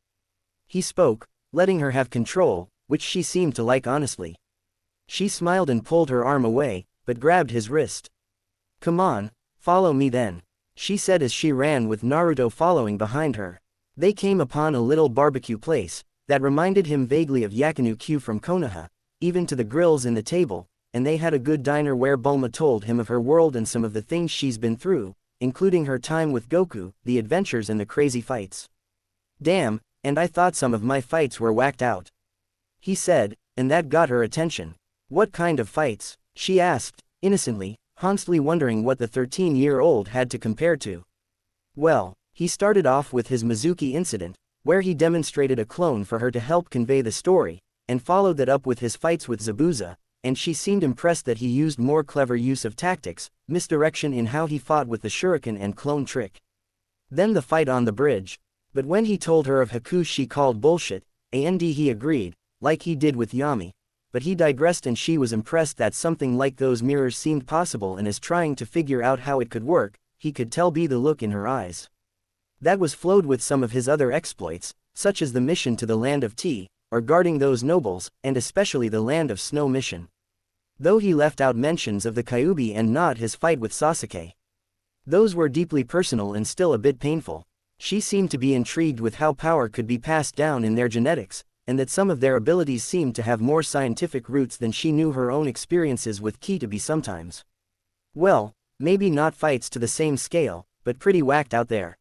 He spoke, letting her have control, which she seemed to like honestly. She smiled and pulled her arm away, but grabbed his wrist. Come on, follow me then, she said as she ran with Naruto following behind her. They came upon a little barbecue place that reminded him vaguely of Yakinu Q from Konoha, even to the grills in the table, and they had a good diner where Bulma told him of her world and some of the things she's been through, including her time with Goku, the adventures and the crazy fights. Damn, and I thought some of my fights were whacked out, he said, and that got her attention. What kind of fights? She asked, innocently, honestly wondering what the 13-year-old had to compare to. Well, he started off with his Mizuki incident, where he demonstrated a clone for her to help convey the story, and followed that up with his fights with Zabuza, and she seemed impressed that he used more clever use of tactics, misdirection in how he fought with the shuriken and clone trick. Then the fight on the bridge. But when he told her of Haku she called bullshit, and he agreed, like he did with Yami. But he digressed and she was impressed that something like those mirrors seemed possible, and as trying to figure out how it could work, he could tell by the look in her eyes. That was flowed with some of his other exploits, such as the mission to the Land of Tea, or guarding those nobles, and especially the Land of Snow mission. Though he left out mentions of the Kyuubi and not his fight with Sasuke. Those were deeply personal and still a bit painful. She seemed to be intrigued with how power could be passed down in their genetics, and that some of their abilities seemed to have more scientific roots than she knew her own experiences with Ki to be sometimes. Well, maybe not fights to the same scale, but pretty whacked out there.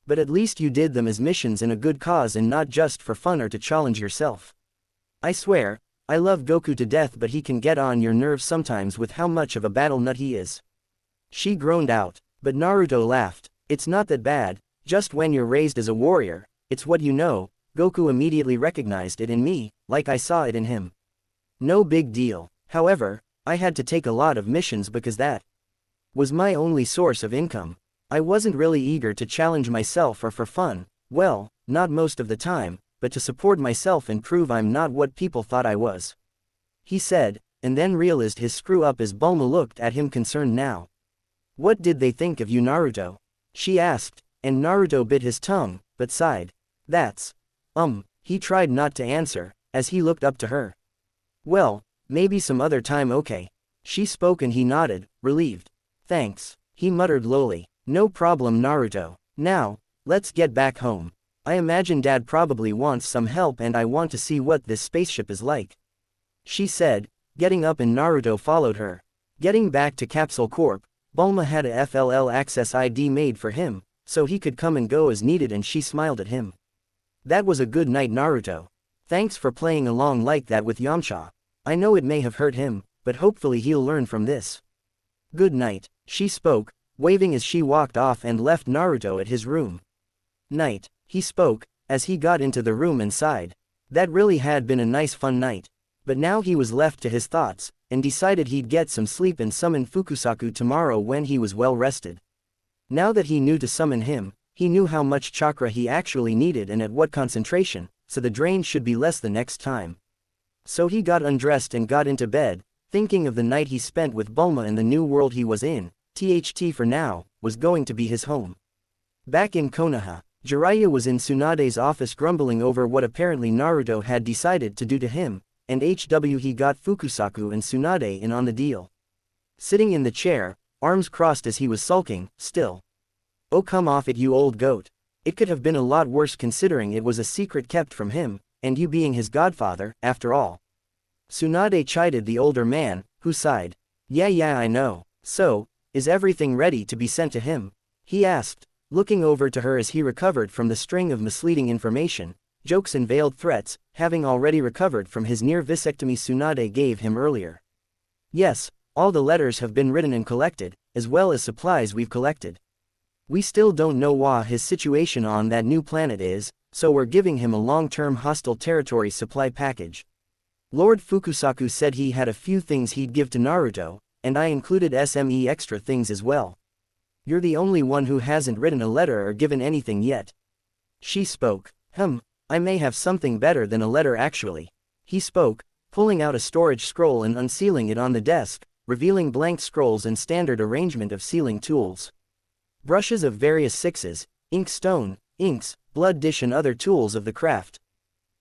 But at least you did them as missions in a good cause and not just for fun or to challenge yourself. I swear, I love Goku to death, but he can get on your nerves sometimes with how much of a battle nut he is. She groaned out, but Naruto laughed. It's not that bad, just when you're raised as a warrior, it's what you know. Goku immediately recognized it in me, like I saw it in him. No big deal. However, I had to take a lot of missions because that was my only source of income. I wasn't really eager to challenge myself or for fun, well, not most of the time, but to support myself and prove I'm not what people thought I was. He said, and then realized his screw-up as Bulma looked at him concerned now. What did they think of you, Naruto? She asked, and Naruto bit his tongue, but sighed. That's, he tried not to answer, as he looked up to her. Well, maybe some other time, okay. She spoke and he nodded, relieved. Thanks, he muttered lowly. No problem, Naruto. Now, let's get back home. I imagine Dad probably wants some help and I want to see what this spaceship is like. She said, getting up, and Naruto followed her. Getting back to Capsule Corp, Bulma had a FLL access ID made for him, so he could come and go as needed, and she smiled at him. That was a good night, Naruto. Thanks for playing along like that with Yamcha. I know it may have hurt him, but hopefully he'll learn from this. Good night, she spoke, waving as she walked off and left Naruto at his room. Night, he spoke, as he got into the room and sighed. That really had been a nice fun night. But now he was left to his thoughts, and decided he'd get some sleep and summon Fukusaku tomorrow when he was well rested. Now that he knew to summon him, he knew how much chakra he actually needed and at what concentration, so the drain should be less the next time. So he got undressed and got into bed, thinking of the night he spent with Bulma and the new world he was in. THT for now, was going to be his home. Back in Konoha, Jiraiya was in Tsunade's office grumbling over what apparently Naruto had decided to do to him, and he got Fukusaku and Tsunade in on the deal. Sitting in the chair, arms crossed as he was sulking, still. Oh, come off it, you old goat. It could have been a lot worse considering it was a secret kept from him, and you being his godfather, after all. Tsunade chided the older man, who sighed. Yeah, I know. So, is everything ready to be sent to him? He asked. looking over to her as he recovered from the string of misleading information, jokes and veiled threats, having already recovered from his near vasectomy Tsunade gave him earlier. Yes, all the letters have been written and collected, as well as supplies we've collected. We still don't know what his situation on that new planet is, so we're giving him a long-term hostile territory supply package. Lord Fukusaku said he had a few things he'd give to Naruto, and I included SME extra things as well. You're the only one who hasn't written a letter or given anything yet. She spoke. I may have something better than a letter actually. He spoke, pulling out a storage scroll and unsealing it on the desk, revealing blank scrolls and standard arrangement of sealing tools. Brushes of various sixes, inkstone, inks, blood dish and other tools of the craft.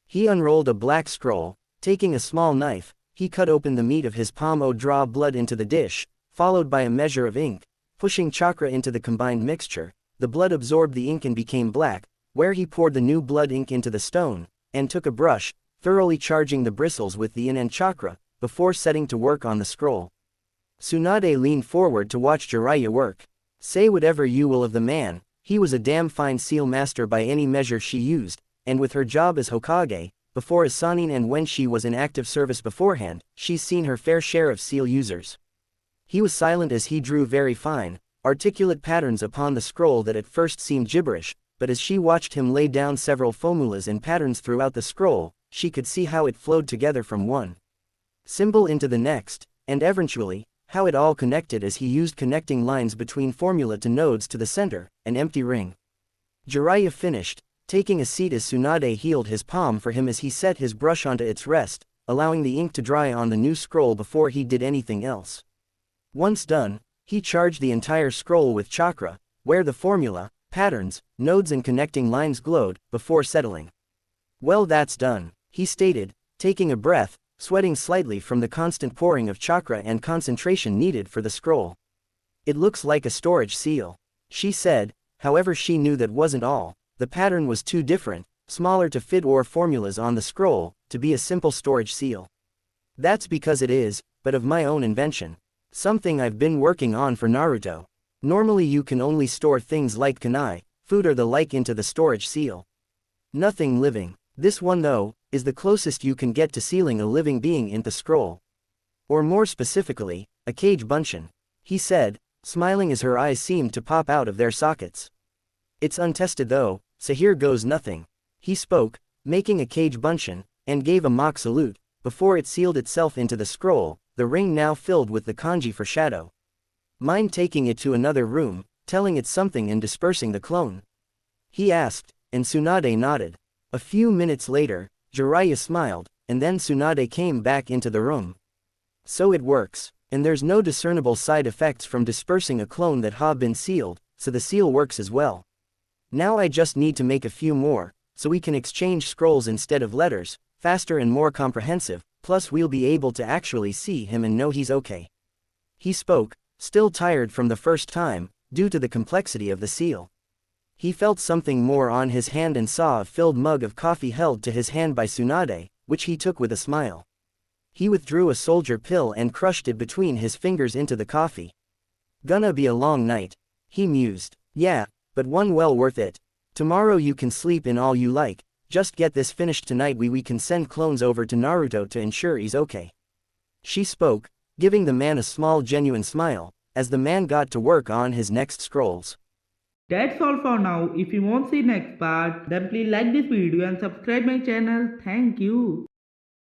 He unrolled a black scroll, taking a small knife, he cut open the meat of his palm draw blood into the dish, followed by a measure of ink, pushing chakra into the combined mixture, the blood absorbed the ink and became black, where he poured the new blood ink into the stone, and took a brush, thoroughly charging the bristles with the yin and chakra, before setting to work on the scroll. Tsunade leaned forward to watch Jiraiya work. Say whatever you will of the man, he was a damn fine seal master by any measure she used, and with her job as Hokage, before as Sannin and when she was in active service beforehand, she's seen her fair share of seal users. He was silent as he drew very fine, articulate patterns upon the scroll that at first seemed gibberish, but as she watched him lay down several formulas and patterns throughout the scroll, she could see how it flowed together from one symbol into the next, and eventually, how it all connected as he used connecting lines between formula to nodes to the center, an empty ring. Jiraiya finished, taking a seat as Tsunade healed his palm for him as he set his brush onto its rest, allowing the ink to dry on the new scroll before he did anything else. Once done, he charged the entire scroll with chakra, where the formula, patterns, nodes and connecting lines glowed, before settling. Well, that's done, he stated, taking a breath, sweating slightly from the constant pouring of chakra and concentration needed for the scroll. It looks like a storage seal, she said, however she knew that wasn't all, the pattern was too different, smaller to fit or formulas on the scroll, to be a simple storage seal. That's because it is, but of my own invention. Something I've been working on for Naruto. Normally you can only store things like kunai, food or the like into the storage seal. Nothing living. This one though, is the closest you can get to sealing a living being into scroll. Or more specifically, a cage bunshin, he said, smiling as her eyes seemed to pop out of their sockets. It's untested though, so here goes nothing. He spoke, making a cage bunshin, and gave a mock salute, before it sealed itself into the scroll, the ring now filled with the kanji for shadow. Mind taking it to another room, telling it something and dispersing the clone? He asked, and Tsunade nodded. A few minutes later, Jiraiya smiled, and then Tsunade came back into the room. So it works, and there's no discernible side effects from dispersing a clone that have been sealed, so the seal works as well. Now I just need to make a few more, so we can exchange scrolls instead of letters, faster and more comprehensive, plus we'll be able to actually see him and know he's okay. He spoke, still tired from the first time, due to the complexity of the seal. He felt something more on his hand and saw a filled mug of coffee held to his hand by Tsunade, which he took with a smile. He withdrew a soldier pill and crushed it between his fingers into the coffee. Gonna be a long night, he mused. Yeah, but one well worth it. Tomorrow you can sleep in all you like, just get this finished tonight we can send clones over to Naruto to ensure he's okay. She spoke, giving the man a small genuine smile, as the man got to work on his next scrolls. That's all for now. If you want to see next part, then please like this video and subscribe my channel. Thank you.